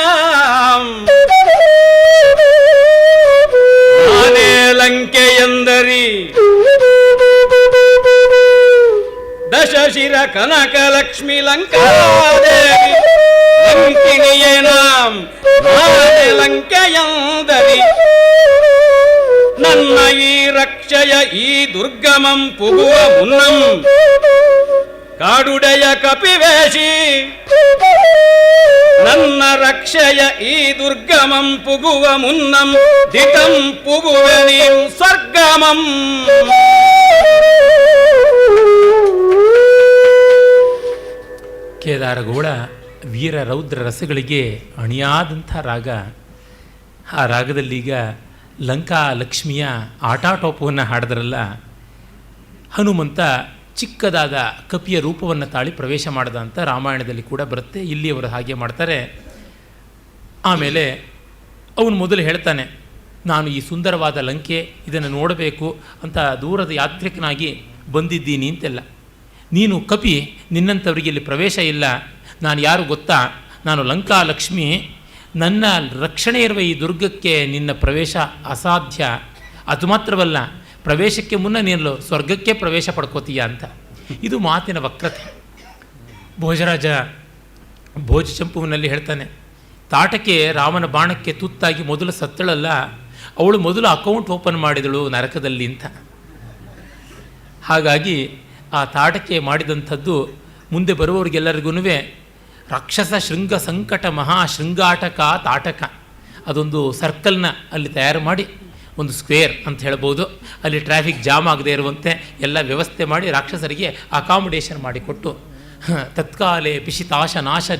ನಾನೇ ಲಂಕೆ ಎಂದರಿ ದಶಶಿರ ಕನಕಲಕ್ಷ್ಮಿ ಲಂಕಾದೇವಿ ಲಂಕಿಣಿಯನ ನಾನೇ ಲಂಕೆ ಎಂದರಿ ನನ್ನ ಈ ರಕ್ಷಯ ಈ ದುರ್ಗಮಂ ಪುಗುವ ಮುನ್ನಂ ಕಾಡುಡೆಯ ಕಪಿವೇಶಿ ನನ್ನ ರಕ್ಷಯ ಈ ದುರ್ಗಮಂ ಪುಗುವ ಮುನ್ನಂ ದಿತಂ ಪುಗುವೆ ನೀಂ ಸ್ವರ್ಗಮಂ. ಕೇದಾರಗೌಡ ವೀರ ರೌದ್ರ ರಸಗಳಿಗೆ ಅಣಿಯಾದಂಥ ರಾಗ. ಆ ರಾಗದಲ್ಲೀಗ ಲಂಕಾ ಲಕ್ಷ್ಮಿಯ ಆಟಾಟೋಪವನ್ನು ಹಾಡಿದ್ರಲ್ಲ, ಹನುಮಂತ ಚಿಕ್ಕದಾದ ಕಪಿಯ ರೂಪವನ್ನು ತಾಳಿ ಪ್ರವೇಶ ಮಾಡಿದ ಅಂತ ರಾಮಾಯಣದಲ್ಲಿ ಕೂಡ ಬರುತ್ತೆ. ಇಲ್ಲಿ ಅವರು ಹಾಗೆ ಮಾಡ್ತಾರೆ. ಆಮೇಲೆ ಅವನು ಮೊದಲು ಹೇಳ್ತಾನೆ, ನಾನು ಈ ಸುಂದರವಾದ ಲಂಕೆ ಇದನ್ನು ನೋಡಬೇಕು ಅಂತ ದೂರದ ಯಾತ್ರಿಕನಾಗಿ ಬಂದಿದ್ದೀನಿ ಅಂತೆಲ್ಲ. ನೀನು ಕಪಿ, ನಿನ್ನಂಥವರಿಗೆ ಇಲ್ಲಿ ಪ್ರವೇಶ ಇಲ್ಲ. ನಾನು ಯಾರು ಗೊತ್ತಾ? ನಾನು ಲಂಕಾ ಲಕ್ಷ್ಮಿ. ನನ್ನ ರಕ್ಷಣೆ ಇರುವ ಈ ದುರ್ಗಕ್ಕೆ ನಿನ್ನ ಪ್ರವೇಶ ಅಸಾಧ್ಯ. ಅದು ಮಾತ್ರವಲ್ಲ, ಪ್ರವೇಶಕ್ಕೆ ಮುನ್ನ ನೀನು ಸ್ವರ್ಗಕ್ಕೆ ಪ್ರವೇಶ ಪಡ್ಕೋತೀಯ ಅಂತ. ಇದು ಮಾತಿನ ವಕ್ರತೆ. ಭೋಜರಾಜ ಭೋಜಚಂಪುವಿನಲ್ಲಿ ಹೇಳ್ತಾನೆ, ತಾಟಕೆ ರಾಮನ ಬಾಣಕ್ಕೆ ತುತ್ತಾಗಿ ಮೊದಲು ಸತ್ತಳಲ್ಲ, ಅವಳು ಮೊದಲು ಅಕೌಂಟ್ ಓಪನ್ ಮಾಡಿದಳು ನರಕದಲ್ಲಿ ಅಂತ. ಹಾಗಾಗಿ ಆ ತಾಟಕೆ ಮಾಡಿದಂಥದ್ದು ಮುಂದೆ ಬರುವವರಿಗೆಲ್ಲರಿಗೂ ರಾಕ್ಷಸ ಶೃಂಗ ಸಂಕಟ ಮಹಾ ಶೃಂಗಾಟಕ ತಾಟಕ, ಅದೊಂದು ಸರ್ಕಲ್ನ ಅಲ್ಲಿ ತಯಾರು ಮಾಡಿ, ಒಂದು ಸ್ಕ್ವೇರ್ ಅಂತ ಹೇಳ್ಬೋದು, ಅಲ್ಲಿ ಟ್ರಾಫಿಕ್ ಜಾಮ್ ಆಗದೆ ಇರುವಂತೆ ಎಲ್ಲ ವ್ಯವಸ್ಥೆ ಮಾಡಿ ರಾಕ್ಷಸರಿಗೆ ಅಕಾಮಿಡೇಷನ್ ಮಾಡಿಕೊಟ್ಟು, ತತ್ಕಾಲೇ ಪಿಶಿತಾಶ ನಾಶ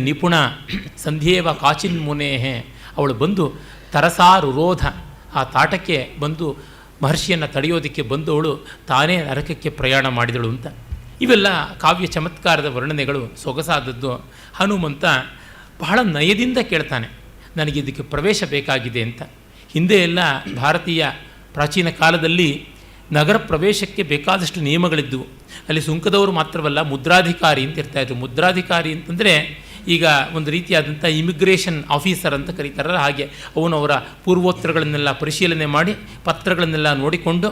ನಿಪುಣ ಸಂಧ್ಯೇವ ಕಾಚಿನ್ ಮುನೇಹೆ, ಅವಳು ಬಂದು ತರಸಾರುರೋಧ, ಆ ತಾಟಕ್ಕೆ ಬಂದು ಮಹರ್ಷಿಯನ್ನು ತಡೆಯೋದಕ್ಕೆ ಬಂದವಳು ತಾನೇ ನರಕಕ್ಕೆ ಪ್ರಯಾಣ ಮಾಡಿದಳು ಅಂತ. ಇವೆಲ್ಲ ಕಾವ್ಯ ಚಮತ್ಕಾರದ ವರ್ಣನೆಗಳು, ಸೊಗಸಾದದ್ದು. ಹನುಮಂತ ಬಹಳ ನಯದಿಂದ ಕೇಳ್ತಾನೆ, ನನಗೆ ಇದಕ್ಕೆ ಪ್ರವೇಶ ಬೇಕಾಗಿದೆ ಅಂತ. ಹಿಂದೆ ಎಲ್ಲ ಭಾರತೀಯ ಪ್ರಾಚೀನ ಕಾಲದಲ್ಲಿ ನಗರ ಪ್ರವೇಶಕ್ಕೆ ಬೇಕಾದಷ್ಟು ನಿಯಮಗಳಿದ್ದವು. ಅಲ್ಲಿ ಸುಂಕದವರು ಮಾತ್ರವಲ್ಲ, ಮುದ್ರಾಧಿಕಾರಿ ಅಂತ ಇರ್ತಾಯಿದ್ರು. ಮುದ್ರಾಧಿಕಾರಿ ಅಂತಂದರೆ ಈಗ ಒಂದು ರೀತಿಯಾದಂಥ ಇಮಿಗ್ರೇಷನ್ ಆಫೀಸರ್ ಅಂತ ಕರೀತಾರಲ್ಲ, ಹಾಗೆ ಅವನವರ ಪೂರ್ವೋತ್ತರಗಳನ್ನೆಲ್ಲ ಪರಿಶೀಲನೆ ಮಾಡಿ ಪತ್ರಗಳನ್ನೆಲ್ಲ ನೋಡಿಕೊಂಡು,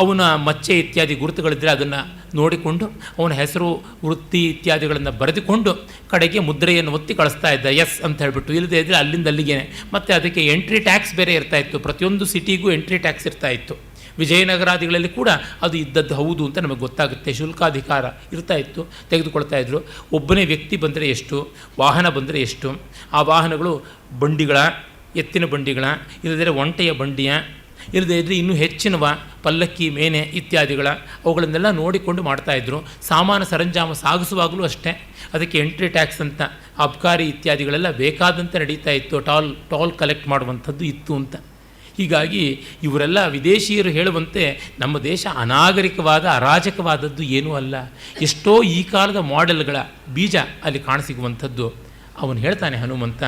ಅವನ ಮಚ್ಚೆ ಇತ್ಯಾದಿ ಗುರುತುಗಳಿದ್ದರೆ ಅದನ್ನು ನೋಡಿಕೊಂಡು, ಅವನ ಹೆಸರು ವೃತ್ತಿ ಇತ್ಯಾದಿಗಳನ್ನು ಬರೆದುಕೊಂಡು ಕಡೆಗೆ ಮುದ್ರೆಯನ್ನು ಒತ್ತಿ ಕಳಿಸ್ತಾ ಇದ್ದ, ಎಸ್ ಅಂತ ಹೇಳಿಬಿಟ್ಟು. ಇಲ್ಲದೇ ಇದ್ದರೆ ಅಲ್ಲಿಂದ ಅಲ್ಲಿಗೆ. ಮತ್ತು ಅದಕ್ಕೆ ಎಂಟ್ರಿ ಟ್ಯಾಕ್ಸ್ ಬೇರೆ ಇರ್ತಾಯಿತ್ತು. ಪ್ರತಿಯೊಂದು ಸಿಟಿಗೂ ಎಂಟ್ರಿ ಟ್ಯಾಕ್ಸ್ ಇರ್ತಾಯಿತ್ತು. ವಿಜಯನಗರಾದಿಗಳಲ್ಲಿ ಕೂಡ ಅದು ಇದ್ದದ್ದು ಹೌದು ಅಂತ ನಮಗೆ ಗೊತ್ತಾಗುತ್ತೆ. ಶುಲ್ಕಾಧಿಕಾರ ಇರ್ತಾಯಿತ್ತು, ತೆಗೆದುಕೊಳ್ತಾಯಿದ್ರು. ಒಬ್ಬನೇ ವ್ಯಕ್ತಿ ಬಂದರೆ ಎಷ್ಟು, ವಾಹನ ಬಂದರೆ ಎಷ್ಟು, ಆ ವಾಹನಗಳು ಬಂಡಿಗಳ, ಎತ್ತಿನ ಬಂಡಿಗಳ, ಇಲ್ಲದೇ ಒಂಟೆಯ ಬಂಡಿಯ, ಇಲ್ಲದೇ ಇದ್ದರೆ ಇನ್ನೂ ಹೆಚ್ಚಿನವ ಪಲ್ಲಕ್ಕಿ ಮೇನೆ ಇತ್ಯಾದಿಗಳ, ಅವುಗಳನ್ನೆಲ್ಲ ನೋಡಿಕೊಂಡು ಮಾಡ್ತಾಯಿದ್ರು. ಸಾಮಾನು ಸರಂಜಾಮ ಸಾಗಿಸುವಾಗಲೂ ಅಷ್ಟೇ ಅದಕ್ಕೆ ಎಂಟ್ರಿ ಟ್ಯಾಕ್ಸ್ ಅಂತ ಅಬ್ಕಾರಿ ಇತ್ಯಾದಿಗಳೆಲ್ಲ ಬೇಕಾದಂತೆ ನಡೀತಾ ಇತ್ತು. ಟೋಲ್ ಕಲೆಕ್ಟ್ ಮಾಡುವಂಥದ್ದು ಇತ್ತು ಅಂತ. ಹೀಗಾಗಿ ಇವರೆಲ್ಲ ವಿದೇಶಿಯರು ಹೇಳುವಂತೆ ನಮ್ಮ ದೇಶ ಅನಾಗರಿಕವಾದ ಅರಾಜಕವಾದದ್ದು ಏನೂ ಅಲ್ಲ, ಎಷ್ಟೋ ಈ ಕಾಲದ ಮಾಡೆಲ್ಗಳ ಬೀಜ ಅಲ್ಲಿ ಕಾಣಸಿಗುವಂಥದ್ದು. ಅವನು ಹೇಳ್ತಾನೆ ಹನುಮಂತ,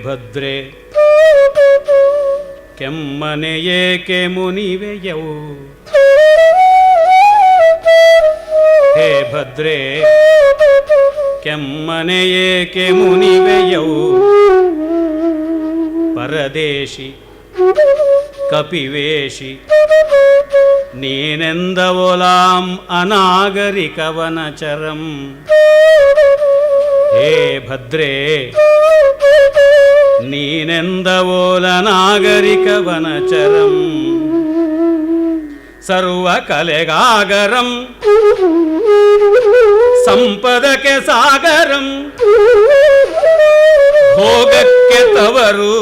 ಭದ್ರೆ ಕೆಮ್ಮನೆ ಏಕೆ ಮುನಿವೆಯವು, ಹೇ ಭದ್ರೆ ಕೆಮ್ಮನೆ ಏಕೆ ಮುನಿವೆಯವು, ಪರದೇಶಿ ಕಪಿವೇಶಿ ನೀನೆಂದವೋಲಾಂ ಅನಾಗರಿಕವನಚರಂ, ಹೇ ಭದ್ರೇ ನೀನೆಂದವೋಲ ನಾಗರಿಕವನಚರಂ, ಸರ್ವ ಕಲೆಗಾಗರಂ ಸಂಪದಕ್ಕೆ ಸಾಗರಂ ಭೋಗಕ್ಕೆ ತವರು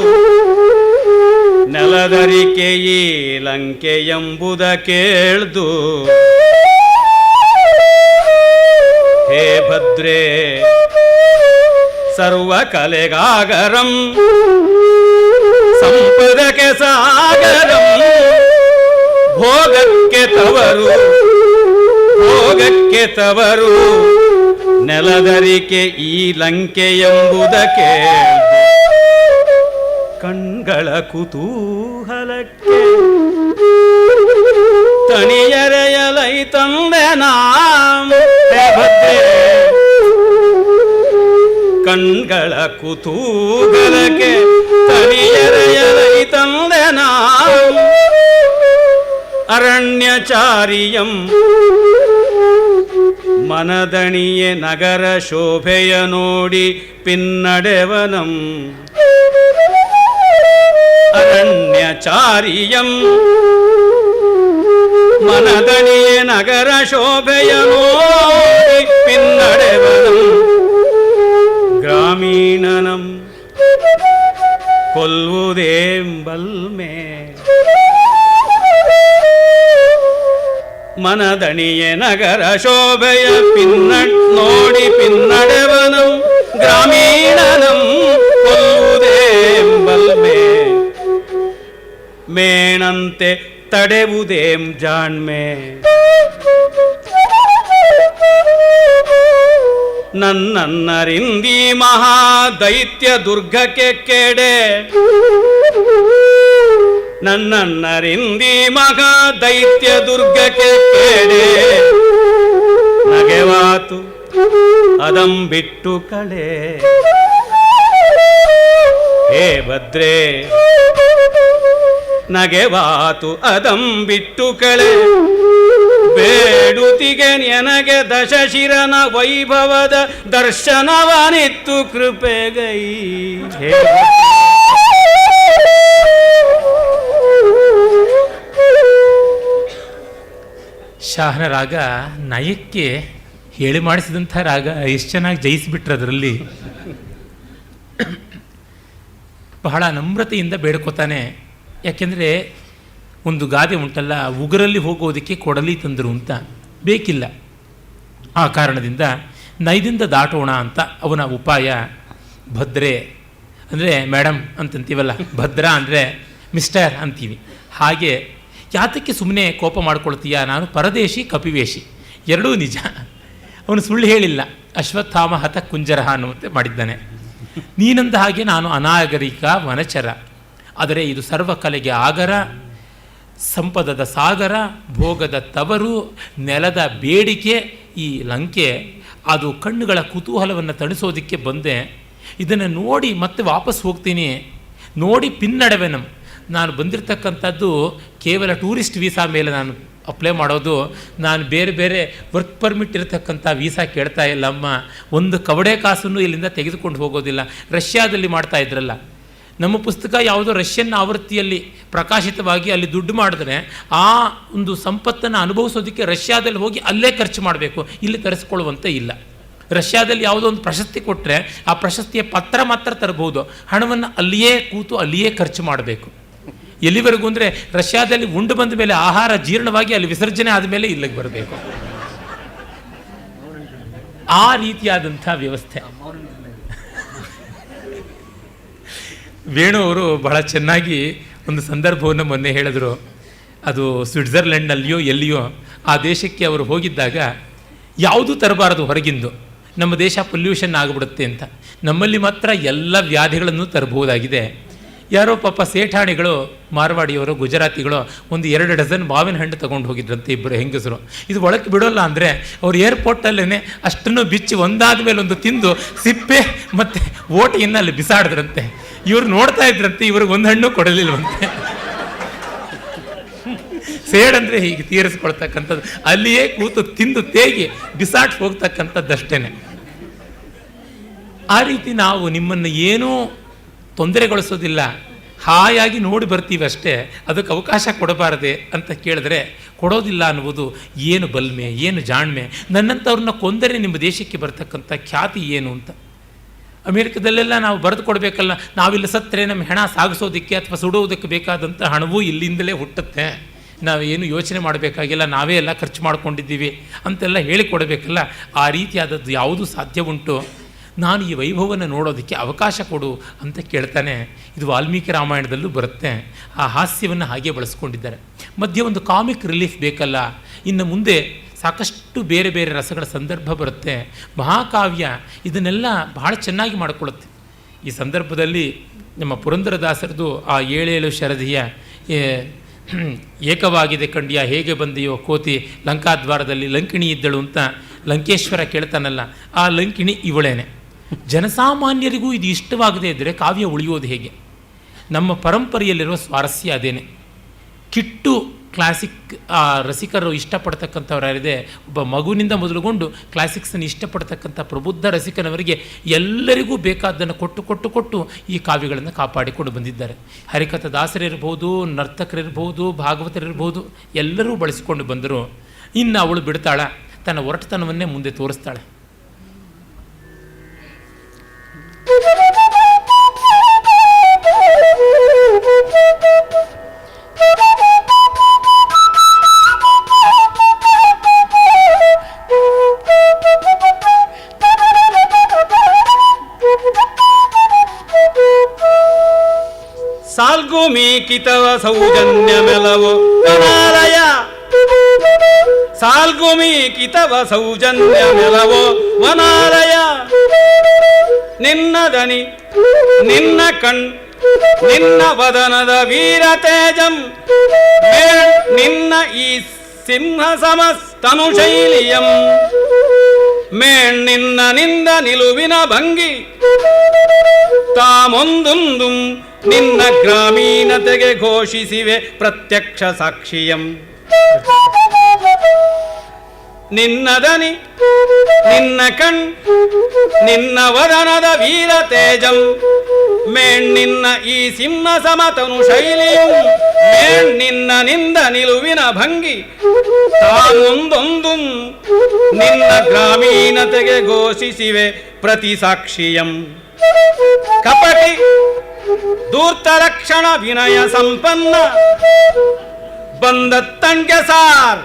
ನೆಲದರಿಕೆ ಈ ಲಂಕೆ ಎಂಬುದ ಕೇಳ್ದು ಹೇ ಭದ್ರೇ ಸರ್ವ ಕಲೆಗಾಗರಂ ಸಂಪದಕ್ಕೆ ಸಾಗರಂ ಭೋಗಕ್ಕೆ ತವರು ನೆಲದರಿಕೆ ಈ ಲಂಕೆ ಎಂಬುದಕ್ಕೆ ಕಣ್ಗಳ ಕುತೂಹಲಕ್ಕೆ ತಣಿಯರೆಯಲೈ ತಂದೆ ಭದ್ರೇ ಕಣ್ಗಳ ಕುತೂಹಲಕ್ಕೆ ತಣಿಯರೆಯಲೈ ತಂದೆ ಅರಣ್ಯಚಾರಿಯಂ ಮನದಣಿಯೇ ನಗರ ಶೋಭೆಯ ನೋಡಿ ಪಿನ್ನಡೆವನಂ ಅರಣ್ಯಚಾರಿಯಂ ಮನದಣಿಯೇ ನಗರ ಶೋಭೆಯ ನೋಡಿ ಪಿನ್ನಡೆವನಂ ಗ್ರಾಮೀಣನಂ ಕೊಲ್ಲುವುದೇಂಬಲ್ಮೆ ಮನದಣಿಯೇ ನಗರ ಶೋಭೆಯ ನೋಡಿ ಪಿನ್ನಡೆವನಂ ಗ್ರಾಮೀಣನಂ ಕೊಲ್ಲುವುದೇಂಬಲ್ಮೆ ಮೇಣಂತೆ ತಡೆವುದೇಂ ಜಾಣ್ಮೆ ನನ್ನನ್ನರಿಂದಿ ಮಹಾದೈತ್ಯ ದುರ್ಗಕ್ಕೆ ಕೆಡೆ ನನ್ನನ್ನರಿಂದಿ ಮಹಾದೈತ್ಯ ದುರ್ಗಕ್ಕೆ ಕೆಡೆ ನಗೆವಾತು ಅದಂ ಬಿಟ್ಟು ಕಳೆ ಹೇ ಭದ್ರೇ ನಗೆವಾತು ಅದಂ ಬಿಟ್ಟು ಕಳೆ ಬೇಡುತಿಗೆ ನನಗೆ ದಶಶಿರನ ವೈಭವದ ದರ್ಶನವನಿತ್ತು ಕೃಪೆಗೈ ಶಾಹನ ರಾಗ ನಯಕ್ಕೆ ಹೇಳಿ ಮಾಡಿಸಿದಂಥ ರಾಗ ಎಷ್ಟು ಚೆನ್ನಾಗಿ ಜಯಿಸಿಬಿಟ್ರೆ ಅದರಲ್ಲಿ ಬಹಳ ನಮ್ರತೆಯಿಂದ ಬೇಡ್ಕೋತಾನೆ. ಯಾಕೆಂದರೆ ಒಂದು ಗಾದೆ ಉಂಟಲ್ಲ, ಉಗುರಲ್ಲಿ ಹೋಗೋದಕ್ಕೆ ಕೊಡಲಿ ತಂದರು ಅಂತ, ಬೇಕಿಲ್ಲ. ಆ ಕಾರಣದಿಂದ ನೈದಿಂದ ದಾಟೋಣ ಅಂತ ಅವನ ಉಪಾಯ. ಭದ್ರೇ ಅಂದರೆ ಮೇಡಮ್ ಅಂತಂತೀವಲ್ಲ, ಭದ್ರ ಅಂದರೆ ಮಿಸ್ಟರ್ ಅಂತೀವಿ. ಹಾಗೆ ಯಾತಕ್ಕೆ ಸುಮ್ಮನೆ ಕೋಪ ಮಾಡ್ಕೊಳ್ತೀಯ, ನಾನು ಪರದೇಶಿ ಕಪಿವೇಶಿ ಎರಡೂ ನಿಜ. ಅವನು ಸುಳ್ಳು ಹೇಳಿಲ್ಲ. ಅಶ್ವತ್ಥಾಮ ಹತ ಕುಂಜರಹ ಅನ್ನುವಂತೆ ಮಾಡಿದ್ದಾನೆ. ನೀನಂದ ಹಾಗೆ ನಾನು ಅನಾಗರಿಕ ವನಚರ, ಆದರೆ ಇದು ಸರ್ವಕಲೆಗೆ ಆಗರ, ಸಂಪದದ ಸಾಗರ, ಭೋಗದ ತವರು, ನೆಲದ ಬೇಡಿಕೆ ಈ ಲಂಕೆ. ಅದು ಕಣ್ಣುಗಳ ಕುತೂಹಲವನ್ನು ತಣಿಸೋದಕ್ಕೆ ಬಂದೆ. ಇದನ್ನು ನೋಡಿ ಮತ್ತೆ ವಾಪಸ್ ಹೋಗ್ತೀನಿ. ನೋಡಿ ಪಿನ್ನಡವೆನಂ. ನಾನು ಬಂದಿರತಕ್ಕಂಥದ್ದು ಕೇವಲ ಟೂರಿಸ್ಟ್ ವೀಸಾ ಮೇಲೆ ನಾನು ಅಪ್ಲೈ ಮಾಡೋದು. ನಾನು ಬೇರೆ ಬೇರೆ ವರ್ಕ್ ಪರ್ಮಿಟ್ ಇರತಕ್ಕಂಥ ವೀಸಾ ಕೇಳ್ತಾ ಇಲ್ಲ ಅಮ್ಮ. ಒಂದು ಕವಡೆ ಕಾಸನ್ನು ಇಲ್ಲಿಂದ ತೆಗೆದುಕೊಂಡು ಹೋಗೋದಿಲ್ಲ. ರಷ್ಯಾದಲ್ಲಿ ಮಾಡ್ತಾ ಇದ್ರಲ್ಲ, ನಮ್ಮ ಪುಸ್ತಕ ಯಾವುದೋ ರಷ್ಯನ್ ಆವೃತ್ತಿಯಲ್ಲಿ ಪ್ರಕಾಶಿತವಾಗಿ ಅಲ್ಲಿ ದುಡ್ಡು ಮಾಡಿದ್ರೆ ಆ ಒಂದು ಸಂಪತ್ತನ್ನು ಅನುಭವಿಸೋದಕ್ಕೆ ರಷ್ಯಾದಲ್ಲಿ ಹೋಗಿ ಅಲ್ಲೇ ಖರ್ಚು ಮಾಡಬೇಕು, ಇಲ್ಲಿ ತರಿಸ್ಕೊಳ್ಳುವಂತೆ ಇಲ್ಲ. ರಷ್ಯಾದಲ್ಲಿ ಯಾವುದೋ ಒಂದು ಪ್ರಶಸ್ತಿ ಕೊಟ್ಟರೆ ಆ ಪ್ರಶಸ್ತಿಯ ಪತ್ರ ಮಾತ್ರ ತರಬಹುದು, ಹಣವನ್ನು ಅಲ್ಲಿಯೇ ಕೂತು ಅಲ್ಲಿಯೇ ಖರ್ಚು ಮಾಡಬೇಕು. ಎಲ್ಲಿವರೆಗೂ ಅಂದರೆ ರಷ್ಯಾದಲ್ಲಿ ಉಂಡು ಬಂದ ಮೇಲೆ ಆಹಾರ ಜೀರ್ಣವಾಗಿ ಅಲ್ಲಿ ವಿಸರ್ಜನೆ ಆದಮೇಲೆ ಇಲ್ಲಿಗೆ ಬರಬೇಕು. ಆ ರೀತಿಯಾದಂಥ ವ್ಯವಸ್ಥೆ. ವೇಣು ಅವರು ಬಹಳ ಚೆನ್ನಾಗಿ ಒಂದು ಸಂದರ್ಭವನ್ನು ಮೊನ್ನೆ ಹೇಳಿದ್ರು. ಅದು ಸ್ವಿಟ್ಜರ್ಲೆಂಡ್ನಲ್ಲಿಯೋ ಎಲ್ಲಿಯೋ ಆ ದೇಶಕ್ಕೆ ಅವರು ಹೋಗಿದ್ದಾಗ ಯಾವುದೂ ತರಬಾರದು ಹೊರಗಿಂದು, ನಮ್ಮ ದೇಶ ಪೊಲ್ಯೂಷನ್ ಆಗಿಬಿಡುತ್ತೆ ಅಂತ. ನಮ್ಮಲ್ಲಿ ಮಾತ್ರ ಎಲ್ಲ ವ್ಯಾಧಿಗಳನ್ನು ತರಬಹುದಾಗಿದೆ. ಯಾರೋ ಪಾಪ ಸೇಠಾಣಿಗಳು, ಮಾರ್ವಾಡಿಯವರು, ಗುಜರಾತಿಗಳು ಒಂದು 2 ಡಜನ್ ಮಾವಿನ ಹಣ್ಣು ತೊಗೊಂಡು ಹೋಗಿದ್ರಂತೆ ಇಬ್ಬರು ಹೆಂಗಸರು. ಇದು ಒಳಕ್ಕೆ ಬಿಡೋಲ್ಲ ಅಂದರೆ ಅವ್ರು ಏರ್ಪೋರ್ಟಲ್ಲೇ ಅಷ್ಟನ್ನು ಬಿಚ್ಚಿ ಒಂದಾದ ಮೇಲೆ ಒಂದು ತಿಂದು ಸಿಪ್ಪೆ ಮತ್ತು ಓಟಿಯನ್ನು ಅಲ್ಲಿ ಬಿಸಾಡಿದ್ರಂತೆ. ಇವರು ನೋಡ್ತಾ ಇದ್ರಂತೆ, ಇವ್ರಿಗೆ ಒಂದು ಹಣ್ಣು ಕೊಡಲಿಲ್ವಂತೆ. ಸೇಡಂದರೆ ಹೀಗೆ ತೀರಿಸ್ಕೊಳ್ತಕ್ಕಂಥದ್ದು, ಅಲ್ಲಿಯೇ ಕೂತು ತಿಂದು ತೇಗಿ ಬಿಸಾಟ್ ಹೋಗ್ತಕ್ಕಂಥದ್ದಷ್ಟೇ. ಆ ರೀತಿ ನಾವು ನಿಮ್ಮನ್ನು ಏನೂ ತೊಂದರೆಗೊಳಿಸೋದಿಲ್ಲ. ಹಾಯಾಗಿ ನೋಡಿ ಬರ್ತೀವಿ ಅಷ್ಟೇ, ಅದಕ್ಕೆ ಅವಕಾಶ ಕೊಡಬಾರದೆ ಅಂತ ಕೇಳಿದ್ರೆ ಕೊಡೋದಿಲ್ಲ ಅನ್ನುವುದು ಏನು ಬಲ್ಮೆ, ಏನು ಜಾಣ್ಮೆ. ನನ್ನಂಥವ್ರನ್ನ ಕೊಂದರೆ ನಿಮ್ಮ ದೇಶಕ್ಕೆ ಬರ್ತಕ್ಕಂಥ ಖ್ಯಾತಿ ಏನು ಅಂತ. ಅಮೇರಿಕದಲ್ಲೆಲ್ಲ ನಾವು ಬರೆದು ಕೊಡಬೇಕಲ್ಲ, ನಾವಿಲ್ಲಿ ಸತ್ತರೆ ನಮ್ಮ ಹೆಣ ಸಾಗಿಸೋದಕ್ಕೆ ಅಥವಾ ಸುಡುವುದಕ್ಕೆ ಬೇಕಾದಂಥ ಹಣವೂ ಇಲ್ಲಿಂದಲೇ ಹುಟ್ಟುತ್ತೆ, ನಾವೇನು ಯೋಚನೆ ಮಾಡಬೇಕಾಗಿಲ್ಲ, ನಾವೇ ಎಲ್ಲ ಖರ್ಚು ಮಾಡ್ಕೊಂಡಿದ್ದೀವಿ ಅಂತೆಲ್ಲ ಹೇಳಿಕೊಡಬೇಕಲ್ಲ. ಆ ರೀತಿಯಾದದ್ದು ಯಾವುದು ಸಾಧ್ಯ ಉಂಟು? ನಾನು ಈ ವೈಭವವನ್ನು ನೋಡೋದಕ್ಕೆ ಅವಕಾಶ ಕೊಡು ಅಂತ ಕೇಳ್ತಾನೆ. ಇದು ವಾಲ್ಮೀಕಿ ರಾಮಾಯಣದಲ್ಲೂ ಬರುತ್ತೆ. ಆ ಹಾಸ್ಯವನ್ನು ಹಾಗೆ ಬಳಸ್ಕೊಂಡಿದ್ದಾರೆ. ಮಧ್ಯೆ ಒಂದು ಕಾಮಿಕ್ ರಿಲೀಫ್ ಬೇಕಲ್ಲ. ಇನ್ನು ಮುಂದೆ ಸಾಕಷ್ಟು ಬೇರೆ ಬೇರೆ ರಸಗಳ ಸಂದರ್ಭ ಬರುತ್ತೆ. ಮಹಾಕಾವ್ಯ ಇದನ್ನೆಲ್ಲ ಬಹಳ ಚೆನ್ನಾಗಿ ಮಾಡಿಕೊಳ್ಳುತ್ತೆ. ಈ ಸಂದರ್ಭದಲ್ಲಿ ನಮ್ಮ ಪುರಂದರದಾಸರದು ಆ 7 ಶರದಿಯ ಏಕವಾಗಿದೆ ಕಂಡ್ಯ ಹೇಗೆ ಬಂದೆಯೋ ಕೋತಿ ಲಂಕಾದ್ವಾರದಲ್ಲಿ ಲಂಕಿಣಿ ಇದ್ದಳು ಅಂತ ಲಂಕೇಶ್ವರ ಕೇಳ್ತಾನಲ್ಲ, ಆ ಲಂಕಿಣಿ ಇವಳೇನೆ. ಜನಸಾಮಾನ್ಯರಿಗೂ ಇದು ಇಷ್ಟವಾಗದೇ ಇದ್ದರೆ ಕಾವ್ಯ ಉಳಿಯೋದು ಹೇಗೆ? ನಮ್ಮ ಪರಂಪರೆಯಲ್ಲಿರುವ ಸ್ವಾರಸ್ಯ ಅದೇನೆ. ಕಿಟ್ಟು ಕ್ಲಾಸಿಕ್ ರಸಿಕರು ಇಷ್ಟಪಡ್ತಕ್ಕಂಥವ್ರು ಯಾರಿದೆ, ಒಬ್ಬ ಮಗುವಿನಿಂದ ಮೊದಲುಗೊಂಡು ಕ್ಲಾಸಿಕ್ಸನ್ನು ಇಷ್ಟಪಡ್ತಕ್ಕಂಥ ಪ್ರಬುದ್ಧ ರಸಿಕನವರಿಗೆ ಎಲ್ಲರಿಗೂ ಬೇಕಾದ್ದನ್ನು ಕೊಟ್ಟು ಕೊಟ್ಟು ಕೊಟ್ಟು ಈ ಕಾವ್ಯಗಳನ್ನು ಕಾಪಾಡಿಕೊಂಡು ಬಂದಿದ್ದಾರೆ. ಹರಿಕಥ ದಾಸರಿರ್ಬೋದು, ನರ್ತಕರಿರ್ಬೋದು, ಭಾಗವತರಿರ್ಬೋದು, ಎಲ್ಲರೂ ಬಳಸಿಕೊಂಡು ಬಂದರು. ಇನ್ನು ಅವಳು ಬಿಡ್ತಾಳ, ತನ್ನ ಒರಟತನವನ್ನೇ ಮುಂದೆ ತೋರಿಸ್ತಾಳೆ. ಸಾಲ್ಗುಮೀಕಿತವ ಸೌಜನ್ಯ ಮೆಲವೋ ವನಾಲಯ, ಸಾಲ್ಗುಮೀಕಿತವ ಸೌಜನ್ಯ ಮೆಲವೋ ವನಾಲಯ. ನಿನ್ನ ದನಿ, ನಿನ್ನ ಕಣ್, ನಿನ್ನ ವದನದ ವೀರ ತೇಜಂ, ನಿನ್ನ ಈ ಸಿಂಹ ಸಮಸ್ತನು ಶೈಲಿಯಂ, ನಿನ್ನ ನಿಂದ ನಿಲುವಿನ ಭಂಗಿ, ತಾಮೊಂದೊಂದು ನಿನ್ನ ಗ್ರಾಮೀಣತೆಗೆ ಘೋಷಿಸಿವೆ ಪ್ರತ್ಯಕ್ಷ ಸಾಕ್ಷಿಯಂ. ನಿನ್ನ ದನಿ, ನಿನ್ನ ಕಣ್, ನಿನ್ನ ವದನದ ವೀರ ತೇಜಂ, ನಿನ್ನ ಈ ಸಿಂಹ ಸಮತನು ಶೈಲಿಯು, ನಿನ್ನ ನಿಂದ ನಿಲುವಿನ ಭಂಗಿ, ತಾಮೊಂದೊಂದು ನಿನ್ನ ಗ್ರಾಮೀಣತೆಗೆ ಘೋಷಿಸಿವೆ ಪ್ರತಿ ಸಾಕ್ಷಿಯಂ. ಕಪಟಿ ಧೂರ್ತ ಲಕ್ಷಣ ವಿನಯ ಸಂಪನ್ನ ಬಂದತ್ತಂಗೆ ಸಾರ್.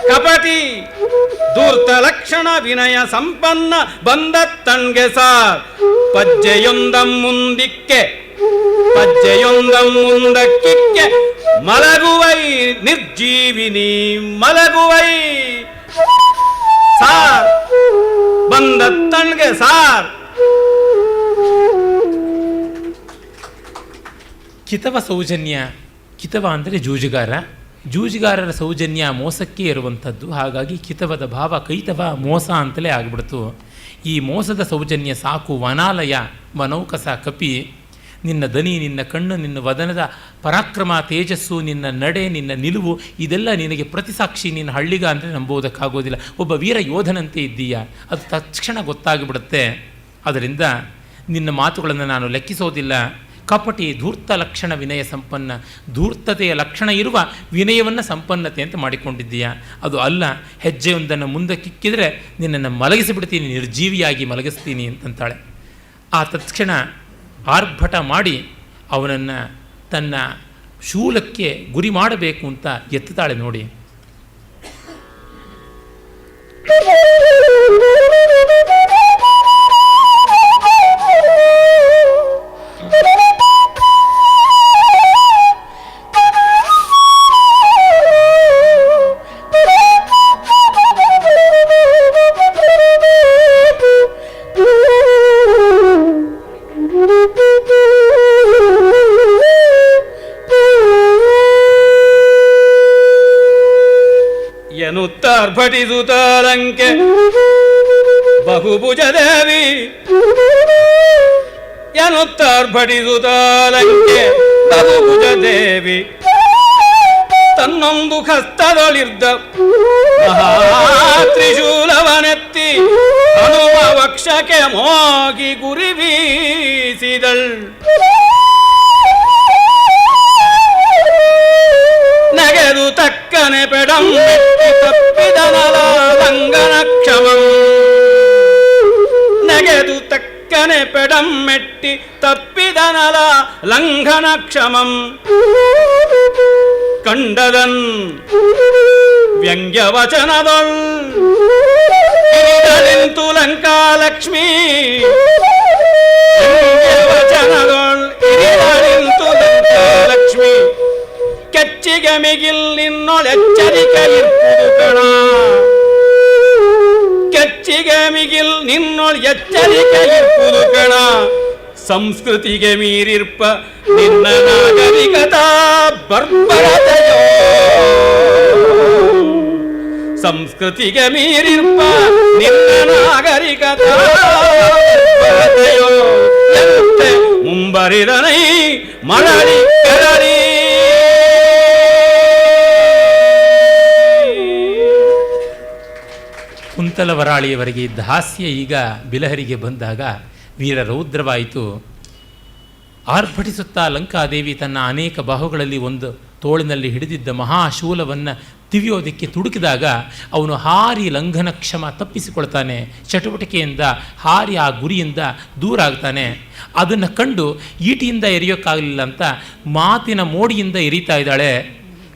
ಕಪಟಿ ಧೂರ್ತ ಲಕ್ಷಣ ವಿನಯ ಸಂಪನ್ನ ಬಂದತ್ತಂಗೆ ಸಾರ್. ಪಜ್ಜೆಯೊಂದಂ ಮುಂದಿಕ್ಕೆ, ಪಜ್ಜೆಯೊಂದಂ ಮುಂದಕ್ಕಿಕ್ಕೆ, ಮಲಗುವೈ ನಿರ್ಜೀವಿನಿ ಮಲಗುವೈ ಸಾರ್. ಬಂದತ್ತಂಗೆ ಸಾರ್. ಕಿತವ ಸೌಜನ್ಯ, ಕಿತವ ಅಂದರೆ ಜೂಜುಗಾರ, ಜೂಜುಗಾರರ ಸೌಜನ್ಯ ಮೋಸಕ್ಕೆ ಇರುವಂಥದ್ದು. ಹಾಗಾಗಿ ಕಿತವದ ಭಾವ ಕೈತವ ಮೋಸ ಅಂತಲೇ ಆಗ್ಬಿಡ್ತು. ಈ ಮೋಸದ ಸೌಜನ್ಯ ಸಾಕು. ವನಾಲಯ ವನೌಕಸ ಕಪಿ, ನಿನ್ನ ದನಿ, ನಿನ್ನ ಕಣ್ಣು, ನಿನ್ನ ವದನದ ಪರಾಕ್ರಮ, ತೇಜಸ್ಸು, ನಿನ್ನ ನಡೆ, ನಿನ್ನ ನಿಲುವು, ಇದೆಲ್ಲ ನಿನಗೆ ಪ್ರತಿಸಾಕ್ಷಿ. ನಿನ್ನ ಹಳ್ಳಿಗ ಅಂದರೆ ನಂಬೋದಕ್ಕಾಗೋದಿಲ್ಲ. ಒಬ್ಬ ವೀರ ಯೋಧನಂತೆ ಇದ್ದೀಯಾ, ಅದು ತಕ್ಷಣ ಗೊತ್ತಾಗಿಬಿಡುತ್ತೆ. ಅದರಿಂದ ನಿನ್ನ ಮಾತುಗಳನ್ನು ನಾನು ಲೆಕ್ಕಿಸೋದಿಲ್ಲ. ಕಪಟಿ ಧೂರ್ತ ಲಕ್ಷಣ ವಿನಯ ಸಂಪನ್ನ, ಧೂರ್ತತೆಯ ಲಕ್ಷಣ ಇರುವ ವಿನಯವನ್ನು ಸಂಪನ್ನತೆ ಅಂತ ಮಾಡಿಕೊಂಡಿದ್ದೀಯಾ. ಅದು ಅಲ್ಲ, ಹೆಜ್ಜೆಯೊಂದನ್ನು ಮುಂದಕ್ಕಿಕ್ಕಿದರೆ ನಿನ್ನನ್ನು ಮಲಗಿಸಿಬಿಡ್ತೀನಿ, ನಿರ್ಜೀವಿಯಾಗಿ ಮಲಗಿಸ್ತೀನಿ ಅಂತಂತಾಳೆ. ಆ ತಕ್ಷಣ ಆರ್ಭಟ ಮಾಡಿ ಅವನನ್ನು ತನ್ನ ಶೂಲಕ್ಕೆ ಗುರಿ ಮಾಡಬೇಕು ಅಂತ ಎತ್ತುತ್ತಾಳೆ. ನೋಡಿ, ಎನ್ನುತ್ತಾರ್ಭಟಿಸುತ್ತಾರಂಕೆ ಬಹುಭುಜ ದೇವಿ, ಎನ್ನುತ್ತಾರ್ಭಟಿಸುತ್ತಾರಂಕೆ ಬಹುಭುಜ ದೇವಿ. ತನ್ನೊಂದು ಹಸ್ತದೊಳಿರ್ದ ಮಹಾತ್ರಿಶೂಲವನೆತ್ತಿ ಹನುಮ ವಕ್ಷಕ್ಕೆ ಮೋಗಿ ಗುರಿ ಬೀಸಿದಳ್. ಪೆಡಂ ಮೆಟ್ಟಿ ತಪ್ಪಿದನಲ ಲಂಘನ ಕ್ಷಮಂ ನಗೆದು ತಕ್ಕನೆ ಪೆಡಂ ಮೆಟ್ಟಿ ತಪ್ಪಿದನಲ ಲಂಘನ ಕ್ಷಮಂ ಕಂಡದನ್ ವ್ಯಂಗ್ಯವಚನದೊಳ್ ನಿಂತು ಲಂಕಾಲಕ್ಷ್ಮೀ ವ್ಯಂಗ್ಯವಚನದೊಳ್ ನಿಂತು ಲಂಕಾಲಕ್ಷ್ಮಿ ಕೆಚ್ಚಿಗೆ ಮಿಗಿಲ್ ನಿನ್ನೊಳೆಚ್ಚರಿಕೆ ಇರ್ಪುದು ಕಣ ಕೆಚ್ಚಿಗೆ ಮಿಗಿಲ್ ನಿನ್ನೊಳ್ ಎಚ್ಚರಿಕೆ ಇರ್ಪುದು ಕಣ ಸಂಸ್ಕೃತಿಗೆ ಮೀರಿರ್ಪ ನಿನ್ನ ನಾಗರಿಕತಾ ಬರ್ಬರತೆಯೋ ಸಂಸ್ಕೃತಿಗೆ ಮೀರಿರ್ಪ ನಿನ್ನ ನಾಗರಿಕತಾ ಬರ್ಬರತೆಯೋ ಎಂತೆ ಮುಂಬರಿದನೈ ಮರಳಿ ಕೆರಳಿ ಕುಂತಲವರಾಳಿಯವರೆಗೆ ಇದ್ದ ಹಾಸ್ಯ ಈಗ ಬಿಲಹರಿಗೆ ಬಂದಾಗ ವೀರ ರೌದ್ರವಾಯಿತು. ಆರ್ಭಟಿಸುತ್ತಾ ಲಂಕಾದೇವಿ ತನ್ನ ಅನೇಕ ಬಾಹುಗಳಲ್ಲಿ ಒಂದು ತೋಳಿನಲ್ಲಿ ಹಿಡಿದಿದ್ದ ಮಹಾಶೂಲವನ್ನು ತಿವಿಯೋದಕ್ಕೆ ತುಡುಕಿದಾಗ ಅವನು ಹಾರಿ ಲಂಘನ ಕ್ಷಮ ತಪ್ಪಿಸಿಕೊಳ್ತಾನೆ. ಚಟುವಟಿಕೆಯಿಂದ ಹಾರಿ ಆ ಗುರಿಯಿಂದ ದೂರ ಆಗ್ತಾನೆ. ಅದನ್ನು ಕಂಡು ಈಟಿಯಿಂದ ಎರೆಯೋಕ್ಕಾಗಲಿಲ್ಲ ಅಂತ ಮಾತಿನ ಮೋಡಿಯಿಂದ ಎರೀತಾ ಇದ್ದಾಳೆ.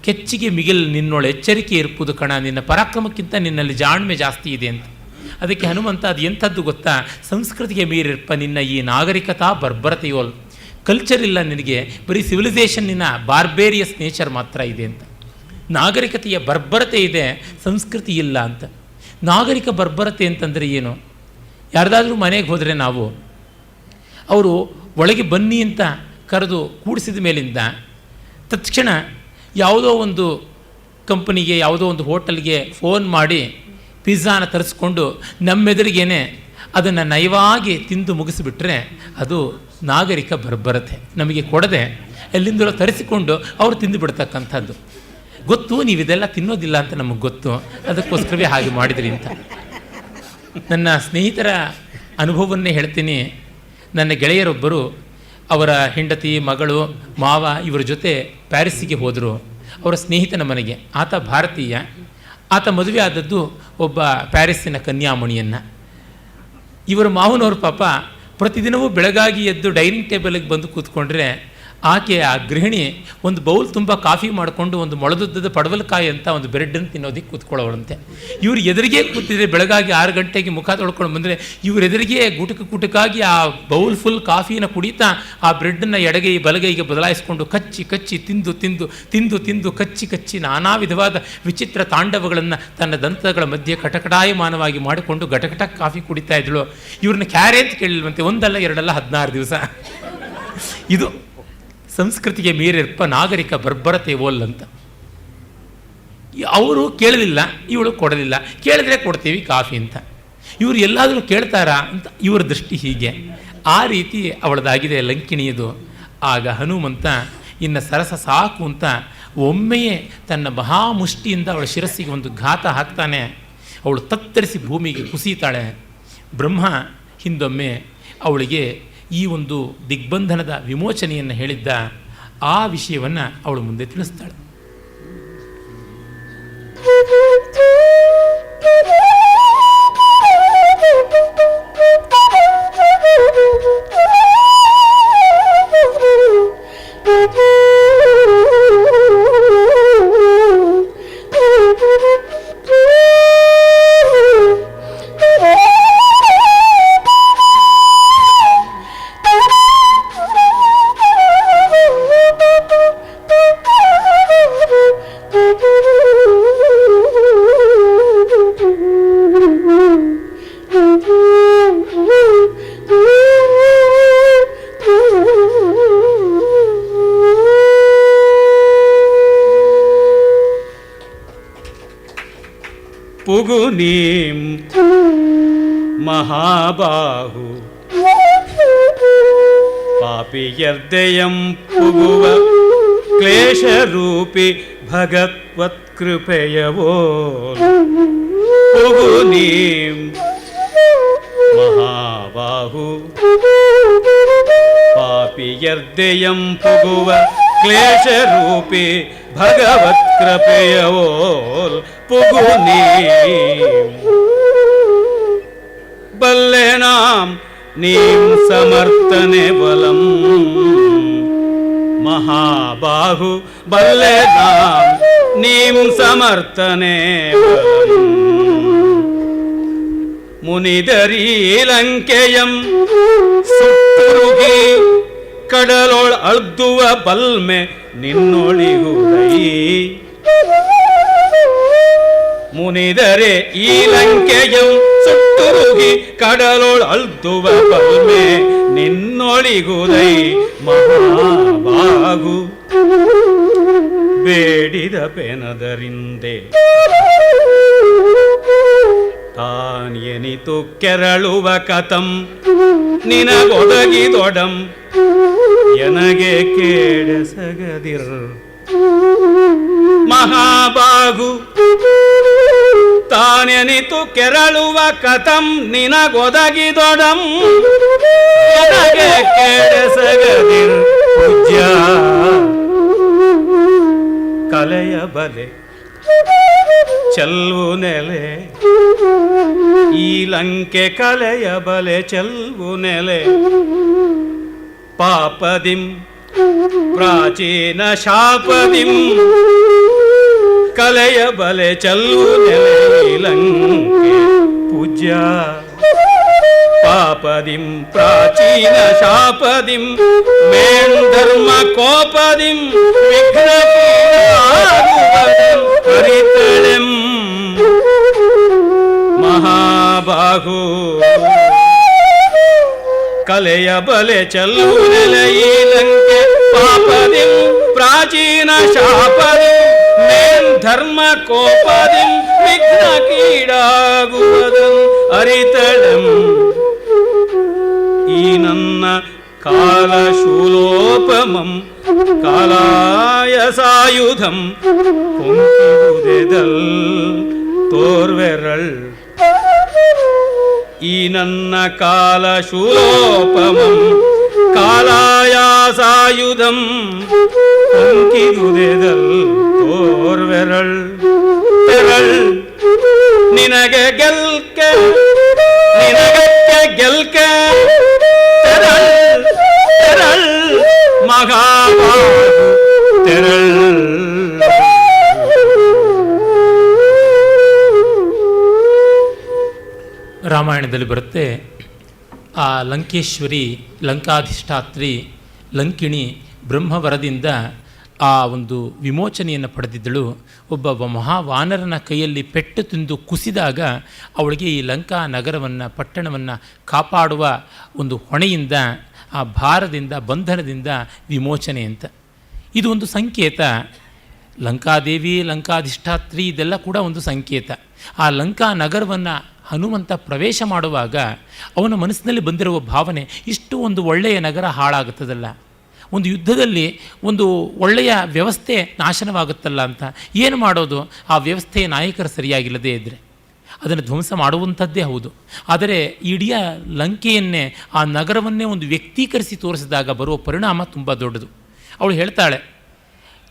ಕೆಚ್ಚಿಗೆ ಮಿಗಿಲ್ ನಿನ್ನೊಳ ಎಚ್ಚರಿಕೆ ಇರ್ಪುದು ಕಣ, ನಿನ್ನ ಪರಾಕ್ರಮಕ್ಕಿಂತ ನಿನ್ನಲ್ಲಿ ಜಾಣ್ಮೆ ಜಾಸ್ತಿ ಇದೆ ಅಂತ. ಅದಕ್ಕೆ ಹನುಮಂತ ಅದು ಎಂಥದ್ದು ಗೊತ್ತಾ, ಸಂಸ್ಕೃತಿಗೆ ಮೀರಿರ್ಪ ನಿನ್ನ ಈ ನಾಗರಿಕತಾ ಬರ್ಬರತೆಯೋಲ್. ಕಲ್ಚರ್ ಇಲ್ಲ ನಿನಗೆ, ಬರೀ ಸಿವಿಲೈಸೇಷನ್ನಿನ ಬಾರ್ಬೇರಿಯಸ್ ನೇಚರ್ ಮಾತ್ರ ಇದೆ ಅಂತ. ನಾಗರಿಕತೆಯ ಬರ್ಬರತೆ ಇದೆ, ಸಂಸ್ಕೃತಿ ಇಲ್ಲ ಅಂತ. ನಾಗರಿಕ ಬರ್ಬರತೆ ಅಂತಂದರೆ ಏನು? ಯಾರ್ದಾದ್ರೂ ಮನೆಗೆ ಹೋದರೆ ನಾವು ಅವರು ಒಳಗೆ ಬನ್ನಿ ಅಂತ ಕರೆದು ಕೂಡಿಸಿದ ಮೇಲಿಂದ ತತ್ಕ್ಷಣ ಯಾವುದೋ ಒಂದು ಕಂಪನಿಗೆ ಯಾವುದೋ ಒಂದು ಹೋಟೆಲ್ಗೆ ಫೋನ್ ಮಾಡಿ ಪಿಜ್ಜಾನ ತರಿಸ್ಕೊಂಡು ನಮ್ಮೆದುರಿಗೇನೆ ಅದನ್ನು ನಯವಾಗಿ ತಿಂದು ಮುಗಿಸಿಬಿಟ್ರೆ ಅದು ನಾಗರಿಕ ಬರ್ಬರತೆ. ನಮಗೆ ಕೊಡದೆ ಎಲ್ಲಿಂದಲೋ ತರಿಸಿಕೊಂಡು ಅವರು ತಿಂದು ಬಿಡ್ತಕ್ಕಂಥದ್ದು. ಗೊತ್ತು ನೀವಿದೆಲ್ಲ ತಿನ್ನೋದಿಲ್ಲ ಅಂತ ನಮಗೆ ಗೊತ್ತು, ಅದಕ್ಕೋಸ್ಕರವೇ ಹಾಗೆ ಮಾಡಿದ್ರಿ ಅಂತ. ನನ್ನ ಸ್ನೇಹಿತರ ಅನುಭವವನ್ನೇ ಹೇಳ್ತೀನಿ. ನನ್ನ ಗೆಳೆಯರೊಬ್ಬರು ಅವರ ಹೆಂಡತಿ, ಮಗಳು, ಮಾವ ಇವರ ಜೊತೆ ಪ್ಯಾರಿಸ್ಸಿಗೆ ಹೋದರು. ಅವರ ಸ್ನೇಹಿತನ ಮನೆಗೆ. ಆತ ಭಾರತೀಯ. ಆತ ಮದುವೆ ಆದದ್ದು ಒಬ್ಬ ಪ್ಯಾರಿಸ್ಸಿನ ಕನ್ಯಾಮಣಿಯನ್ನು. ಇವರ ಮಾವನವರು ಪಾಪ ಪ್ರತಿದಿನವೂ ಬೆಳಗಾಗಿ ಎದ್ದು ಡೈನಿಂಗ್ ಟೇಬಲಿಗೆ ಬಂದು ಕೂತ್ಕೊಂಡ್ರೆ ಆಕೆ ಆ ಗೃಹಿಣಿ ಒಂದು ಬೌಲ್ ತುಂಬ ಕಾಫಿ ಮಾಡಿಕೊಂಡು ಒಂದು ಮೊಳದುದ್ದದ ಪಡವಲಕಾಯಿ ಅಂತ ಒಂದು ಬ್ರೆಡ್ಡನ್ನು ತಿನ್ನೋದಕ್ಕೆ ಕೂತ್ಕೊಳ್ಳೋಳಂತೆ. ಇವ್ರು ಎದುರಿಗೆ ಕೂತಿದ್ರೆ ಬೆಳಗಾಗಿ 6 ಗಂಟೆಗೆ ಮುಖ ತೊಳ್ಕೊಂಡು ಬಂದರೆ ಇವ್ರ ಎದುರಿಗೆ ಗುಟುಕಾಗಿ ಆ ಬೌಲ್ ಫುಲ್ ಕಾಫಿನ ಕುಡಿತಾ ಆ ಬ್ರೆಡ್ಡನ್ನು ಎಡಗೈ ಬಲಗೈಗೆ ಬದಲಾಯಿಸಿಕೊಂಡು ಕಚ್ಚಿ ಕಚ್ಚಿ ತಿಂದು ಕಚ್ಚಿ ನಾನಾ ವಿಧವಾದ ವಿಚಿತ್ರ ತಾಂಡವಗಳನ್ನು ತನ್ನ ದಂತಗಳ ಮಧ್ಯೆ ಕಟಕಟಾಯಮಾನವಾಗಿ ಮಾಡಿಕೊಂಡು ಗಟಗಟ ಕಾಫಿ ಕುಡಿತಾ ಇದ್ಳು. ಇವ್ರನ್ನ ಕ್ಯಾರೆ ಅಂತ ಕೇಳಿಲ್ವಂತೆ. ಒಂದಲ್ಲ ಎರಡಲ್ಲ 16 ದಿವಸ. ಇದು ಸಂಸ್ಕೃತಿಗೆ ಮೀರಿರ್ಪ ನಾಗರಿಕ ಬರ್ಬರತೆ ಓಲ್ ಅಂತ. ಅವರು ಕೇಳಲಿಲ್ಲ, ಇವಳು ಕೊಡಲಿಲ್ಲ. ಕೇಳಿದ್ರೆ ಕೊಡ್ತೀವಿ ಕಾಫಿ ಅಂತ. ಇವರು ಎಲ್ಲಾದರೂ ಕೇಳ್ತಾರಾ ಅಂತ ಇವರ ದೃಷ್ಟಿ ಹೀಗೆ. ಆ ರೀತಿ ಅವಳದಾಗಿದೆ ಲಂಕಿಣಿಯದು. ಆಗ ಹನುಮಂತ ಇನ್ನು ಸರಸ ಸಾಕು ಅಂತ ಒಮ್ಮೆಯೇ ತನ್ನ ಮಹಾಮುಷ್ಟಿಯಿಂದ ಅವಳ ಶಿರಸ್ಸಿಗೆ ಒಂದು ಘಾತ ಹಾಕ್ತಾನೆ. ಅವಳು ತತ್ತರಿಸಿ ಭೂಮಿಗೆ ಕುಸಿತಾಳೆ. ಬ್ರಹ್ಮ ಹಿಂದೊಮ್ಮೆ ಅವಳಿಗೆ ಈ ಒಂದು ದಿಗ್ಬಂಧನದ ವಿಮೋಚನೆಯನ್ನು ಹೇಳಿದ್ದ. ಆ ವಿಷಯವನ್ನು ಅವಳು ಮುಂದೆ ತಿಳಿಸ್ತಾಳೆ. ಪುಗುನೀಂ ಮಹಾಬಾಹು ಪಾಪಿಯರ್ದಯಂ ಪುಗುವ ಕ್ಲೇಶರೂಪಿ ಭಗವತ್ಕೃಪೆಯವೋ. ಪುಗುನೀಂ ಮಹಾಬಾಹು ಪಾಪಿಯರ್ದಯಂ ಪುಗುವ ಕ್ಲೇಶರೂಪಿ ಭಗವತ್ ಕೃಪೆಯವೋಲ್ ಪುಗು ನೀ ಬಲ್ಲೆ ನಾಂ ನೀಂ ಸಮರ್ಥನೆ ಬಲಂ ಮಹಾಬಾಹು ಬಲ್ಲೆ ನಾಂ ನೀಂ ಸಮರ್ಥನೆ ಬಲಂ ಮುನಿದರೀಲಂಕೆಯಂ ಸುಟ್ಟುರುಗಿ ಕಡಲೊಳ ಅಳ್ದುವ ಬಲ್ಮೆ ನಿನ್ನೊಳಿಗುದೈ ಮುನಿದರೆ ಈ ಲಂಕೆಯಂ ಸುಟ್ಟುರುಗಿ ಕಡಲೊಳ ಅಳ್ದುವ ಬಲ್ಮೆ ನಿನ್ನೊಳಿಗುದೈ ಮಹಾಬಾಗು ಬೇಡಿದ ಪೆನದರಿಂದೆ ತಾನೆನಿತು ಕೆರಳುವ ಕಥಂ ನಿನಗೊದಗಿದೊಡಂ ಎನಗೆ ಕೇಳಸಗದಿರ್ ಮಹಾಬಾಗು ತಾನೆನಿತು ಕೆರಳುವ ಕಥಂ ನಿನಗೊದಗಿದೊಡಂ ಎನಗೆ ಕೇಳಸಗದಿರ್ ಪೂಜ್ಯ ಕಲೆಯ ಬಲೆ ಚೆಲ್ವು ನೆಲೆ ಈ ಲಂಕೆ ಕಲೆಯ ಬಲೆ ಚೆಲ್ವು ನೆಲೆ ಪಾಪದಿಂ ಪ್ರಾಚೀನ ಶಾಪದಿಂ ಕಲೆಯ ಬಲೆ ಚೆಲ್ವು ನೆಲೆ ಈ ಲಂಕೆ ಪೂಜ್ಯ ಪಾಪದಿಂ ಪ್ರಾಚೀನ ಶಾಪದಿಂ ಮೇನ್ ಧರ್ಮ ಕೋಪದಿಂ ವಿಘ್ನ ಹರಿತಳೆಂ ಮಹಾಬಾಹು ಕಲೆಯ ಬಲೆ ಚೆಲ್ಲು ನೆಲೆಯಿ ಲಂಕೆ ಪಾಪದಿಂ ಪ್ರಾಚೀನ ಶಾಪದಿಂ ಮೇನ್ ಧರ್ಮ ಕೋಪದಿಂ ವಿಘ್ನ ಕೀಡಾಗುವುದಂ ಅರಿತಳೆಂ ಈ ನನ್ನ ಕಾಲಶೂಲೋಪಮಂ ಕಾಲಾಯಸಾಯುಧಂ ಕೊಂಕಿರುದೆದಲ್ ತೋರ್ವೆರಳ್ ಈ ನನ್ನ ಕಾಲಶೂಲೋಪಮಂ ಕಾಲಾಯಾಸಾಯುಧಂ ಕೊಂಕಿರುದೆದಲ್ ತೋರ್ವೆರಳ್ ತೆರಳ್ ನಿನಗೆ ಗೆಲ್ಕೆ ನಿನಗಕ್ಕೆ ಗೆಲ್ಕೆ ತೆರಳ್ ತೆರಳ್ ಮಹಾಬಾಹು ತೆರಳ್. ರಾಮಾಯಣದಲ್ಲಿ ಬರುತ್ತೆ, ಆ ಲಂಕೇಶ್ವರಿ ಲಂಕಾಧಿಷ್ಠಾತ್ರಿ ಲಂಕಿಣಿ ಬ್ರಹ್ಮವರದಿಂದ ಆ ಒಂದು ವಿಮೋಚನೆಯನ್ನು ಪಡೆದಿದ್ದಳು. ಒಬ್ಬ ಮಹಾವಾನರನ ಕೈಯಲ್ಲಿ ಪೆಟ್ಟು ತಿಂದು ಕುಸಿದಾಗ ಅವಳಿಗೆ ಈ ಲಂಕಾ ನಗರವನ್ನು ಪಟ್ಟಣವನ್ನು ಕಾಪಾಡುವ ಒಂದು ಹೊಣೆಯಿಂದ, ಆ ಭಾರದಿಂದ ಬಂಧನದಿಂದ ವಿಮೋಚನೆ ಅಂತ. ಇದು ಒಂದು ಸಂಕೇತ. ಲಂಕಾದೇವಿ ಲಂಕಾಧಿಷ್ಠಾತ್ರಿ ಇದೆಲ್ಲ ಕೂಡ ಒಂದು ಸಂಕೇತ. ಆ ಲಂಕಾ ನಗರವನ್ನು ಹನುಮಂತ ಪ್ರವೇಶ ಮಾಡುವಾಗ ಅವನ ಮನಸ್ಸಿನಲ್ಲಿ ಬಂದಿರುವ ಭಾವನೆ, ಇಷ್ಟು ಒಂದು ಒಳ್ಳೆಯ ನಗರ ಹಾಳಾಗುತ್ತದಲ್ಲ, ಒಂದು ಯುದ್ಧದಲ್ಲಿ ಒಂದು ಒಳ್ಳೆಯ ವ್ಯವಸ್ಥೆ ನಾಶನವಾಗುತ್ತಲ್ಲ ಅಂತ. ಏನು ಮಾಡೋದು? ಆ ವ್ಯವಸ್ಥೆಯ ನಾಯಕರು ಸರಿಯಾಗಿಲ್ಲದೇ ಇದ್ದರೆ ಅದನ್ನು ಧ್ವಂಸ ಮಾಡುವಂಥದ್ದೇ ಹೌದು. ಆದರೆ ಇಡೀ ಲಂಕೆಯನ್ನೇ, ಆ ನಗರವನ್ನೇ ಒಂದು ವ್ಯಕ್ತೀಕರಿಸಿ ತೋರಿಸಿದಾಗ ಬರುವ ಪರಿಣಾಮ ತುಂಬ ದೊಡ್ಡದು. ಅವಳು ಹೇಳ್ತಾಳೆ,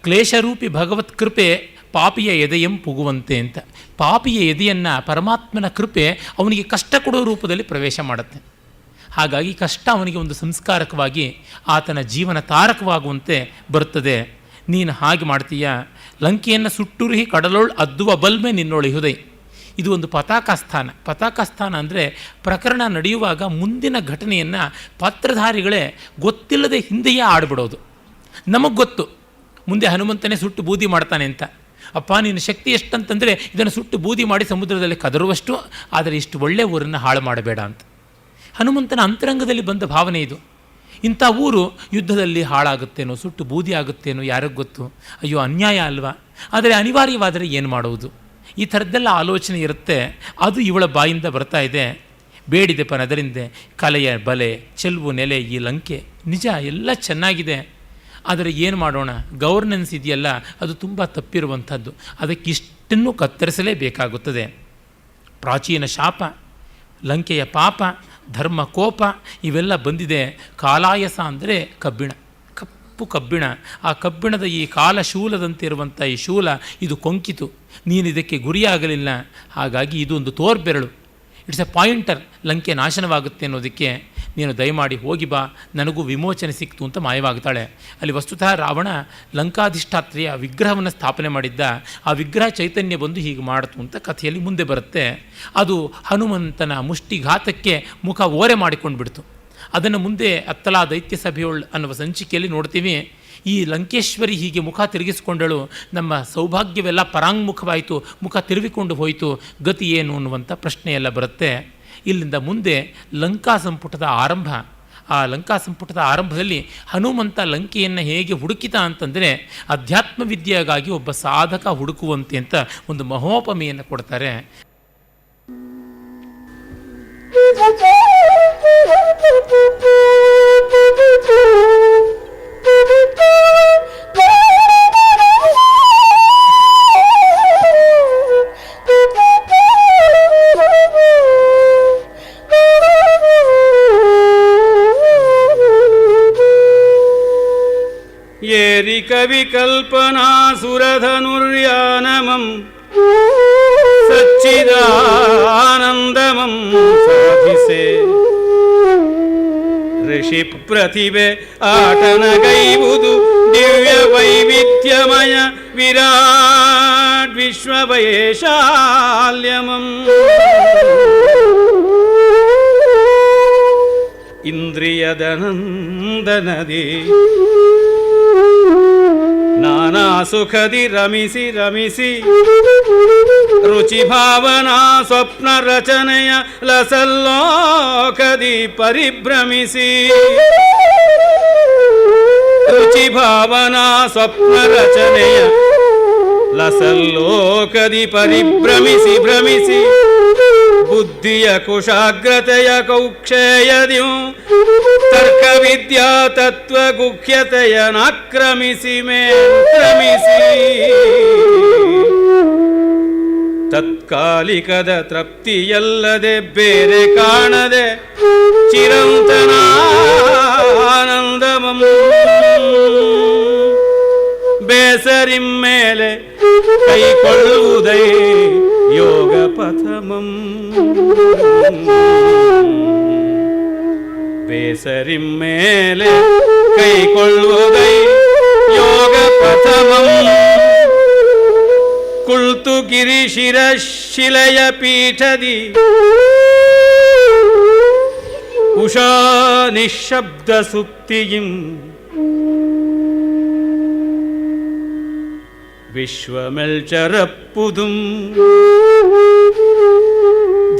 ಕ್ಲೇಶರೂಪಿ ಭಗವತ್ ಕೃಪೆ ಪಾಪಿಯ ಎದೆಯಂ ಪುಗುವಂತೆ ಅಂತ. ಪಾಪಿಯ ಎದೆಯನ್ನು ಪರಮಾತ್ಮನ ಕೃಪೆ ಅವನಿಗೆ ಕಷ್ಟ ಕೊಡುವ ರೂಪದಲ್ಲಿ ಪ್ರವೇಶ ಮಾಡುತ್ತೆ. ಹಾಗಾಗಿ ಕಷ್ಟ ಅವನಿಗೆ ಒಂದು ಸಂಸ್ಕಾರಕವಾಗಿ ಆತನ ಜೀವನ ತಾರಕವಾಗುವಂತೆ ಬರುತ್ತದೆ. ನೀನು ಹಾಗೆ ಮಾಡ್ತೀಯ. ಲಂಕೆಯನ್ನು ಸುಟ್ಟುರುಹಿ ಕಡಲೊಳ್ ಅದ್ದುವ ಬಲ್ಮೆ ನಿನ್ನೊಳಿಹುದೈ. ಇದು ಒಂದು ಪತಾಕಸ್ಥಾನ. ಪತಾಕಸ್ಥಾನ ಅಂದರೆ ಪ್ರಕರಣ ನಡೆಯುವಾಗ ಮುಂದಿನ ಘಟನೆಯನ್ನು ಪಾತ್ರಧಾರಿಗಳೇ ಗೊತ್ತಿಲ್ಲದೆ ಹಿಂದೆಯೇ ಆಡಿಬಿಡೋದು. ನಮಗೆ ಗೊತ್ತು ಮುಂದೆ ಹನುಮಂತನೇ ಸುಟ್ಟು ಬೂದಿ ಮಾಡ್ತಾನೆ ಅಂತ. ಅಪ್ಪ ನಿನ್ನ ಶಕ್ತಿ ಎಷ್ಟಂತಂದರೆ ಇದನ್ನು ಸುಟ್ಟು ಬೂದಿ ಮಾಡಿ ಸಮುದ್ರದಲ್ಲಿ ಕದರುವಷ್ಟು, ಆದರೆ ಇಷ್ಟು ಒಳ್ಳೆಯ ಊರನ್ನು ಹಾಳು ಮಾಡಬೇಡ ಅಂತ. ಹನುಮಂತನ ಅಂತರಂಗದಲ್ಲಿ ಬಂದ ಭಾವನೆ ಇದು. ಇಂಥ ಊರು ಯುದ್ಧದಲ್ಲಿ ಹಾಳಾಗುತ್ತೇನೋ, ಸುಟ್ಟು ಬೂದಿ ಆಗುತ್ತೇನೋ, ಯಾರಿಗೂ ಗೊತ್ತು. ಅಯ್ಯೋ ಅನ್ಯಾಯ ಅಲ್ವಾ? ಆದರೆ ಅನಿವಾರ್ಯವಾದರೆ ಏನು ಮಾಡುವುದು? ಈ ಥರದ್ದೆಲ್ಲ ಆಲೋಚನೆ ಇರುತ್ತೆ. ಅದು ಇವಳ ಬಾಯಿಂದ ಬರ್ತಾ ಇದೆ. ಬೇಡಿದೆ ಪನದರಿಂದೆ ಕಲೆಯ ಬಲೆ ಚೆಲ್ವು ನೆಲೆ ಈ ಲಂಕೆ. ನಿಜ ಎಲ್ಲ ಚೆನ್ನಾಗಿದೆ, ಆದರೆ ಏನು ಮಾಡೋಣ? ಗವರ್ನೆನ್ಸ್ ಇದೆಯಲ್ಲ, ಅದು ತುಂಬ ತಪ್ಪಿರುವಂಥದ್ದು. ಅದಕ್ಕಿಷ್ಟನ್ನು ಕತ್ತರಿಸಲೇಬೇಕಾಗುತ್ತದೆ. ಪ್ರಾಚೀನ ಶಾಪ, ಲಂಕೆಯ ಪಾಪ, ಧರ್ಮ ಕೋಪ ಇವೆಲ್ಲ ಬಂದಿದೆ. ಕಾಲಾಯಸ ಅಂದರೆ ಕಬ್ಬಿಣ. ಕಪ್ಪು ಕಬ್ಬಿಣ. ಆ ಕಬ್ಬಿಣದ ಈ ಕಾಲ ಶೂಲದಂತಿರುವಂಥ ಈ ಶೂಲ ಇದು ಕೊಂಕಿತು, ನೀನು ಇದಕ್ಕೆ ಗುರಿಯಾಗಲಿಲ್ಲ, ಹಾಗಾಗಿ ಇದು ಒಂದು ತೋರ್ಬೆರಳು, ಇಟ್ಸ್ ಎ ಪಾಯಿಂಟರ್, ಲಂಕೆ ನಾಶನವಾಗುತ್ತೆ ಅನ್ನೋದಕ್ಕೆ ನೀನು ದಯಮಾಡಿ ಹೋಗಿ ಬಾ, ನನಗೂ ವಿಮೋಚನೆ ಸಿಕ್ತು ಅಂತ ಮಾಯವಾಗ್ತಾಳೆ. ಅಲ್ಲಿ ವಸ್ತುತಃ ರಾವಣ ಲಂಕಾಧಿಷ್ಠಾತ್ರಿಯ ವಿಗ್ರಹವನ್ನು ಸ್ಥಾಪನೆ ಮಾಡಿದ್ದ, ಆ ವಿಗ್ರಹ ಚೈತನ್ಯ ಬಂದು ಹೀಗೆ ಮಾಡಿತು ಅಂತ ಕಥೆಯಲ್ಲಿ ಮುಂದೆ ಬರುತ್ತೆ. ಅದು ಹನುಮಂತನ ಮುಷ್ಟಿಘಾತಕ್ಕೆ ಮುಖ ಓರೆ ಮಾಡಿಕೊಂಡು ಬಿಡ್ತು. ಅದನ್ನು ಮುಂದೆ ಅತ್ತಲಾ ದೈತ್ಯ ಸಭೆಯೊಳ್ ಅನ್ನುವ ಸಂಚಿಕೆಯಲ್ಲಿ ನೋಡ್ತೀವಿ. ಈ ಲಂಕೇಶ್ವರಿ ಹೀಗೆ ಮುಖ ತಿರುಗಿಸಿಕೊಂಡಳು, ನಮ್ಮ ಸೌಭಾಗ್ಯವೆಲ್ಲ ಪರಾಂಗುಖವಾಯಿತು, ಮುಖ ತಿರುಗಿಕೊಂಡು ಹೋಯಿತು, ಗತಿ ಏನು ಅನ್ನುವಂಥ ಪ್ರಶ್ನೆಯೆಲ್ಲ ಬರುತ್ತೆ. ಇಲ್ಲಿಂದ ಮುಂದೆ ಲಂಕಾ ಸಂಪುಟದ ಆರಂಭ. ಆ ಲಂಕಾ ಸಂಪುಟದ ಆರಂಭದಲ್ಲಿ ಹನುಮಂತ ಲಂಕೆಯನ್ನು ಹೇಗೆ ಹುಡುಕಿತ ಅಂತಂದರೆ ಅಧ್ಯಾತ್ಮ ವಿದ್ಯೆಗಾಗಿ ಒಬ್ಬ ಸಾಧಕ ಹುಡುಕುವಂತೆ ಅಂತ ಒಂದು ಮಹೋಪಮೆಯನ್ನು ಕೊಡ್ತಾರೆ. ಏರಿ ಕವಿ ಕಲ್ಪನಾ ಸುರಧನುರ್ಯಾನಮಂ ಸಚ್ಚಿದಾನಂದಮಂ ಸಾಧಿಸೆ ಋಷಿ ಪ್ರತಿಭೆ ಆಟನಗೈವುದು ದಿವ್ಯ ವೈವಿಧ್ಯಮಯ ವಿರಾಟ್ ವಿಶ್ವವೈಶಾಲ್ಯಮಂ ಇಂದ್ರಿಯದನಂದನದಿ ನಾನಾ ಸುಖದಿ ರಮಿಸಿ ರಮಿಸಿ ರುಚಿ ಭಾವನಾ ಸ್ವಪ್ನ ರಚನೆಯ ಲಸಲ್ಲೋಕದಿ ಪರಿಭ್ರಮಿಸಿ ರುಚಿ ಭಾವನಾ ಸ್ವಪ್ನ ರಚನೆಯ ಲಸಲ್ಲೋಕದಿ ಪರಿಭ್ರಮಿಸಿ ಭ್ರಮಿಸಿ ಬುದ್ಧಿಯ ಕುಶಾಗ್ರತೆಯ ಕೌಕ್ಷೇಯದ್ಯು ತರ್ಕ ವಿದ್ಯಾ ತತ್ವ ಗುಹ್ಯತೆಯ ನಾಕ್ರಮಿಸಿ ಕ್ರಮಿಸಿ ತತ್ಕಾಲಿಕದ ತೃಪ್ತಿಯಲ್ಲದೆ ಬೇರೆ ಕಾಣದೆ ಚಿರಂತನಾನಂದಮಂ ಬೇಸರಿಮ್ಮೇಲೆ ಕೈಕೊಳ್ಳುವುದೈ ಯೋಗ ಪಥಮಂ ಬೇಸರಿಮ್ಮೇಲೆ ಕೈಕೊಳ್ಳುವುದೈ ಯೋಗ ಪಥಮಂ ಕುಳ್ತು ಗಿರಿಶಿರ ಶಿಲೆಯ ಪೀಠದಿ ಉಷಾ ನಿಶಬ್ದ ಸುಪ್ತಿಯಿಂ ವಿಶ್ವಮೆಲ್ಚರಪ್ಪುದುಂ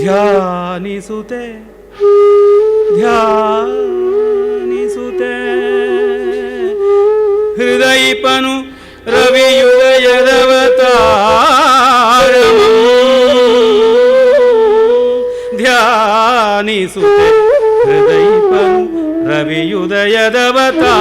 ಧ್ಯಾನಿಸುತ್ತೆ ಧ್ಯಾನಿಸುತ್ತೆ ಹೃದಯಪನು ರವಿಯುದಯದವತಾರಮಂ ಧ್ಯಾನಿಸುತ್ತೆ ಹೃದಯಪನು ರವಿಯುದಯದವತಾರಮಂ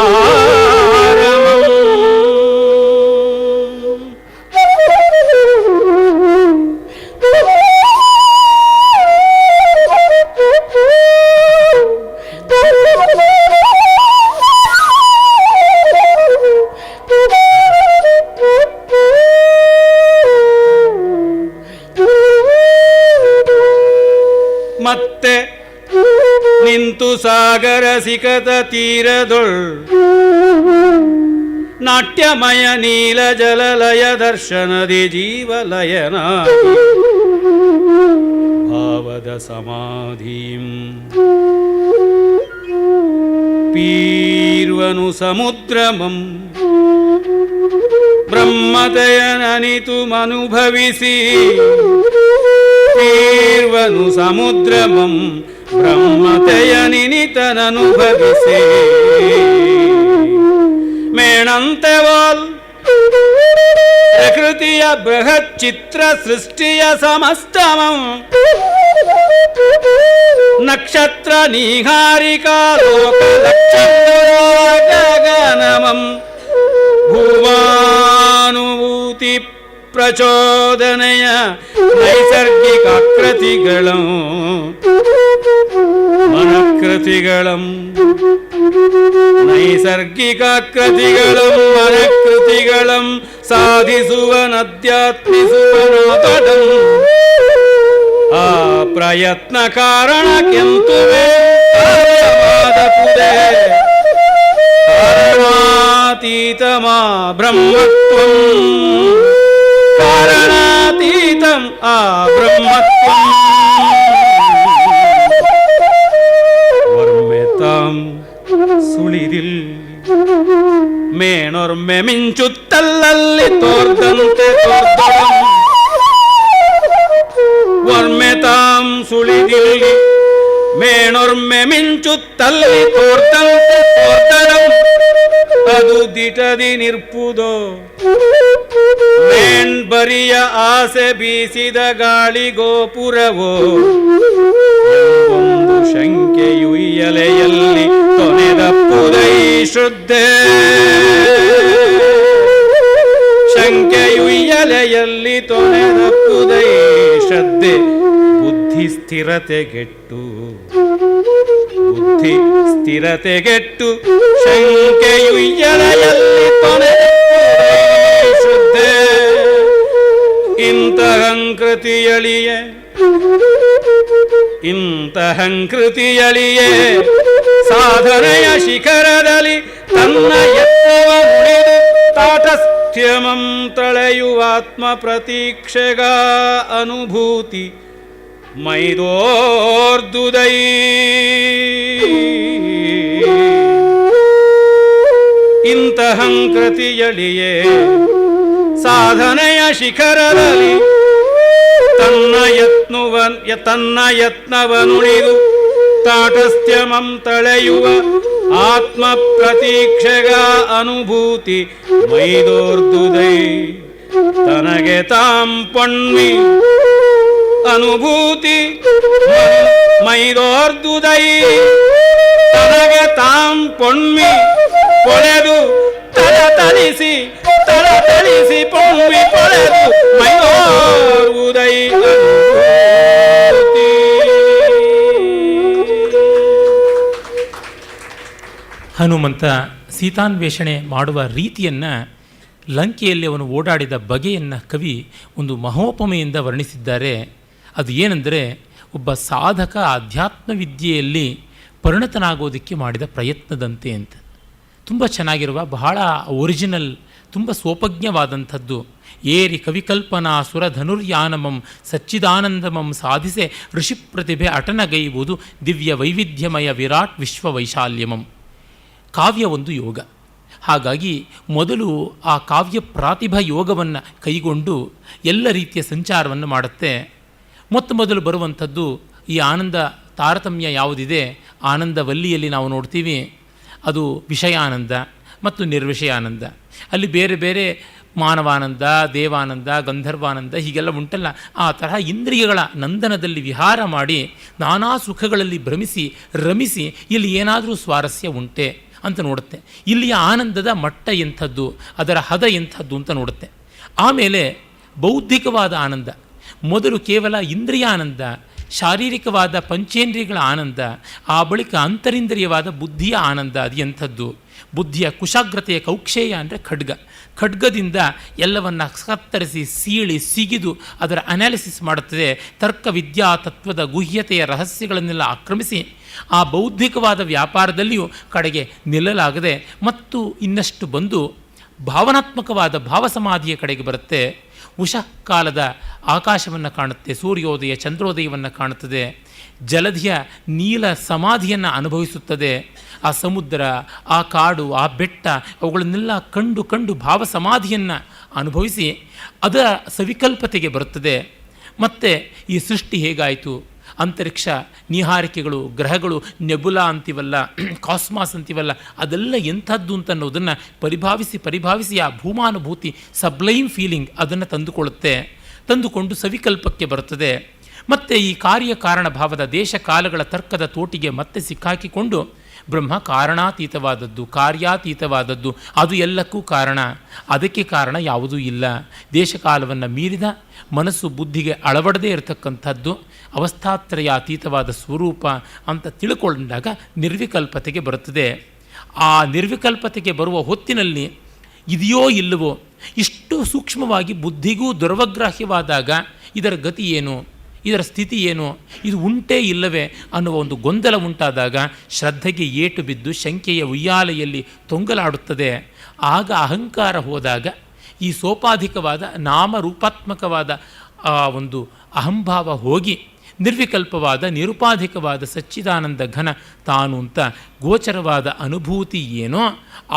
ಮತ್ತೆ ನಿಂತು ಸಾಗರ ಸಿಕತ ತೀರದೊಳ್ ನಾಟ್ಯಮಯ ನೀಲ ಜಲಲಯ ದರ್ಶನದಿ ಜೀವಲಯನ ಭಾವದ ಸಮಾಧಿಂ ಪೀರ್ವನು ಸಮುದ್ರಮಂ ಬ್ರಹ್ಮದಯನನಿತು ಮನುಭವಿಸಿ ಪೀರ್ವನು ಸಮುದ್ರಮಂ ಬ್ರಹ್ಮತೆಯನಿನಿತನನುಭವಿಸಿ ಮೇಣಂತೆವಾಲ್ ಪ್ರಕೃತಿಯ ಬೃಹತ್ ಚಿತ್ರ ಸೃಷ್ಟಿಯ ಸಮಸ್ತಮಂ ನಕ್ಷತ್ರ ನೀಹಾರಿಕಾ ಲೋಕ ಗಗನಮಂ ಭೂಮಾನುಭೂತಿ ಪ್ರಚೋದನೆಯ ನೈಸರ್ಗಿಕ ಆಕೃತಿಗಳು ಮನಕೃತ ಕೃತಿಗಳಂ ನೈಸರ್ಗಿಕಾಕೃತಿಗಳಂ ಮನಕೃತಿಗಳಂ ಸಾಧಿಸುವನಧ್ಯಾತ್ಮಿಸುವನಾತಡಂ ಆ ಪ್ರಯತ್ನ ಕಾರಣಕ್ಕೆಂತುವೇ ಕಾರಣಾತೀತಮಾ ಬ್ರಹ್ಮತ್ವಂ ಕಾರಣಾತೀತಂ ಆ ಬ್ರಹ್ಮತ್ವಂ ವರ್ಮೆತಾಂ ಸುಳಿದಿಲ್ ಮೇಣೊರ್ಮೆ ಮಿಂಚುತ್ತಲ್ಲಲ್ಲಿ ತೋರ್ದಂತೆ ತೋರ್ದಂ ವರ್ಮೆತಾಂ ಸುಳಿದಿಲ್ ಮೇಣೊರ್ಮೆ ಮಿಂಚುತ್ತಲ್ಲಿ ತೋರ್ದಂತೆ ತೋರ್ದಂ ಅದು ದಿಟದಿ ನಿರ್ಪುದೋ ಮೇಣ್ಬರಿಯ ಆಸೆ ಬೀಸಿದ ಗಾಳಿ ಗೋಪುರವೋ ಒಂದು ಶಂಕೆಯುಯ್ಯಲೆಯಲ್ಲಿ ತೊನೆದಪ್ಪುದೈ ಶ್ರದ್ಧೆ ಶಂಕೆಯುಯ್ಯಲೆಯಲ್ಲಿ ತೊನೆದಪ್ಪುದೈ ಶ್ರದ್ಧೆ ಬುದ್ಧಿ ಸ್ಥಿರತೆಗೆಟ್ಟು ಬುದ್ಧಿ ಸ್ಥಿರತೆಗೆಟ್ಟು ಶಂಕೆಯುಯ್ಯಲೆಯಲ್ಲಿ ತೊನೆದಪ್ಪುದೈ ಶ್ರದ್ಧೆ ಇಂತಹಂಕೃತಿಯಳಿಯೇ ಇಂತಹಂಕೃತಿಯಳಿಯೇ ಸಾಧನೆಯ ಶಿಖರದಲ್ಲಿ ತನ್ನ ಯತ್ನವ ಮುಡಿದು ತಾಟಸ್ಥ್ಯಮಂ ತಳೆಯುವಾತ್ಮ ಪ್ರತೀಕ್ಷೆಗ ಅನುಭೂತಿ ಮೈದೋರ್ದುದೈ ಇಂತಹಂಕೃತಿಯಳಿಯೇ ಸಾಧನೆಯ ಶಿಖರದಲ್ಲಿ ತನ್ನ ಯತ್ನವನುಳಿದು ತಾಟಸ್ಥ್ಯಮಂ ತಳೆಯುವ ಆತ್ಮ ಪ್ರತೀಕ್ಷೆಗ ಅನುಭೂತಿ ಮೈದೋರ್ದುದೈ ತನಗೆ ತಾಂ ಪೊಣ್ಮಿ ಅನುಭೂತಿ ಮೈದೋರ್ದುದೈ ತನಗೆ ತಾಂ ಪೊಣ್ಮಿ ಪೊಳೆದು ತಳತಳಿಸಿ ಪೊಮ್ಮಿ ಪೊಳೆದು ಮೈದೋರ್ವುದೈ ಅನುಭೂತಿ. ಹನುಮಂತ ಸೀತಾನ್ವೇಷಣೆ ಮಾಡುವ ರೀತಿಯನ್ನು, ಲಂಕೆಯಲ್ಲಿ ಅವನು ಓಡಾಡಿದ ಬಗೆಯನ್ನು ಕವಿ ಒಂದು ಮಹೋಪಮೆಯಿಂದ ವರ್ಣಿಸಿದ್ದಾರೆ. ಅದು ಏನೆಂದರೆ, ಒಬ್ಬ ಸಾಧಕ ಆಧ್ಯಾತ್ಮ ವಿದ್ಯೆಯಲ್ಲಿ ಪರಿಣತನಾಗೋದಕ್ಕೆ ಮಾಡಿದ ಪ್ರಯತ್ನದಂತೆ ಅಂತ. ತುಂಬ ಚೆನ್ನಾಗಿರುವ, ಬಹಳ ಒರಿಜಿನಲ್, ತುಂಬ ಸ್ವೋಪಜ್ಞವಾದಂಥದ್ದು. ಏರಿ ಕವಿಕಲ್ಪನಾ ಸುರಧನುರ್ಯಾನಮಂ ಸಚ್ಚಿದಾನಂದಮಂ ಸಾಧಿಸೆ ಋಷಿ ಪ್ರತಿಭೆ ಅಟನಗೈವುದು ದಿವ್ಯ ವೈವಿಧ್ಯಮಯ ವಿರಾಟ್ ವಿಶ್ವವೈಶಾಲ್ಯಮಂ. ಕಾವ್ಯ ಒಂದು ಯೋಗ. ಹಾಗಾಗಿ ಮೊದಲು ಆ ಕಾವ್ಯ ಪ್ರಾತಿಭಾ ಯೋಗವನ್ನು ಕೈಗೊಂಡು ಎಲ್ಲ ರೀತಿಯ ಸಂಚಾರವನ್ನು ಮಾಡುತ್ತೆ. ಮೊದಲು ಬರುವಂಥದ್ದು ಈ ಆನಂದ ತಾರತಮ್ಯ ಯಾವುದಿದೆ, ಆನಂದವಲ್ಲಿಯಲ್ಲಿ ನಾವು ನೋಡ್ತೀವಿ, ಅದು ವಿಷಯಾನಂದ ಮತ್ತು ನಿರ್ವಿಷಯಾನಂದ. ಅಲ್ಲಿ ಬೇರೆ ಬೇರೆ ಮಾನವಾನಂದ, ದೇವಾನಂದ, ಗಂಧರ್ವಾನಂದ ಹೀಗೆಲ್ಲ ಉಂಟಲ್ಲ. ಆ ತರಹ ಇಂದ್ರಿಯಗಳ ನಂದನದಲ್ಲಿ ವಿಹಾರ ಮಾಡಿ ನಾನಾ ಸುಖಗಳಲ್ಲಿ ಭ್ರಮಿಸಿ ರಮಿಸಿ ಇಲ್ಲಿ ಏನಾದರೂ ಸ್ವಾರಸ್ಯ ಉಂಟೆ ಅಂತ ನೋಡುತ್ತೆ. ಇಲ್ಲಿಯ ಆನಂದದ ಮಟ್ಟ ಎಂಥದ್ದು, ಅದರ ಹದ ಎಂಥದ್ದು ಅಂತ ನೋಡುತ್ತೆ. ಆಮೇಲೆ ಬೌದ್ಧಿಕವಾದ ಆನಂದ. ಮೊದಲು ಕೇವಲ ಇಂದ್ರಿಯಾನಂದ, ಶಾರೀರಿಕವಾದ ಪಂಚೇಂದ್ರಿಯಗಳ ಆನಂದ, ಆ ಬಳಿಕ ಅಂತರಿಂದ್ರಿಯವಾದ ಬುದ್ಧಿಯ ಆನಂದ. ಅದು ಎಂಥದ್ದು? ಬುದ್ಧಿಯ ಕುಶಾಗ್ರತೆಯ ಕೌಕ್ಷೇಯ ಅಂದರೆ ಖಡ್ಗ. ಖಡ್ಗದಿಂದ ಎಲ್ಲವನ್ನ ಕತ್ತರಿಸಿ ಸೀಳಿ ಸಿಗಿದು ಅದರ ಅನಾಲಿಸಿಸ್ ಮಾಡುತ್ತದೆ. ತರ್ಕ ವಿದ್ಯಾ ತತ್ವದ ಗುಹ್ಯತೆಯ ರಹಸ್ಯಗಳನ್ನೆಲ್ಲ ಆಕ್ರಮಿಸಿ ಆ ಬೌದ್ಧಿಕವಾದ ವ್ಯಾಪಾರದಲ್ಲಿಯೂ ಕಡೆಗೆ ನಿಲ್ಲಲಾಗದೆ ಮತ್ತು ಇನ್ನಷ್ಟು ಬಂದು ಭಾವನಾತ್ಮಕವಾದ ಭಾವಸಮಾಧಿಯ ಕಡೆಗೆ ಬರುತ್ತೆ. ಉಷಃ ಕಾಲದ ಆಕಾಶವನ್ನು ಕಾಣುತ್ತೆ, ಸೂರ್ಯೋದಯ ಚಂದ್ರೋದಯವನ್ನು ಕಾಣುತ್ತದೆ, ಜಲಧಿಯ ನೀಲ ಸಮಾಧಿಯನ್ನು ಅನುಭವಿಸುತ್ತದೆ. ಆ ಸಮುದ್ರ, ಆ ಕಾಡು, ಆ ಬೆಟ್ಟ ಅವುಗಳನ್ನೆಲ್ಲ ಕಂಡು ಕಂಡು ಭಾವ ಸಮಾಧಿಯನ್ನು ಅನುಭವಿಸಿ ಅದರ ಸವಿಕಲ್ಪತೆಗೆ ಬರುತ್ತದೆ. ಮತ್ತು ಈ ಸೃಷ್ಟಿ ಹೇಗಾಯಿತು, ಅಂತರಿಕ್ಷ ನಿಹಾರಿಕೆಗಳು, ಗ್ರಹಗಳು, ನೆಬುಲಾ ಅಂತೀವಲ್ಲ, ಕಾಸ್ಮಾಸ್ ಅಂತೀವಲ್ಲ, ಅದೆಲ್ಲ ಎಂಥದ್ದು ಅಂತ ಅನ್ನೋದನ್ನು ಪರಿಭಾವಿಸಿ ಆ ಭೂಮಾನುಭೂತಿ, ಸಬ್ಲೈಮ್ ಫೀಲಿಂಗ್ ಅದನ್ನು ತಂದುಕೊಂಡು ಸವಿಕಲ್ಪಕ್ಕೆ ಬರುತ್ತದೆ. ಮತ್ತು ಈ ಕಾರ್ಯಕಾರಣ ಭಾವದ ದೇಶ ಕಾಲಗಳ ತರ್ಕದ ತೋಟಿಗೆ ಮತ್ತೆ ಸಿಕ್ಕಾಕಿಕೊಂಡು ಬ್ರಹ್ಮ ಕಾರಣಾತೀತವಾದದ್ದು, ಕಾರ್ಯಾತೀತವಾದದ್ದು, ಅದು ಎಲ್ಲಕ್ಕೂ ಕಾರಣ. ಅದಕ್ಕೆ ಕಾರಣ ಯಾವುದೂ ಇಲ್ಲ. ದೇಶಕಾಲವನ್ನು ಮೀರಿದ, ಮನಸ್ಸು ಬುದ್ಧಿಗೆ ಅಳವಡದೇ ಇರತಕ್ಕಂಥದ್ದು ಅವಸ್ಥಾತ್ರಯಾತೀತವಾದ ಸ್ವರೂಪ ಅಂತ ತಿಳ್ಕೊಂಡಾಗ ನಿರ್ವಿಕಲ್ಪತೆಗೆ ಬರುತ್ತದೆ. ಆ ನಿರ್ವಿಕಲ್ಪತೆಗೆ ಬರುವ ಹೊತ್ತಿನಲ್ಲಿ ಇದೆಯೋ ಇಲ್ಲವೋ ಇಷ್ಟು ಸೂಕ್ಷ್ಮವಾಗಿ ಬುದ್ಧಿಗೂ ದುರ್ವಗ್ರಾಹ್ಯವಾದಾಗ ಇದರ ಗತಿ ಏನು, ಇದರ ಸ್ಥಿತಿ ಏನು, ಇದು ಉಂಟೇ ಇಲ್ಲವೇ ಅನ್ನುವ ಒಂದು ಗೊಂದಲ ಉಂಟಾದಾಗ ಶ್ರದ್ಧೆಗೆ ಏಟು ಬಿದ್ದು ಶಂಕೆಯ ಉಯ್ಯಾಲೆಯಲ್ಲಿ ತೊಂಗಲಾಡುತ್ತದೆ. ಆಗ ಅಹಂಕಾರ ಹೋದಾಗ ಈ ಸೋಪಾಧಿಕವಾದ ನಾಮರೂಪಾತ್ಮಕವಾದ ಒಂದು ಅಹಂಭಾವ ಹೋಗಿ ನಿರ್ವಿಕಲ್ಪವಾದ ನಿರುಪಾಧಿಕವಾದ ಸಚ್ಚಿದಾನಂದ ಘನ ತಾನು ಅಂತ ಗೋಚರವಾದ ಅನುಭೂತಿ ಏನೋ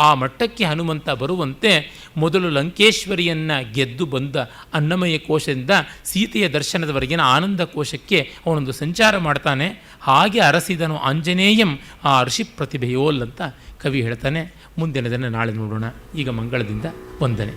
ಆ ಮಟ್ಟಕ್ಕೆ ಹನುಮಂತ ಬರುವಂತೆ ಮೊದಲು ಲಂಕೇಶ್ವರಿಯನ್ನು ಗೆದ್ದು ಬಂದ ಅನ್ನಮಯ ಕೋಶದಿಂದ ಸೀತೆಯ ದರ್ಶನದವರೆಗಿನ ಆನಂದ ಕೋಶಕ್ಕೆ ಅವನೊಂದು ಸಂಚಾರ ಮಾಡ್ತಾನೆ. ಹಾಗೆ ಅರಸಿದನು ಆಂಜನೇಯಂ ಆ ಋಷಿ ಪ್ರತಿಭೆಯೋಲ್ ಅಂತ ಕವಿ ಹೇಳ್ತಾನೆ. ಮುಂದಿನದನ್ನು ನಾಳೆ ನೋಡೋಣ. ಈಗ ಮಂಗಳದಿಂದ ವಂದನೆ.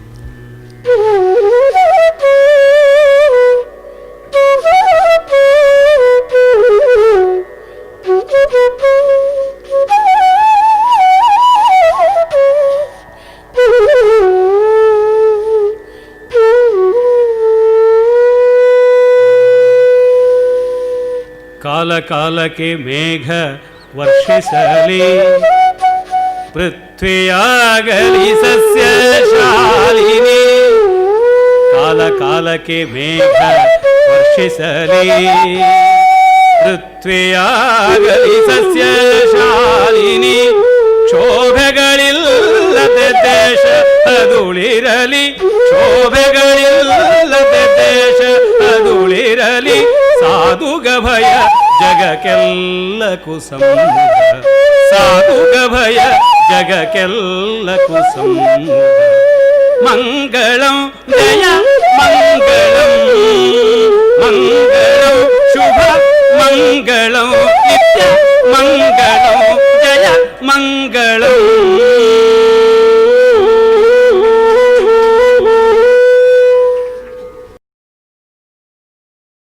ಕಾಲ ಕಾಲಕ್ಕೆ ಮೇಘ ವರ್ಷಿಸಲಿ, ಪೃಥ್ವಿಯಾಗಲಿ ಸಸ್ಯ ಶಾಲಿನಿ. ಕಾಲ ಕಾಲಕ್ಕೆ ಮೇಘ ವರ್ಷಿಸಲಿ, ಪೃಥ್ವಿಯಾಗಲಿ ಸಸ್ಯ ಶಾಲಿನಿ. ಕ್ಷೋಭೆಗಳಿಲ್ಲದೆ ದೇಶ ಅದುಳಿರಲಿ, ಕ್ಷೋಭೆಗಳಿಲ್ಲದೆ ದೇಶ ಅದುಳಿರಲಿ. ಸಾಧುಗ ಭಯ ಜಗಕ್ಕೆಲ್ಲ ಕುಸಂಮುಖ, ಸಾಧುಗ ಭಯ ಜಗಕ್ಕೆಲ್ಲ ಕುಸಂಮುಖ. ಮಂಗಳಂ ಜಯ ಮಂಗಳಂ, ಮಂಗಳಂ ಶುಭ ಮಂಗಳಂ ನಿತ್ಯ ಮಂಗಳಂ ಜಯ ಮಂಗಳಂ.